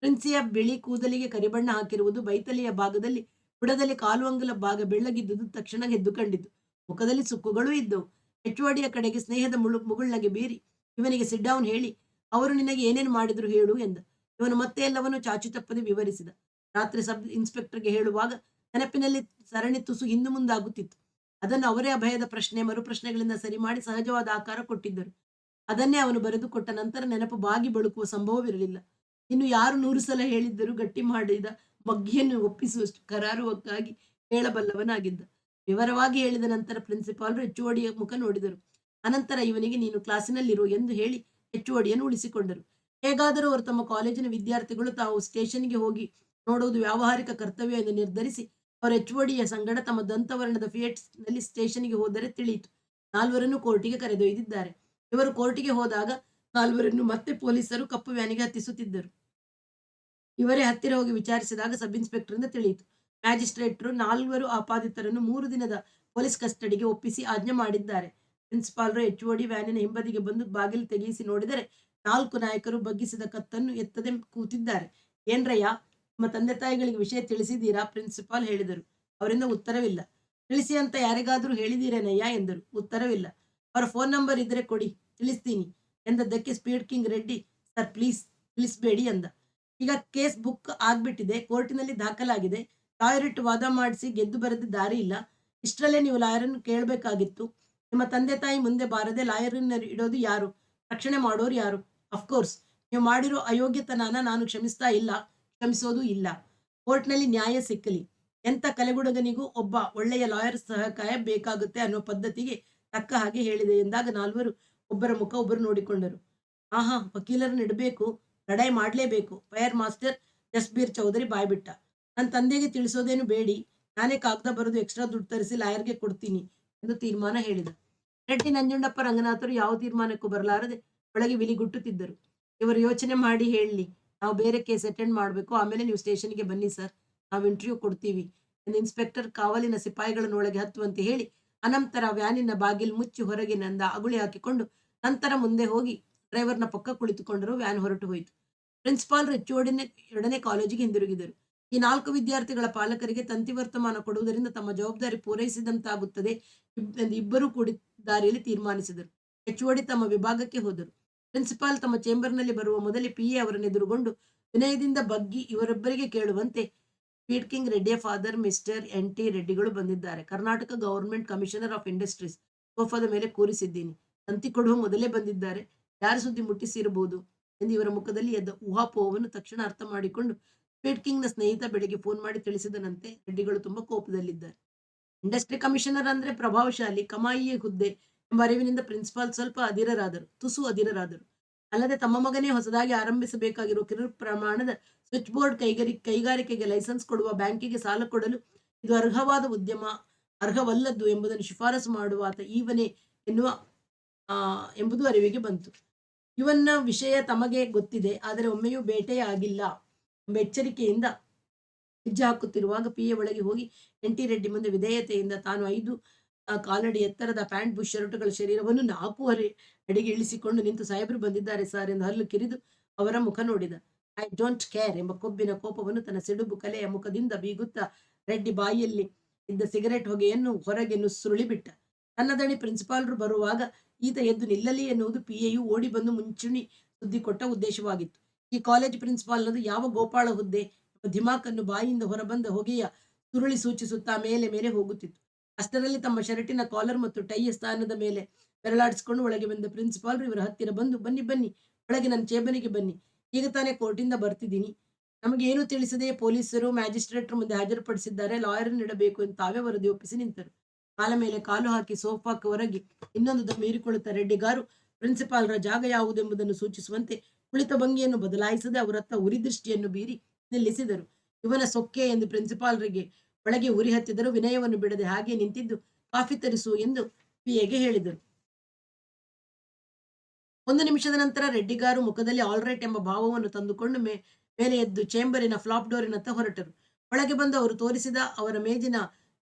ಪ್ರಿನ್ಸಿಯ ಬಿಳಿ ಕೂದಲಿಗೆ ಕರಿಬಣ್ಣ ಹಾಕಿರುವುದು ಬೈತಲೆಯ ಭಾಗದಲ್ಲಿ, ಬುಡದಲ್ಲಿ ಕಾಲು ಅಂಗುಲ ಭಾಗ ಬೆಳ್ಳಗಿದ್ದುದು ತಕ್ಷಣ ಎದ್ದು ಕಂಡಿತು. ಮುಖದಲ್ಲಿ ಸುಕ್ಕುಗಳೂ ಇದ್ದವು. HODಯ ಕಡೆಗೆ ಸ್ನೇಹದ ಮುಗುಳ್ನಗೆ ಬೀರಿ ಇವನಿಗೆ ಸಿಟ್ ಡೌನ್ ಹೇಳಿ, "ಅವರು ನಿನಗೆ ಏನೇನು ಮಾಡಿದ್ರು ಹೇಳು" ಎಂದ. ಇವನು ಮತ್ತೆ ಎಲ್ಲವನ್ನೂ ಚಾಚು ತಪ್ಪದೆ ವಿವರಿಸಿದ. ರಾತ್ರಿ ಸಬ್ ಇನ್ಸ್ಪೆಕ್ಟರ್ಗೆ ಹೇಳುವಾಗ ನೆನಪಿನಲ್ಲಿ ಸರಣಿ ತುಸು ಹಿಂದು ಮುಂದಾಗುತ್ತಿತ್ತು. ಅದನ್ನು ಅವರೇ ಅಭಯದ ಪ್ರಶ್ನೆ ಮರುಪ್ರಶ್ನೆಗಳಿಂದ ಸರಿ ಮಾಡಿ ಸಹಜವಾದ ಆಕಾರ ಕೊಟ್ಟಿದ್ದರು. ಅದನ್ನೇ ಅವನು ಬರೆದುಕೊಟ್ಟ ನಂತರ ನೆನಪು ಬಾಗಿ ಬಳುಕುವ ಸಂಭವವಿರಲಿಲ್ಲ. ಇನ್ನು ಯಾರು 100 ಸಲ ಹೇಳಿದ್ದರೂ ಗಟ್ಟಿ ಮಾಡಿದ ಮಗ್ಗಿಯನ್ನು ಒಪ್ಪಿಸುವಷ್ಟು ಕರಾರುವಕ್ಕಾಗಿ ಹೇಳಬಲ್ಲವನಾಗಿದ್ದ. ವಿವರವಾಗಿ ಹೇಳಿದ ನಂತರ ಪ್ರಿನ್ಸಿಪಾಲರು HODಯ ಮುಖ ನೋಡಿದರು. ಅನಂತರ ಇವನಿಗೆ "ನೀನು ಕ್ಲಾಸಿನಲ್ಲಿರು" ಎಂದು ಹೇಳಿ HODಯನ್ನು ಉಳಿಸಿಕೊಂಡರು. ಹೇಗಾದರೂ ಅವರು ತಮ್ಮ ಕಾಲೇಜಿನ ವಿದ್ಯಾರ್ಥಿಗಳು ತಾವು ಸ್ಟೇಷನ್‌ಗೆ ಹೋಗಿ ನೋಡುವುದು ವ್ಯಾವಹಾರಿಕ ಕರ್ತವ್ಯ ಎಂದು ನಿರ್ಧರಿಸಿ ಅವರು HODಯ ಸಂಗಡ ತಮ್ಮ ದಂತವರ್ಣದ ಫಿಯೇಟ್‌ನಲ್ಲಿ ಸ್ಟೇಷನ್‌ಗೆ ಹೋದರೆ ತಿಳಿಯಿತು. 4ವರನ್ನು ಕೋರ್ಟಿಗೆ ಕರೆದೊಯ್ದಿದ್ದಾರೆ. ಇವರು ಕೋರ್ಟಿಗೆ ಹೋದಾಗ 4ವರನ್ನು ಮತ್ತೆ ಪೊಲೀಸರು ಕಪ್ಪು ವ್ಯಾನಿಗೆ ಹತ್ತಿಸುತ್ತಿದ್ದರು. ಇವರೇ ಹತ್ತಿರ ಹೋಗಿ ವಿಚಾರಿಸಿದಾಗ ಸಬ್ ಇನ್ಸ್ಪೆಕ್ಟರ್‌ರಿಂದ ತಿಳಿಯಿತು. ಮ್ಯಾಜಿಸ್ಟ್ರೇಟ್ರು 4 ಆಪಾದಿತರನ್ನು 3 ದಿನದ ಪೊಲೀಸ್ ಕಸ್ಟಡಿಗೆ ಒಪ್ಪಿಸಿ ಆಜ್ಞೆ ಮಾಡಿದ್ದಾರೆ. ಪ್ರಿನ್ಸಿಪಾಲ್ರು HOD ವ್ಯಾನಿನ ಹಿಂಬದಿಗೆ ಬಂದು ಬಾಗಿಲು ತೆಗೆಯಿಸಿ ನೋಡಿದರೆ 4 ನಾಯಕರು ಬಗ್ಗಿಸಿದ ಕತ್ತನ್ನು ಎತ್ತದೆ ಕೂತಿದ್ದಾರೆ. "ಏನ್ರಯ್ಯ, ನಿಮ್ಮ ತಂದೆ ತಾಯಿಗಳಿಗೆ ವಿಷಯ ತಿಳಿಸಿದ್ದೀರಾ?" ಪ್ರಿನ್ಸಿಪಾಲ್ ಹೇಳಿದರು. ಅವರಿಂದ ಉತ್ತರವಿಲ್ಲ. "ತಿಳಿಸಿ ಅಂತ ಯಾರಿಗಾದರೂ ಹೇಳಿದ್ದೀರೇನಯ್ಯ?" ಎಂದರು. ಉತ್ತರವಿಲ್ಲ. "ಅವರ ಫೋನ್ ನಂಬರ್ ಇದ್ರೆ ಕೊಡಿ, ತಿಳಿಸ್ತೀನಿ" ಎಂದದ್ದಕ್ಕೆ speed king Reddy, "sir please ತಿಳಿಸ್ಬೇಡಿ" ಎಂದ. "ಈಗ ಕೇಸ್ ಬುಕ್ ಆಗ್ಬಿಟ್ಟಿದೆ, ಕೋರ್ಟಿನಲ್ಲಿ ದಾಖಲಾಗಿದೆ. ಲಾಯರ್ ಇಟ್ಟು ವಾದ ಮಾಡಿಸಿ ಗೆದ್ದು ಬರದೆ ದಾರಿ ಇಲ್ಲ. ಇಷ್ಟರಲ್ಲೇ ನೀವು ಲಾಯರನ್ನು ಕೇಳಬೇಕಾಗಿತ್ತು. ನಿಮ್ಮ ತಂದೆ ತಾಯಿ ಮುಂದೆ ಬಾರದೆ ಲಾಯರನ್ನು ಇಡೋದು ಯಾರು? ರಕ್ಷಣೆ ಮಾಡೋರು ಯಾರು? ಅಫ್‌ಕೋರ್ಸ್ ನೀವು ಮಾಡಿರೋ ಅಯೋಗ್ಯತನನ ನಾನು ಕ್ಷಮಿಸ್ತಾ ಇಲ್ಲ, ಕ್ಷಮಿಸೋದೂ ಇಲ್ಲ. ಕೋರ್ಟ್‌ನಲ್ಲಿ ನ್ಯಾಯ ಸಿಕ್ಕಲಿ. ಎಂಥ ಕಲೆಗುಡುಗನಿಗೂ ಒಬ್ಬ ಒಳ್ಳೆಯ ಲಾಯರ್ ಸಹಾಯ ಬೇಕಾಗುತ್ತೆ ಅನ್ನೋ ಪದ್ಧತಿಗೆ ತಕ್ಕ ಹಾಗೆ ಹೇಳಿದೆ ಎಂದಾಗ ನಾಲ್ವರು ಒಬ್ಬರ ಮುಖ ಒಬ್ಬರು ನೋಡಿಕೊಂಡರು. ಆಹಾ! ವಕೀಲರನ್ನ ಇಡಬೇಕು, ಲಢಾಯಿ ಮಾಡ್ಲೇಬೇಕು. ಫೈರ್ ಮಾಸ್ಟರ್ ಜಸ್ಬೀರ್ ಚೌಧರಿ ಬಾಯ್ಬಿಟ್ಟ. ನನ್ ತಂದೆಗೆ ತಿಳಿಸೋದೇನು ಬೇಡಿ. ನಾನೇ ಕಾಗದ ಬರೆದು ಎಕ್ಸ್‌ಟ್ರಾ ದುಡ್ಡು ತರಿಸಿ ಲಾಯರ್‌ಗೆ ಕೊಡ್ತೀನಿ ಎಂದು ತೀರ್ಮಾನ ಹೇಳಿದ. ರೆಡ್ಡಿ ನಂಜುಂಡಪ್ಪ ರಂಗನಾಥರು ಯಾವ ತೀರ್ಮಾನಕ್ಕೂ ಬರಲಾರದೆ ಒಳಗೆ ವಿಲಿಗುಟ್ಟುತ್ತಿದ್ದರು. ಇವರು ಯೋಚನೆ ಮಾಡಿ ಹೇಳಲಿ. ನಾವು ಬೇರೆ ಕೇಸ್ ಅಟೆಂಡ್ ಮಾಡಬೇಕು. ಆಮೇಲೆ ನೀವು ಸ್ಟೇಷನ್‌ಗೆ ಬನ್ನಿ ಸರ್. ನಾವು ಇಂಟರ್ವ್ಯೂ ಕೊಡ್ತೀವಿ ಎಂದು ಇನ್ಸ್ಪೆಕ್ಟರ್ ಕಾವಲಿನ ಸಿಪಾಯಿಗಳನ್ನು ಒಳಗೆ ಹತ್ತುವಂತೆ ಹೇಳಿ ಅನಂತರ ವ್ಯಾನಿನ ಬಾಗಿಲು ಮುಚ್ಚಿ ಹೊರಗಿನಿಂದ ಅಗುಳಿ ಹಾಕಿಕೊಂಡು ನಂತರ ಮುಂದೆ ಹೋಗಿ ಡ್ರೈವರ್‌ನ ಪಕ್ಕ ಕುಳಿತುಕೊಂಡರು. ವ್ಯಾನ್ ಹೊರಟು ಹೋಯಿತು. ಪ್ರಿನ್ಸಿಪಾಲ್‌ರು HOD ಕಾಲೇಜಿಗೆ ಹಿಂದಿರುಗಿದರು. ಈ 4 ವಿದ್ಯಾರ್ಥಿಗಳ ಪಾಲಕರಿಗೆ ತಂತಿ ವರ್ತಮಾನ ಕೊಡುವುದರಿಂದ ತಮ್ಮ ಜವಾಬ್ದಾರಿ ಪೂರೈಸಿದಂತಾಗುತ್ತದೆ ಎಂದು ಇಬ್ಬರೂ ಕೂಡಿ ದಾರಿಯಲ್ಲಿ ತೀರ್ಮಾನಿಸಿದರು. HOD ತಮ್ಮ ವಿಭಾಗಕ್ಕೆ ಹೋದರು. ಪ್ರಿನ್ಸಿಪಾಲ್ ತಮ್ಮ ಚೇಂಬರ್‌ನಲ್ಲಿ ಬರುವ ಮೊದಲೇ PA ಅವರನ್ನೆದುರುಗೊಂಡು ವಿನಯದಿಂದ ಬಗ್ಗಿ ಇವರೊಬ್ಬರಿಗೆ ಕೇಳುವಂತೆ ಸ್ಪೀಡ್ ಕಿಂಗ್ ರೆಡ್ಡಿಯ ಫಾದರ್ ಮಿಸ್ಟರ್ NT ರೆಡ್ಡಿಗಳು ಬಂದಿದ್ದಾರೆ. Karnataka government commissioner of industries. ಸೋಫಾದ ಮೇಲೆ ಕೂರಿಸಿದ್ದೀನಿ. ತಂತಿ ಕೊಡುವ ಮೊದಲೇ ಬಂದಿದ್ದಾರೆ. ಯಾರ ಸುದ್ದಿ ಮುಟ್ಟಿಸಿರಬಹುದು ಎಂದು ಇವರ ಮುಖದಲ್ಲಿ ಎದ್ದ ಊಹಾಪೋಹವನ್ನು ತಕ್ಷಣ ಅರ್ಥ ಮಾಡಿಕೊಂಡು ಸ್ಪೀಡ್ ಕಿಂಗ್‌ನ ಸ್ನೇಹಿತ ಬೆಳಿಗ್ಗೆ ಫೋನ್ ಮಾಡಿ ತಿಳಿಸಿದನಂತೆ ರೆಡ್ಡಿಗಳು ತುಂಬಾ ಕೋಪದಲ್ಲಿದ್ದಾರೆ. ಇಂಡಸ್ಟ್ರಿ ಕಮಿಷನರ್ ಅಂದ್ರೆ ಪ್ರಭಾವಶಾಲಿ, ಕಮಾಯಿಯ ಹುದ್ದೆ ಎಂಬ ಅರಿವಿನಿಂದ ಪ್ರಿನ್ಸಿಪಾಲ್ ಸ್ವಲ್ಪ ಅಧೀರರಾದರು, ತುಸು ಅಧೀರರಾದರು. ಅಲ್ಲದೆ ತಮ್ಮ ಮಗನೇ ಹೊಸದಾಗಿ ಆರಂಭಿಸಬೇಕಾಗಿರುವ ಕಿರು ಪ್ರಮಾಣದ ಸ್ವಿಚ್ ಬೋರ್ಡ್ ಕೈಗಾರಿಕೆಗೆ ಲೈಸೆನ್ಸ್ ಕೊಡುವ ಬ್ಯಾಂಕಿಗೆ ಸಾಲ ಕೊಡಲು ಇದು ಅರ್ಹವಾದ ಉದ್ಯಮ, ಅರ್ಹವಲ್ಲದ್ದು ಎಂಬುದನ್ನು ಶಿಫಾರಸು ಮಾಡುವ ಆತ ಈವನೇ ಎನ್ನುವ ಎಂಬುದು ಅರಿವಿಗೆ ಬಂತು. ಇವನ ವಿಷಯ ತಮಗೆ ಗೊತ್ತಿದೆ, ಆದರೆ ಒಮ್ಮೆಯೂ ಭೇಟೆಯೇ ಆಗಿಲ್ಲ ಎಂಬ ಎಚ್ಚರಿಕೆಯಿಂದ ಹೆಜ್ಜೆ ಹಾಕುತ್ತಿರುವಾಗ PA ಒಳಗೆ ಹೋಗಿ NT ರೆಡ್ಡಿ ಮುಂದೆ ವಿಧೇಯತೆಯಿಂದ ತಾನು 5 ಕಾಲಡಿ ಎತ್ತರದ ಪ್ಯಾಂಟ್ ಬುಷ್ ಶರ್ಟುಗಳ ಶರೀರವನ್ನು 4 ಅಡಿಗೆ ಇಳಿಸಿಕೊಂಡು ನಿಂತು ಸಾಹೇಬರು ಬಂದಿದ್ದಾರೆ ಸರ್ ಎಂದು ಹಲ್ಲು ಕಿರಿದು ಅವರ ಮುಖ ನೋಡಿದ. ಐ ಡೋಂಟ್ ಕೇರ್ ಎಂಬ ಕೊಬ್ಬಿನ ಕೋಪವನ್ನು ತನ್ನ ಸಿಡುಬು ಕಲೆಯ ಮುಖದಿಂದ ಬೀಗುತ್ತಾ ರೆಡ್ಡಿ ಬಾಯಿಯಲ್ಲಿ ಇದ್ದ ಸಿಗರೆಟ್ ಹೊಗೆಯನ್ನು ಹೊರಗೆ ನುಸುರುಳಿ ಬಿಟ್ಟ. ತನ್ನ ದಣಿ ಪ್ರಿನ್ಸಿಪಾಲ್ರು ಬರುವಾಗ ಈತ ಎದ್ದು ನಿಲ್ಲಲಿ ಎನ್ನುವುದು PAಯು ಓಡಿ ಬಂದು ಮುಂಚೂಣಿ ಸುದ್ದಿ ಕೊಟ್ಟ ಉದ್ದೇಶವಾಗಿತ್ತು. ಈ ಕಾಲೇಜ್ ಪ್ರಿನ್ಸಿಪಾಲ್ನದು ಯಾವ ಗೋಪಾಳ ಹುದ್ದೆ ಎಂಬ ಧಿಮಾಕನ್ನು ಬಾಯಿಯಿಂದ ಹೊರಬಂದ ಹೊಗೆಯ ಸುರುಳಿ ಸೂಚಿಸುತ್ತಾ ಮೇಲೆ ಮೇಲೆ ಹೋಗುತ್ತಿತ್ತು. ಅಷ್ಟರಲ್ಲಿ ತಮ್ಮ ಶರ್ಟಿನ ಕಾಲರ್ ಮತ್ತು ಟೈಯ ಸ್ಥಾನದ ಮೇಲೆ ಬೆರಳಾಡಿಸಿಕೊಂಡು ಒಳಗೆ ಬಂದ ಪ್ರಿನ್ಸಿಪಾಲ್ರು ಇವರ ಹತ್ತಿರ ಬಂದು, ಬನ್ನಿ ಬನ್ನಿ, ಒಳಗೆ ನನ್ನ ಚೇಂಬರಿಗೆ ಬನ್ನಿ. ಈಗ ತಾನೇ ಕೋರ್ಟಿಂದ ಬರ್ತಿದ್ದೀನಿ. ನಮಗೇನು ತಿಳಿಸದೆ ಪೊಲೀಸರು ಮ್ಯಾಜಿಸ್ಟ್ರೇಟ್ರ ಮುಂದೆ ಹಾಜರುಪಡಿಸಿದ್ದಾರೆ. ಲಾಯರ್‌ನ ಇಡಬೇಕು ಎಂದು ತಾವೇ ವರದಿ ಒಪ್ಪಿಸಿ ನಿಂತರು. ಕಾಲ ಮೇಲೆ ಕಾಲು ಹಾಕಿ ಸೋಫಾಕ್ಕೆ ಒರಗಿ ಇನ್ನೊಂದು ದಮ್ ಹೀರಿಕೊಳ್ಳುತ್ತಾ ರೆಡ್ಡಿಗಾರು ಪ್ರಿನ್ಸಿಪಾಲ್ರ ಜಾಗ ಯಾವುದೆಂಬುದನ್ನು ಸೂಚಿಸುವಂತೆ ಕುಳಿತ ಭಂಗಿಯನ್ನು ಬದಲಾಯಿಸದೆ ಅವರತ್ತ ಉರಿದೃಷ್ಟಿಯನ್ನು ಬೀರಿ ನಿಲ್ಲಿಸಿದರು. ಇವನ ಸೊಕ್ಕೆ ಎಂದು ಪ್ರಿನ್ಸಿಪಾಲ್ರಿಗೆ ಒಳಗೆ ಉರಿ ಹತ್ತಿದರು. ವಿನಯವನ್ನು ಬಿಡದೆ ಹಾಗೆ ನಿಂತಿದ್ದು ಕಾಫಿ ತರಿಸು ಎಂದು PAಗೆ ಹೇಳಿದರು. 1 ನಿಮಿಷದ ನಂತರ ರೆಡ್ಡಿಗಾರು ಮುಖದಲ್ಲಿ ಆಲ್ ರೈಟ್ ಎಂಬ ಭಾವವನ್ನು ತಂದುಕೊಂಡು ಮೇಲೆ ಎದ್ದು ಚೇಂಬರಿನ ಫ್ಲಾಪ್ ಡೋರಿನತ್ತ ಹೊರಟರು. ಒಳಗೆ ಬಂದು ಅವರು ತೋರಿಸಿದ ಅವರ ಮೇಜಿನ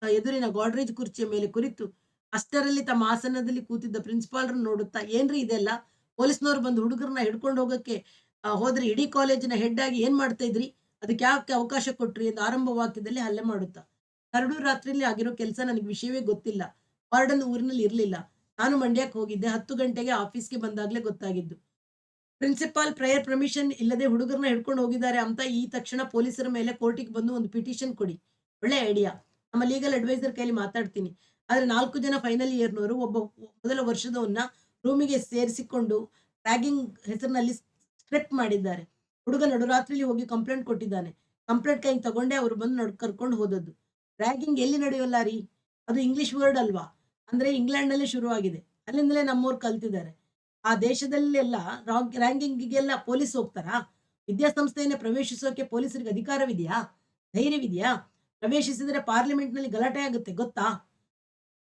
ಎದುರಿನ ಗಾಡ್ರೇಜ್ ಕುರ್ಚಿಯ ಮೇಲೆ ಕುರಿತು ಅಷ್ಟರಲ್ಲಿ ತಮ್ಮ ಆಸನದಲ್ಲಿ ಕೂತಿದ್ದ ಪ್ರಿನ್ಸಿಪಾಲ್ರನ್ನು ನೋಡುತ್ತಾ, ಏನ್ರಿ ಇದೆಲ್ಲ? ಪೊಲೀಸ್ನವ್ರು ಬಂದು ಹುಡುಗರನ್ನ ಹಿಡ್ಕೊಂಡು ಹೋಗಕ್ಕೆ ಹೋದ್ರೆ ಇಡೀ ಕಾಲೇಜಿನ ಹೆಡ್ ಆಗಿ ಏನ್ ಮಾಡ್ತಾ ಇದ್ರಿ? ಅದಕ್ಕೆ ಯಾಕೆ ಅವಕಾಶ ಕೊಟ್ರಿ ಎಂದು ಆರಂಭ ವಾಕ್ಯದಲ್ಲಿ ಹಲ್ಲೆ ಮಾಡುತ್ತಾ. ಕರಡು ರಾತ್ರಿಯಲ್ಲಿ ಆಗಿರೋ ಕೆಲಸ ನನಗೆ ವಿಷಯವೇ ಗೊತ್ತಿಲ್ಲ. ವಾರ್ಡನ್ ಊರಿನಲ್ಲಿ ಇರಲಿಲ್ಲ. ನಾನು ಮಂಡ್ಯಕ್ಕೆ ಹೋಗಿದ್ದೆ. 10 ಗಂಟೆಗೆ ಆಫೀಸ್‌ಗೆ ಬಂದಾಗ್ಲೇ ಗೊತ್ತಾಗಿದ್ದು. ಪ್ರಿನ್ಸಿಪಾಲ್ ಪ್ರಯರ್ ಪರ್ಮಿಷನ್ ಇಲ್ಲದೆ ಹುಡುಗರನ್ನ ಹಿಡ್ಕೊಂಡು ಹೋಗಿದ್ದಾರೆ ಅಂತ ಈ ತಕ್ಷಣ ಪೊಲೀಸರ ಮೇಲೆ ಕೋರ್ಟಿಗೆ ಬಂದು ಒಂದು ಪಿಟಿಷನ್ ಕೊಡಿ. ಒಳ್ಳೆ ಐಡಿಯಾ. ನಮ್ಮ ಲೀಗಲ್ ಅಡ್ವೈಸರ್ ಕೈಲಿ ಮಾತಾಡ್ತೀನಿ. ಆದ್ರೆ 4 ಜನ ಫೈನಲ್ ಇಯರ್‌ನವರು ಒಬ್ಬ ಮೊದಲ ವರ್ಷದವನ್ನ ರೂಮಿಗೆ ಸೇರಿಸಿಕೊಂಡು ರ್ಯಾಗಿಂಗ್ ಹೆಸರಿನಲ್ಲಿ ಸ್ಟ್ರಿಪ್ ಮಾಡಿದ್ದಾರೆ. ಹುಡುಗ ನಡುರಾತ್ರಿಲಿ ಹೋಗಿ ಕಂಪ್ಲೇಂಟ್ ಕೊಟ್ಟಿದ್ದಾನೆ. ಕಂಪ್ಲೇಂಟ್ ಕೈಗೆ ತಗೊಂಡೇ ಅವರು ಬಂದು ಕರ್ಕೊಂಡು ಹೋದದ್ದು. ರ್ಯಾಗಿಂಗ್ ಎಲ್ಲಿ ನಡೆಯೋಲ್ಲ ರೀ? ಅದು ಇಂಗ್ಲಿಷ್ ವರ್ಡ್ ಅಲ್ವಾ? ಅಂದ್ರೆ ಇಂಗ್ಲೆಂಡ್‌ನಲ್ಲೇ ಶುರುವಾಗಿದೆ. ಅಲ್ಲಿಂದಲೇ ನಮ್ಮೋರು ಕಲ್ತಿದ್ದಾರೆ. ಆ ದೇಶದಲ್ಲೆಲ್ಲ ರ್ಯಾಂಕಿಂಗಿಗೆಲ್ಲ ಪೊಲೀಸ್ ಹೋಗ್ತಾರಾ? ವಿದ್ಯಾಸಂಸ್ಥೆಯನ್ನ ಪ್ರವೇಶಿಸೋಕೆ ಪೊಲೀಸರಿಗೆ ಅಧಿಕಾರವಿದೆಯಾ? ಧೈರ್ಯವಿದೆಯಾ? ಪ್ರವೇಶಿಸಿದರೆ ಪಾರ್ಲಿಮೆಂಟ್‌ನಲ್ಲಿ ಗಲಾಟೆ ಆಗುತ್ತೆ ಗೊತ್ತಾ?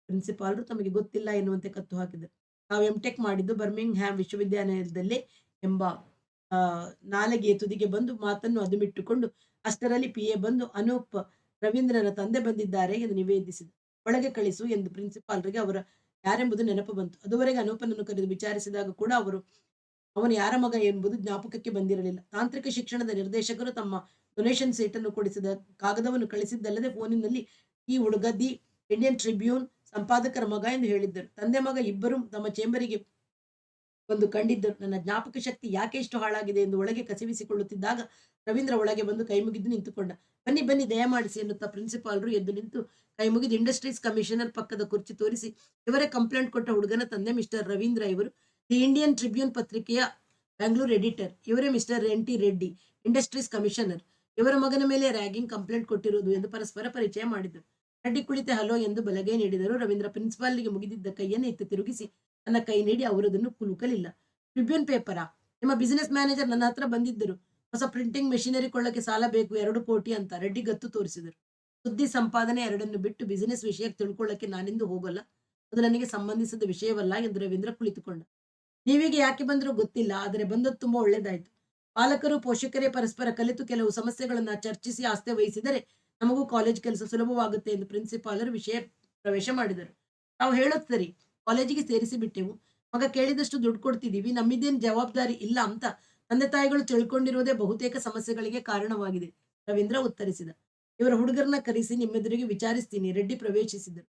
ಪ್ರಿನ್ಸಿಪಾಲ್ರು ತಮಗೆ ಗೊತ್ತಿಲ್ಲ ಎನ್ನುವಂತೆ ಕತ್ತು ಹಾಕಿದರು. ನಾವು ಎಂಟೆಕ್ ಮಾಡಿದ್ದು ಬರ್ಮಿಂಗ್‌ಹ್ಯಾಮ್ ವಿಶ್ವವಿದ್ಯಾನಿಲಯದಲ್ಲಿ ಎಂಬ ನಾಲಿಗೆಯ ತುದಿಗೆ ಬಂದು ಮಾತನ್ನು ಅದುಮಿಟ್ಟುಕೊಂಡು ಅಷ್ಟರಲ್ಲಿ PA ಬಂದು ಅನೂಪ್ ರವೀಂದ್ರನ ತಂದೆ ಬಂದಿದ್ದಾರೆ ಎಂದು ನಿವೇದಿಸಿದ. ಒಳಗೆ ಕಳಿಸು ಎಂದು ಪ್ರಿನ್ಸಿಪಾಲ್ರಿಗೆ ಅವರ ಯಾರೆಂಬುದು ನೆನಪು ಬಂತು. ಅದುವರೆಗೆ ಅನೂಪನನ್ನು ಕರೆದು ವಿಚಾರಿಸಿದಾಗ ಕೂಡ ಅವನು ಯಾರ ಮಗ ಎಂಬುದು ಜ್ಞಾಪಕಕ್ಕೆ ಬಂದಿರಲಿಲ್ಲ. ತಾಂತ್ರಿಕ ಶಿಕ್ಷಣದ ನಿರ್ದೇಶಕರು ತಮ್ಮ ಡೊನೇಷನ್ ಸೀಟನ್ನು ಕೊಡಿಸಿದ ಕಾಗದವನ್ನು ಕಳಿಸಿದ್ದಲ್ಲದೆ ಫೋನಿನಲ್ಲಿ ಈ ಹುಡುಗ ದಿ ಇಂಡಿಯನ್ ಟ್ರಿಬ್ಯೂನ್ ಸಂಪಾದಕರ ಮಗ ಎಂದು ಹೇಳಿದ್ದರು. ತಂದೆ ಮಗ ಇಬ್ಬರು ತಮ್ಮ ಚೇಂಬರಿಗೆ ಬಂದು ಕಂಡಿದ್ದರು. ನನ್ನ ಜ್ಞಾಪಕ ಶಕ್ತಿ ಯಾಕೆ ಇಷ್ಟು ಹಾಳಾಗಿದೆ ಎಂದು ಒಳಗೆ ಕಸಿವಿಸಿಕೊಳ್ಳುತ್ತಿದ್ದಾಗ ರವೀಂದ್ರ ಒಳಗೆ ಬಂದು ಕೈ ಮುಗಿದು ನಿಂತುಕೊಂಡ. ಬನ್ನಿ ಬನ್ನಿ ದಯಮಾಡಿಸಿ ಎನ್ನುತ್ತಾ ಪ್ರಿನ್ಸಿಪಾಲ್ರು ಎದ್ದು ನಿಂತು ಕೈ ಮುಗಿದು ಇಂಡಸ್ಟ್ರೀಸ್ ಕಮಿಷನರ್ ಪಕ್ಕದ ಕುರ್ಚಿ ತೋರಿಸಿ, ಇವರೇ ಕಂಪ್ಲೇಂಟ್ ಕೊಟ್ಟ ಹುಡುಗನ ತಂದೆ ಮಿಸ್ಟರ್ ರವೀಂದ್ರ ಇವರು ದಿ ಇಂಡಿಯನ್ ಟ್ರಿಬ್ಯೂನ್ ಪತ್ರಿಕೆಯ ಬೆಂಗಳೂರು ಎಡಿಟರ್ ಇವರೇ mister N T Reddy, industries commissioner. ಇವರ ಮಗನ ಮೇಲೆ ರ್ಯಾಗಿಂಗ್ ಕಂಪ್ಲೇಂಟ್ ಕೊಟ್ಟಿರುವುದು ಎಂದು ಪರಸ್ಪರ ಪರಿಚಯ ಮಾಡಿದರು. ರೆಡ್ಡಿ ಕುಳಿತೆ ಹಲೋ ಎಂದು ಬಲಗೈ ನೀಡಿದರು. ರವೀಂದ್ರ ಪ್ರಿನ್ಸಿಪಾಲ್ಗೆ ಮುಗಿದಿದ್ದ ಕೈಯನ್ನು ಎತ್ತಿ ತಿರುಗಿಸಿ ತನ್ನ ಕೈ ನೀಡಿ ಅವರದನ್ನು ಕುಲುಕಲಿಲ್ಲ. ಟ್ರಿಬ್ಯೂನ್ ಪೇಪರಾ? ನಿಮ್ಮ ಬಿಸಿನೆಸ್ ಮ್ಯಾನೇಜರ್ ನನ್ನ ಹತ್ರ ಬಂದಿದ್ದರು. ಹೊಸ ಪ್ರಿಂಟಿಂಗ್ ಮೆಷಿನರಿ ಕೊಳ್ಳಕ್ಕೆ ಸಾಲ ಬೇಕು 2 ಕೋಟಿ ಅಂತ. ರೆಡ್ಡಿ ಗತ್ತು ತೋರಿಸಿದರು. ಸುದ್ದಿ ಸಂಪಾದನೆ ಎರಡನ್ನು ಬಿಟ್ಟು ಬಿಸಿನೆಸ್ ವಿಷಯಕ್ಕೆ ತಿಳ್ಕೊಳ್ಳಕ್ಕೆ ನಾನಿಂದು ಹೋಗಲ್ಲ. ಅದು ನನಗೆ ಸಂಬಂಧಿಸಿದ ವಿಷಯವಲ್ಲ ಎಂದು ರವೀಂದ್ರ ಕುಳಿತುಕೊಂಡ. ನೀವೀಗ ಯಾಕೆ ಬಂದರೂ ಗೊತ್ತಿಲ್ಲ, ಆದರೆ ಬಂದದ್ದು ತುಂಬಾ ಒಳ್ಳೇದಾಯ್ತು. ಪಾಲಕರು ಪೋಷಕರೇ ಪರಸ್ಪರ ಕಲಿತು ಕೆಲವು ಸಮಸ್ಯೆಗಳನ್ನ ಚರ್ಚಿಸಿ ಆಸ್ಥೆ ವಹಿಸಿದರೆ ನಮಗೂ ಕಾಲೇಜ್ ಕೆಲಸ ಸುಲಭವಾಗುತ್ತೆ ಎಂದು ಪ್ರಿನ್ಸಿಪಾಲರು ವಿಷಯ ಪ್ರವೇಶ ಮಾಡಿದರು. ತಾವು ಹೇಳೋದು ಸರಿ, ಕಾಲೇಜಿಗೆ ಸೇರಿಸಿ ಬಿಟ್ಟೆವು. ಮಗ ಕೇಳಿದಷ್ಟು ದುಡ್ಡು ಕೊಡ್ತಿದೀವಿ, ನಮ್ಮಿದೇನು ಜವಾಬ್ದಾರಿ ಇಲ್ಲ ಅಂತ ತಂದೆ ತಾಯಿಗಳು ತಿಳ್ಕೊಂಡಿರುವುದೇ ಬಹುತೇಕ ಸಮಸ್ಯೆಗಳಿಗೆ ಕಾರಣವಾಗಿದೆ, ರವೀಂದ್ರ ಉತ್ತರಿಸಿದ. ಇವರ ಹುಡುಗರನ್ನ ಕರೆಸಿ ನಿಮ್ಮೆದುರಿಗೆ ವಿಚಾರಿಸ್ತೀನಿ. ರೆಡ್ಡಿ ಪ್ರವೇಶಿಸಿದರು.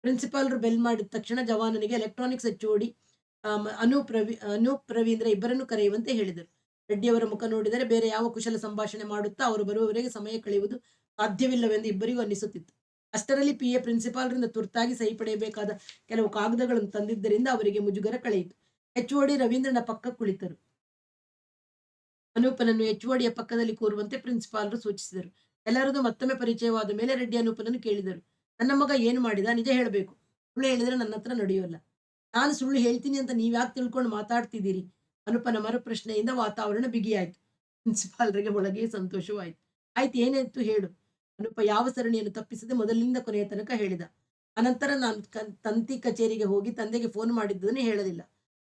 ಪ್ರಿನ್ಸಿಪಾಲರು ಬೆಲ್ ಮಾಡಿದ ತಕ್ಷಣ ಜವಾನನಿಗೆ ಎಲೆಕ್ಟ್ರಾನಿಕ್ಸ್ ಹೆಚ್ಚುವಡಿ ಅನೂಪ್ ರವೀಂದ್ರ ಇಬ್ಬರನ್ನು ಕರೆಯುವಂತೆ ಹೇಳಿದರು. ರೆಡ್ಡಿಯವರ ಮುಖ ನೋಡಿದರೆ ಬೇರೆ ಯಾವ ಕುಶಲ ಸಂಭಾಷಣೆ ಮಾಡುತ್ತಾ ಅವರು ಬರುವವರೆಗೆ ಸಮಯ ಕಳೆಯುವುದು ಸಾಧ್ಯವಿಲ್ಲವೆಂದು ಇಬ್ಬರಿಗೂ ಅನ್ನಿಸುತ್ತಿತ್ತು. ಅಷ್ಟರಲ್ಲಿ ಪಿ ಎ ಪ್ರಿನ್ಸಿಪಾಲರಿಂದ ತುರ್ತಾಗಿ ಸಹಿ ಪಡೆಯಬೇಕಾದ ಕೆಲವು ಕಾಗದಗಳನ್ನು ತಂದಿದ್ದರಿಂದ ಅವರಿಗೆ ಮುಜುಗರ ಕಳೆಯಿತು. ಹೆಚ್ಚುವಡಿ ರವೀಂದ್ರನ ಪಕ್ಕ ಕುಳಿತರು. ಅನೂಪನನ್ನು ಹೆಚ್ಚುವಡಿಯ ಪಕ್ಕದಲ್ಲಿ ಕೂರುವಂತೆ ಪ್ರಿನ್ಸಿಪಾಲರು ಸೂಚಿಸಿದರು. ಎಲ್ಲರದು ಮತ್ತೊಮ್ಮೆ ಪರಿಚಯವಾದ ಮೇಲೆ ರೆಡ್ಡಿ ಅನೂಪನನ್ನು ಕೇಳಿದರು. ನನ್ನ ಮಗ ಏನು ಮಾಡಿದ? ನಿಜ ಹೇಳಬೇಕು. ಸುಳ್ಳು ಹೇಳಿದರೆ ನನ್ನ ಹತ್ರ ನಡೆಯೋಲ್ಲ. ನಾನು ಸುಳ್ಳು ಹೇಳ್ತೀನಿ ಅಂತ ನೀವ್ಯಾಕೆ ತಿಳ್ಕೊಂಡು ಮಾತಾಡ್ತಿದ್ದೀರಿ? ಅನುಪನ ಮರುಪ್ರಶ್ನೆಯಿಂದ ವಾತಾವರಣ ಬಿಗಿಯಾಯಿತು. ಪ್ರಿನ್ಸಿಪಾಲ್ರಿಗೆ ಒಳಗೆ ಸಂತೋಷವಾಯಿತು. ಆಯ್ತು, ಏನಾಯ್ತು ಹೇಳು. ಅನುಪ ಯಾವ ಸರಣಿಯನ್ನು ತಪ್ಪಿಸದೆ ಮೊದಲಿನಿಂದ ಕೊನೆಯ ತನಕ ಹೇಳಿದ. ಅನಂತರ ನಾನು ತಂತಿ ಕಚೇರಿಗೆ ಹೋಗಿ ತಂದೆಗೆ ಫೋನ್ ಮಾಡಿದ್ದನ್ನು ಹೇಳಲಿಲ್ಲ.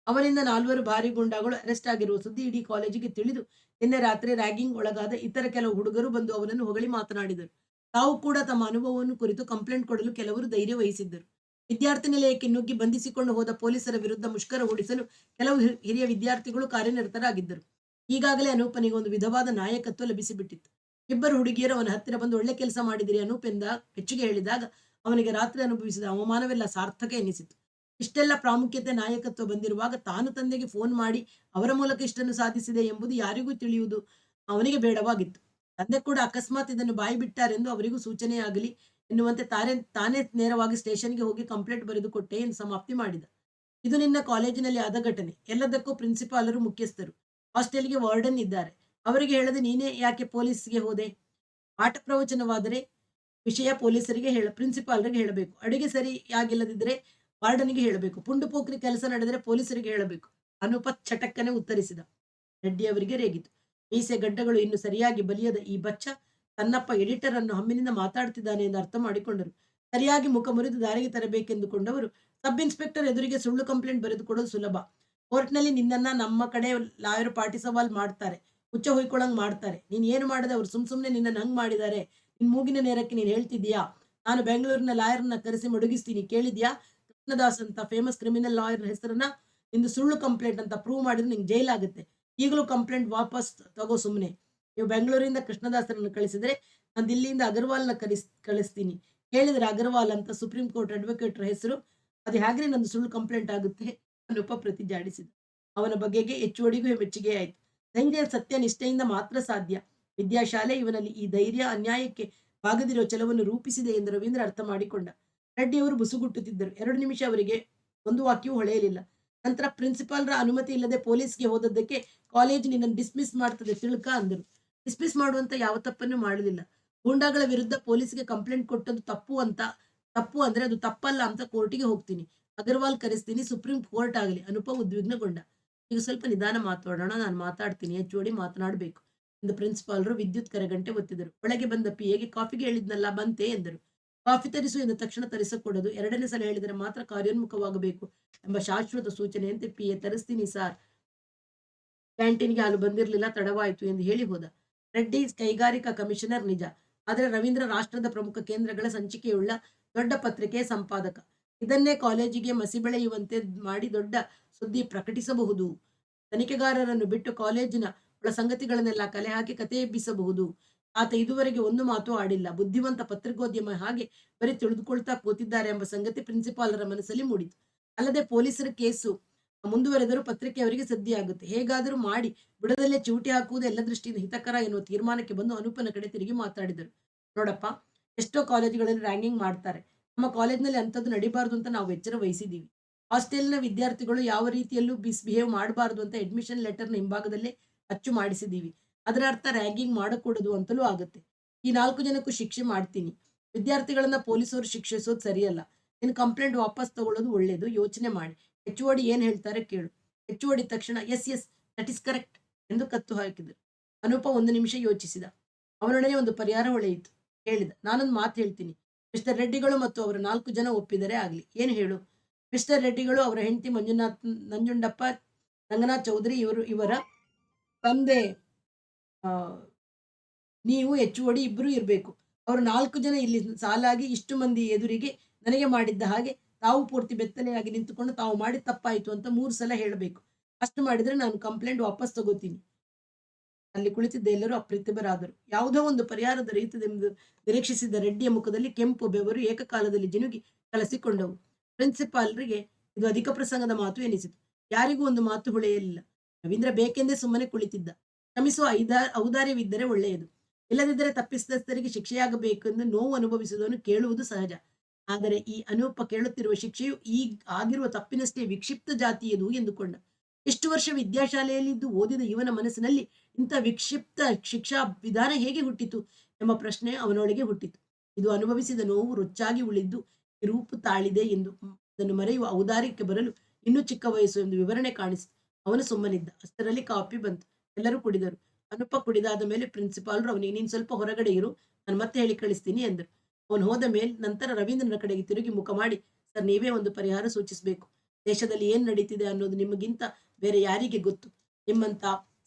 ಅವನಿಂದ 4 ಭಾರಿ ಗುಂಡಾಗಳು ಅರೆಸ್ಟ್ ಆಗಿರುವ ಸುದ್ದಿ ಇಡೀ ಕಾಲೇಜಿಗೆ ತಿಳಿದು ನಿನ್ನೆ ರಾತ್ರಿ ರ್ಯಾಗಿಂಗ್ ಒಳಗಾದ ಇತರ ಕೆಲವು ಹುಡುಗರು ಬಂದು ಅವನನ್ನು ಹೊಗಳಿ ಮಾತನಾಡಿದರು. ತಾವು ಕೂಡ ತಮ್ಮ ಅನುಭವವನ್ನು ಕುರಿತು ಕಂಪ್ಲೇಂಟ್ ಕೊಡಲು ಕೆಲವರು ಧೈರ್ಯ ವಹಿಸಿದ್ದರು. ವಿದ್ಯಾರ್ಥಿ ನಿಲಯಕ್ಕೆ ನುಗ್ಗಿ ಬಂಧಿಸಿಕೊಂಡು ಹೋದ ಪೊಲೀಸರ ವಿರುದ್ಧ ಮುಷ್ಕರ ಹೂಡಿಸಲು ಕೆಲವು ಹಿರಿಯ ವಿದ್ಯಾರ್ಥಿಗಳು ಕಾರ್ಯನಿರತರಾಗಿದ್ದರು. ಈಗಾಗಲೇ ಅನೂಪನಿಗೆ ಒಂದು ವಿಧವಾದ ನಾಯಕತ್ವ ಲಭಿಸಿಬಿಟ್ಟಿತ್ತು. ಇಬ್ಬರು ಹುಡುಗಿಯರು ಅವನ ಹತ್ತಿರ ಬಂದು ಒಳ್ಳೆ ಕೆಲಸ ಮಾಡಿದಿರಿ ಅನೂಪ್ ಎಂದ ಹೆಚ್ಚಿಗೆ ಹೇಳಿದಾಗ ಅವನಿಗೆ ರಾತ್ರಿ ಅನುಭವಿಸಿದ ಅವಮಾನವೆಲ್ಲ ಸಾರ್ಥಕ ಎನ್ನಿಸಿತು. ಇಷ್ಟೆಲ್ಲ ಪ್ರಾಮುಖ್ಯತೆ ನಾಯಕತ್ವ ಬಂದಿರುವಾಗ ತಾನು ತಂದೆಗೆ ಫೋನ್ ಮಾಡಿ ಅವರ ಮೂಲಕ ಇಷ್ಟನ್ನು ಸಾಧಿಸಿದೆ ಎಂಬುದು ಯಾರಿಗೂ ತಿಳಿಯುವುದು ಅವನಿಗೆ ಬೇಡವಾಗಿತ್ತು. ತಂದೆ ಕೂಡ ಅಕಸ್ಮಾತ್ ಇದನ್ನು ಬಾಯಿ ಬಿಟ್ಟಾರೆಂದು ಅವರಿಗೂ ಸೂಚನೆಯಾಗಲಿ ಎನ್ನುವಂತೆ ತಾನೇ ನೇರವಾಗಿ ಸ್ಟೇಷನ್ಗೆ ಹೋಗಿ ಕಂಪ್ಲೇಂಟ್ ಬರೆದು ಕೊಟ್ಟೆ ಎಂದು ಸಮಾಪ್ತಿ ಮಾಡಿದ. ಇದು ನಿನ್ನ ಕಾಲೇಜಿನಲ್ಲಿ ಆದ ಘಟನೆ. ಎಲ್ಲದಕ್ಕೂ ಪ್ರಿನ್ಸಿಪಾಲರು ಮುಖ್ಯಸ್ಥರು, ಹಾಸ್ಟೆಲ್ಗೆ ವಾರ್ಡನ್ ಇದ್ದಾರೆ. ಅವರಿಗೆ ಹೇಳದೆ ನೀನೇ ಯಾಕೆ ಪೊಲೀಸ್ಗೆ ಹೋದೆ? ಪಾಠ ಪ್ರವಚನವಾದರೆ ವಿಷಯ ಪೊಲೀಸರಿಗೆ ಪ್ರಿನ್ಸಿಪಾಲರಿಗೆ ಹೇಳಬೇಕು. ಅಡುಗೆ ಸರಿಯಾಗಿಲ್ಲದಿದ್ದರೆ ವಾರ್ಡನಿಗೆ ಹೇಳಬೇಕು. ಪುಂಡು ಪೋಖ್ರಿ ಕೆಲಸ ನಡೆದರೆ ಪೊಲೀಸರಿಗೆ ಹೇಳಬೇಕು. ಅನುಪ ಚಟಕ್ಕನೆ ಉತ್ತರಿಸಿದ. ರೆಡ್ಡಿ ಅವರಿಗೆ ರೇಗಿತು. ಮೀಸೆ ಗಡ್ಡಗಳು ಇನ್ನು ಸರಿಯಾಗಿ ಬಲಿಯದ ಈ ಬಚ್ಚ ತನ್ನಪ್ಪ ಎಡಿಟರ್ ಅನ್ನು ಹಮ್ಮಿನಿಂದ ಮಾತಾಡ್ತಿದ್ದಾನೆ ಎಂದು ಅರ್ಥ ಮಾಡಿಕೊಂಡರು. ಸರಿಯಾಗಿ ಮುಖ ಮುರಿದು ದಾರಿಗೆ ತರಬೇಕೆಂದುಕೊಂಡವರು ಸಬ್ ಇನ್ಸ್ಪೆಕ್ಟರ್ ಎದುರಿಗೆ ಸುಳ್ಳು ಕಂಪ್ಲೇಂಟ್ ಬರೆದುಕೊಡೋದು ಸುಲಭ. ಕೋರ್ಟ್ನಲ್ಲಿ ನಿನ್ನನ್ನ ನಮ್ಮ ಕಡೆ ಲಾಯರ್ ಪಾರ್ಟಿ ಸವಾಲ್ ಮಾಡ್ತಾರೆ, ಹುಚ್ಚ ಹೊಯ್ಕೊಳಂಗ್ ಮಾಡ್ತಾರೆ. ನೀನ್ ಏನು ಮಾಡದೆ ಅವ್ರು ಸುಮ್ನೆ ನಿನ್ನನ್ನು ಹಂಗ್ ಮಾಡಿದ್ದಾರೆ. ನಿನ್ ಮೂಗಿನ ನೇರಕ್ಕೆ ನೀನ್ ಹೇಳ್ತಿದ್ಯಾ ನಾನು ಬೆಂಗಳೂರಿನ ಲಾಯರ್ನ ಕರೆಸಿ ಮಡಗಿಸ್ತೀನಿ, ಕೇಳಿದ್ಯಾ? ಕೃಷ್ಣದಾಸ್ ಅಂತ ಫೇಮಸ್ ಕ್ರಿಮಿನಲ್ ಲಾಯರ್ ಹೆಸರನ್ನ ನಿಂದು ಸುಳ್ಳು ಕಂಪ್ಲೇಂಟ್ ಅಂತ ಪ್ರೂವ್ ಮಾಡಿದ್ರೆ ನಿಂಗೆ ಜೈಲ್ ಆಗುತ್ತೆ. ಈಗಲೂ ಕಂಪ್ಲೇಂಟ್ ವಾಪಸ್ ತಗೋ ಸುಮ್ಮನೆ. ನೀವು ಬೆಂಗಳೂರಿಂದ ಕೃಷ್ಣದಾಸರನ್ನು ಕಳಿಸಿದ್ರೆ ನಾನು ದಿಲ್ಲಿಯಿಂದ ಅಗರ್ವಾಲ್ನ ಕಳಿಸ್ತೀನಿ. ಕೇಳಿದ್ರೆ ಅಗರ್ವಾಲ್ ಅಂತ ಸುಪ್ರೀಂ ಕೋರ್ಟ್ ಅಡ್ವೊಕೇಟ್ರ ಹೆಸರು. ಅದು ಹೇಗ್ರೆ ನಂದು ಸುಳ್ಳು ಕಂಪ್ಲೇಂಟ್ ಆಗುತ್ತೆ ಅನ್ನುಪ ಪ್ರತಿಜಾಡಿಸಿದ. ಅವನ ಬಗೆಗೆ ಹೆಚ್ಚುವಡಿಗೂ ಮೆಚ್ಚುಗೆ ಆಯಿತು. ಧೈರ್ಯ ಸತ್ಯ ನಿಷ್ಠೆಯಿಂದ ಮಾತ್ರ ಸಾಧ್ಯ. ವಿದ್ಯಾಶಾಲೆ ಇವನಲ್ಲಿ ಈ ಧೈರ್ಯ ಅನ್ಯಾಯಕ್ಕೆ ಬಾಗದಿರೋ ಛಲವನ್ನು ರೂಪಿಸಿದೆ ಎಂದು ರವೀಂದ್ರ ಅರ್ಥ ಮಾಡಿಕೊಂಡ. ರೆಡ್ಡಿಯವರು ಬುಸುಗುಟ್ಟುತ್ತಿದ್ದರು. 2 ನಿಮಿಷ ಅವರಿಗೆ ಒಂದು ವಾಕ್ಯವೂ ಹೊಳೆಯಲಿಲ್ಲ. ನಂತರ ಪ್ರಿನ್ಸಿಪಾಲ್ರ ಅನುಮತಿ ಇಲ್ಲದೆ ಪೊಲೀಸ್ಗೆ ಹೋದದ್ದಕ್ಕೆ ಕಾಲೇಜ್ ನಿನ್ನನ್ನು ಡಿಸ್ಮಿಸ್ ಮಾಡ್ತದೆ ತಿಳ್ಕ ಅಂದರು. ಡಿಸ್ಮಿಸ್ ಮಾಡುವಂತ ಯಾವ ತಪ್ಪನ್ನು ಮಾಡಲಿಲ್ಲ. ಗೂಂಡಾಗಳ ವಿರುದ್ಧ ಪೊಲೀಸ್ಗೆ ಕಂಪ್ಲೇಂಟ್ ಕೊಟ್ಟದ್ದು ತಪ್ಪು ಅಂದ್ರೆ ಅದು ತಪ್ಪಲ್ಲ ಅಂತ ಕೋರ್ಟಿಗೆ ಹೋಗ್ತೀನಿ. ಅಗರ್ವಾಲ್ ಕರೆಸ್ತೀನಿ, ಸುಪ್ರೀಂ ಕೋರ್ಟ್ ಆಗಲಿ. ಅನುಪ ಉದ್ವಿಗ್ನಗೊಂಡ. ಈಗ ಸ್ವಲ್ಪ ನಿಧಾನ ಮಾತಾಡೋಣ, ನಾನು ಮಾತಾಡ್ತೀನಿ, ಹೆಚ್ಚುವಡಿ ಮಾತನಾಡಬೇಕು ಎಂದು ಪ್ರಿನ್ಸಿಪಾಲರು ವಿದ್ಯುತ್ ಕರೆಗಂಟೆ ಒತ್ತಿದರು. ಒಳಗೆ ಬಂದ ಪಿಎಗೆ ಕಾಫಿಗೆ ಹೇಳಿದ್ನಲ್ಲ ಬಂತೆ ಎಂದರು. ಕಾಫಿ ತರಿಸು ಎಂದು ತಕ್ಷಣ ತರಿಸಿಕೊಡೋದು, 2ನೇ ಸಲ ಹೇಳಿದರೆ ಮಾತ್ರ ಕಾರ್ಯೋನ್ಮುಖವಾಗಬೇಕು ಎಂಬ ಶಾಶ್ವತ ಸೂಚನೆಯಂತೆ ಪಿಎ ತರಿಸ್ತೀನಿ ಸಾರ್, ಕ್ಯಾಂಟೀನ್ಗೆ ಹಾಲು ಬಂದಿರಲಿಲ್ಲ, ತಡವಾಯಿತು ಎಂದು ಹೇಳಿ ಹೋದ. ರೆಡ್ಡಿ ಕೈಗಾರಿಕಾ ಕಮಿಷನರ್ ನಿಜ, ಆದರೆ ರವೀಂದ್ರ ರಾಷ್ಟ್ರದ ಪ್ರಮುಖ ಕೇಂದ್ರಗಳ ಸಂಚಿಕೆಯುಳ್ಳ ದೊಡ್ಡ ಪತ್ರಿಕೆಯ ಸಂಪಾದಕ. ಇದನ್ನೇ ಕಾಲೇಜಿಗೆ ಮಸಿ ಬೆಳೆಯುವಂತೆ ಮಾಡಿ ದೊಡ್ಡ ಸುದ್ದಿ ಪ್ರಕಟಿಸಬಹುದು. ತನಿಖೆಗಾರರನ್ನು ಬಿಟ್ಟು ಕಾಲೇಜಿನ ಒಳ ಸಂಗತಿಗಳನ್ನೆಲ್ಲ ಕಲೆ ಹಾಕಿ ಕತೆ ಎಬ್ಬಿಸಬಹುದು. ಆತ ಇದುವರೆಗೆ ಒಂದು ಮಾತು ಆಡಿಲ್ಲ. ಬುದ್ಧಿವಂತ ಪತ್ರಿಕೋದ್ಯಮ ಹಾಗೆ ಬರೀ ತಿಳಿದುಕೊಳ್ತಾ ಕೂತಿದ್ದಾರೆ ಎಂಬ ಸಂಗತಿ ಪ್ರಿನ್ಸಿಪಾಲರ ಮನಸ್ಸಲ್ಲಿ ಮೂಡಿತು. ಅಲ್ಲದೆ ಪೊಲೀಸರ ಕೇಸು ಮುಂದುವರೆದರೂ ಪತ್ರಿಕೆಯವರಿಗೆ ಸದ್ದಿಯಾಗುತ್ತೆ. ಹೇಗಾದರೂ ಮಾಡಿ ಬುಡದಲ್ಲೇ ಚಿವುಟಿ ಹಾಕುವುದು ಎಲ್ಲ ದೃಷ್ಟಿಯಿಂದ ಹಿತಕರ ಎನ್ನುವ ತೀರ್ಮಾನಕ್ಕೆ ಬಂದು ಅನೂಪನ ಕಡೆ ತಿರುಗಿ ಮಾತಾಡಿದರು. ನೋಡಪ್ಪ, ಎಷ್ಟೋ ಕಾಲೇಜುಗಳಲ್ಲಿ ರ್ಯಾಂಕಿಂಗ್ ಮಾಡ್ತಾರೆ. ನಮ್ಮ ಕಾಲೇಜಿನಲ್ಲಿ ಅಂಥದ್ದು ನಡಿಬಾರ್ದು ಅಂತ ನಾವು ಎಚ್ಚರ ವಹಿಸಿದ್ದೀವಿ. ಹಾಸ್ಟೆಲ್ನ ವಿದ್ಯಾರ್ಥಿಗಳು ಯಾವ ರೀತಿಯಲ್ಲೂ ಬಿಹೇವ್ ಮಾಡಬಾರದು ಅಂತ ಅಡ್ಮಿಷನ್ ಲೆಟರ್ನ ಹಿಂಭಾಗದಲ್ಲೇ ಅಚ್ಚು ಮಾಡಿಸಿದ್ದೀವಿ. ಅದರ ಅರ್ಥ ರ್ಯಾಗಿಂಗ್ ಮಾಡಕೂಡದು ಅಂತಲೂ ಆಗುತ್ತೆ. ಈ 4 ಜನಕ್ಕೂ ಶಿಕ್ಷೆ ಮಾಡ್ತೀನಿ. ವಿದ್ಯಾರ್ಥಿಗಳನ್ನ ಪೊಲೀಸರು ಶಿಕ್ಷಿಸೋದು ಸರಿಯಲ್ಲ. ನಿನ್ನ ಕಂಪ್ಲೇಂಟ್ ವಾಪಸ್ ತಗೊಳ್ಳೋದು ಒಳ್ಳೇದು. ಯೋಚನೆ ಮಾಡಿ. HOD ಏನ್ ಹೇಳ್ತಾರೆ ಕೇಳು. HOD ತಕ್ಷಣ yes yes that is correct ಎಂದು ಕತ್ತು ಹಾಕಿದರು. ಅನೂಪ ಒಂದು ನಿಮಿಷ ಯೋಚಿಸಿದ. ಅವನೊಡನೆ ಒಂದು ಪರಿಹಾರ ಹೊಳೆಯಿತು. ಹೇಳಿದ, ನಾನೊಂದು ಮಾತು ಹೇಳ್ತೀನಿ. ಮಿಸ್ಟರ್ ರೆಡ್ಡಿಗಳು ಮತ್ತು ಅವರ 4 ಜನ ಒಪ್ಪಿದರೆ ಆಗ್ಲಿ. ಏನು ಹೇಳು? ಮಿಸ್ಟರ್ ರೆಡ್ಡಿಗಳು, ಅವರ ಹೆಂಡತಿ ನಂಜುಂಡಪ್ಪ, ರಂಗನಾಥ್ ಚೌಧರಿ, ಇವರ ತಂದೆ ಆ, ನೀವು HOD ಇಬ್ಬರು ಇರಬೇಕು. ಅವರು 4 ಜನ ಇಲ್ಲಿ ಸಾಲಾಗಿ ಇಷ್ಟು ಮಂದಿ ಎದುರಿಗೆ ನನಗೆ ಮಾಡಿದ್ದ ಹಾಗೆ ತಾವು ಪೂರ್ತಿ ಬೆತ್ತಲೆಯಾಗಿ ನಿಂತುಕೊಂಡು ತಾವು ಮಾಡಿ ತಪ್ಪಾಯಿತು ಅಂತ 3 ಸಲ ಹೇಳಬೇಕು. ಅಷ್ಟು ಮಾಡಿದ್ರೆ ನಾನು ಕಂಪ್ಲೇಂಟ್ ವಾಪಸ್ ತಗೋತೀನಿ. ಅಲ್ಲಿ ಕುಳಿತಿದ್ದ ಎಲ್ಲರೂ ಅಪ್ರತಿಭರಾದರು. ಯಾವುದೋ ಒಂದು ಪರಿಹಾರ ದೊರೆಯುತ್ತದೆಂದು ನಿರೀಕ್ಷಿಸಿದ್ದ ರೆಡ್ಡಿಯ ಮುಖದಲ್ಲಿ ಕೆಂಪು ಬೆವರು ಏಕಕಾಲದಲ್ಲಿ ಜಿನುಗಿ ಕಲಸಿಕೊಂಡವು. ಪ್ರಿನ್ಸಿಪಾಲ್ರಿಗೆ ಇದು ಅಧಿಕ ಪ್ರಸಂಗದ ಮಾತು ಎನಿಸಿತು. ಯಾರಿಗೂ ಒಂದು ಮಾತು ಹೊಳೆಯಲಿಲ್ಲ. ರವೀಂದ್ರ ಬೇಕೆಂದೇ ಸುಮ್ಮನೆ ಕುಳಿತಿದ್ದ. ಕ್ಷಮಿಸುವ ಔದಾರ್ಯವಿದ್ದರೆ ಒಳ್ಳೆಯದು. ಇಲ್ಲದಿದ್ದರೆ ತಪ್ಪಿತಸ್ಥರಿಗೆ ಶಿಕ್ಷೆಯಾಗಬೇಕೆಂದು ನೋವು ಅನುಭವಿಸುವುದನ್ನು ಕೇಳುವುದು ಸಹಜ. ಆದರೆ ಈ ಅನೂಪ ಕೇಳುತ್ತಿರುವ ಶಿಕ್ಷೆಯು ಈಗ ಆಗಿರುವ ತಪ್ಪಿನಷ್ಟೇ ವಿಕ್ಷಿಪ್ತ ಜಾತಿಯದು ಎಂದುಕೊಂಡ. ಎಷ್ಟು ವರ್ಷ ವಿದ್ಯಾಶಾಲೆಯಲ್ಲಿದ್ದು ಓದಿದ ಇವನ ಮನಸ್ಸಿನಲ್ಲಿ ಇಂಥ ವಿಕ್ಷಿಪ್ತ ಶಿಕ್ಷಾ ವಿಧಾನ ಹೇಗೆ ಹುಟ್ಟಿತು ಎಂಬ ಪ್ರಶ್ನೆ ಅವನೊಳಗೆ ಹುಟ್ಟಿತು. ಇದು ಅನುಭವಿಸಿದ ನೋವು ರೊಚ್ಚಾಗಿ ಉಳಿದ್ದು ಈ ರೂಪು ತಾಳಿದೆ ಎಂದು ಅದನ್ನು ಮರೆಯುವ ಔದಾರ್ಯಕ್ಕೆ ಬರಲು ಇನ್ನೂ ಚಿಕ್ಕ ವಯಸ್ಸು ಎಂದು ವಿವರಣೆ ಕಾಣಿಸಿತು. ಅವನು ಸುಮ್ಮನಿದ್ದ. ಅಷ್ಟರಲ್ಲಿ ಕಾಫಿ ಬಂತು. ಎಲ್ಲರೂ ಕುಡಿದರು. ಅನುಪ ಕುಡಿದಾದ ಮೇಲೆ ಪ್ರಿನ್ಸಿಪಾಲರು ಅವನಿಗೆ, ನೀನು ಸ್ವಲ್ಪ ಹೊರಗಡೆ ಇರು, ನಾನು ಮತ್ತೆ ಹೇಳಿ ಕಳಿಸ್ತೀನಿ ಎಂದರು. ಅವನು ಹೋದ ಮೇಲೆ ನಂತರ ರವೀಂದ್ರನ ಕಡೆಗೆ ತಿರುಗಿ ಮುಖ ಮಾಡಿ, ಸರ್, ನೀವೇ ಒಂದು ಪರಿಹಾರ ಸೂಚಿಸಬೇಕು. ದೇಶದಲ್ಲಿ ಏನ್ ನಡೀತಿದೆ ಅನ್ನೋದು ನಿಮಗಿಂತ ಬೇರೆ ಯಾರಿಗೆ ಗೊತ್ತು? ನಿಮ್ಮಂತ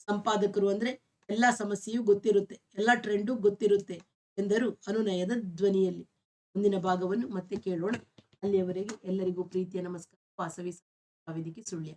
ಸಂಪಾದಕರು ಅಂದ್ರೆ ಎಲ್ಲಾ ಸಮಸ್ಯೆಯೂ ಗೊತ್ತಿರುತ್ತೆ, ಎಲ್ಲಾ ಟ್ರೆಂಡು ಗೊತ್ತಿರುತ್ತೆ ಎಂದರು ಅನುನಯದ ಧ್ವನಿಯಲ್ಲಿ. ಮುಂದಿನ ಭಾಗವನ್ನು ಮತ್ತೆ ಕೇಳೋಣ. ಅಲ್ಲಿಯವರೆಗೆ ಎಲ್ಲರಿಗೂ ಪ್ರೀತಿಯ ನಮಸ್ಕಾರ. ವಾಸವಿ ವೇದಿಕೆ ಸುಳ್ಯ.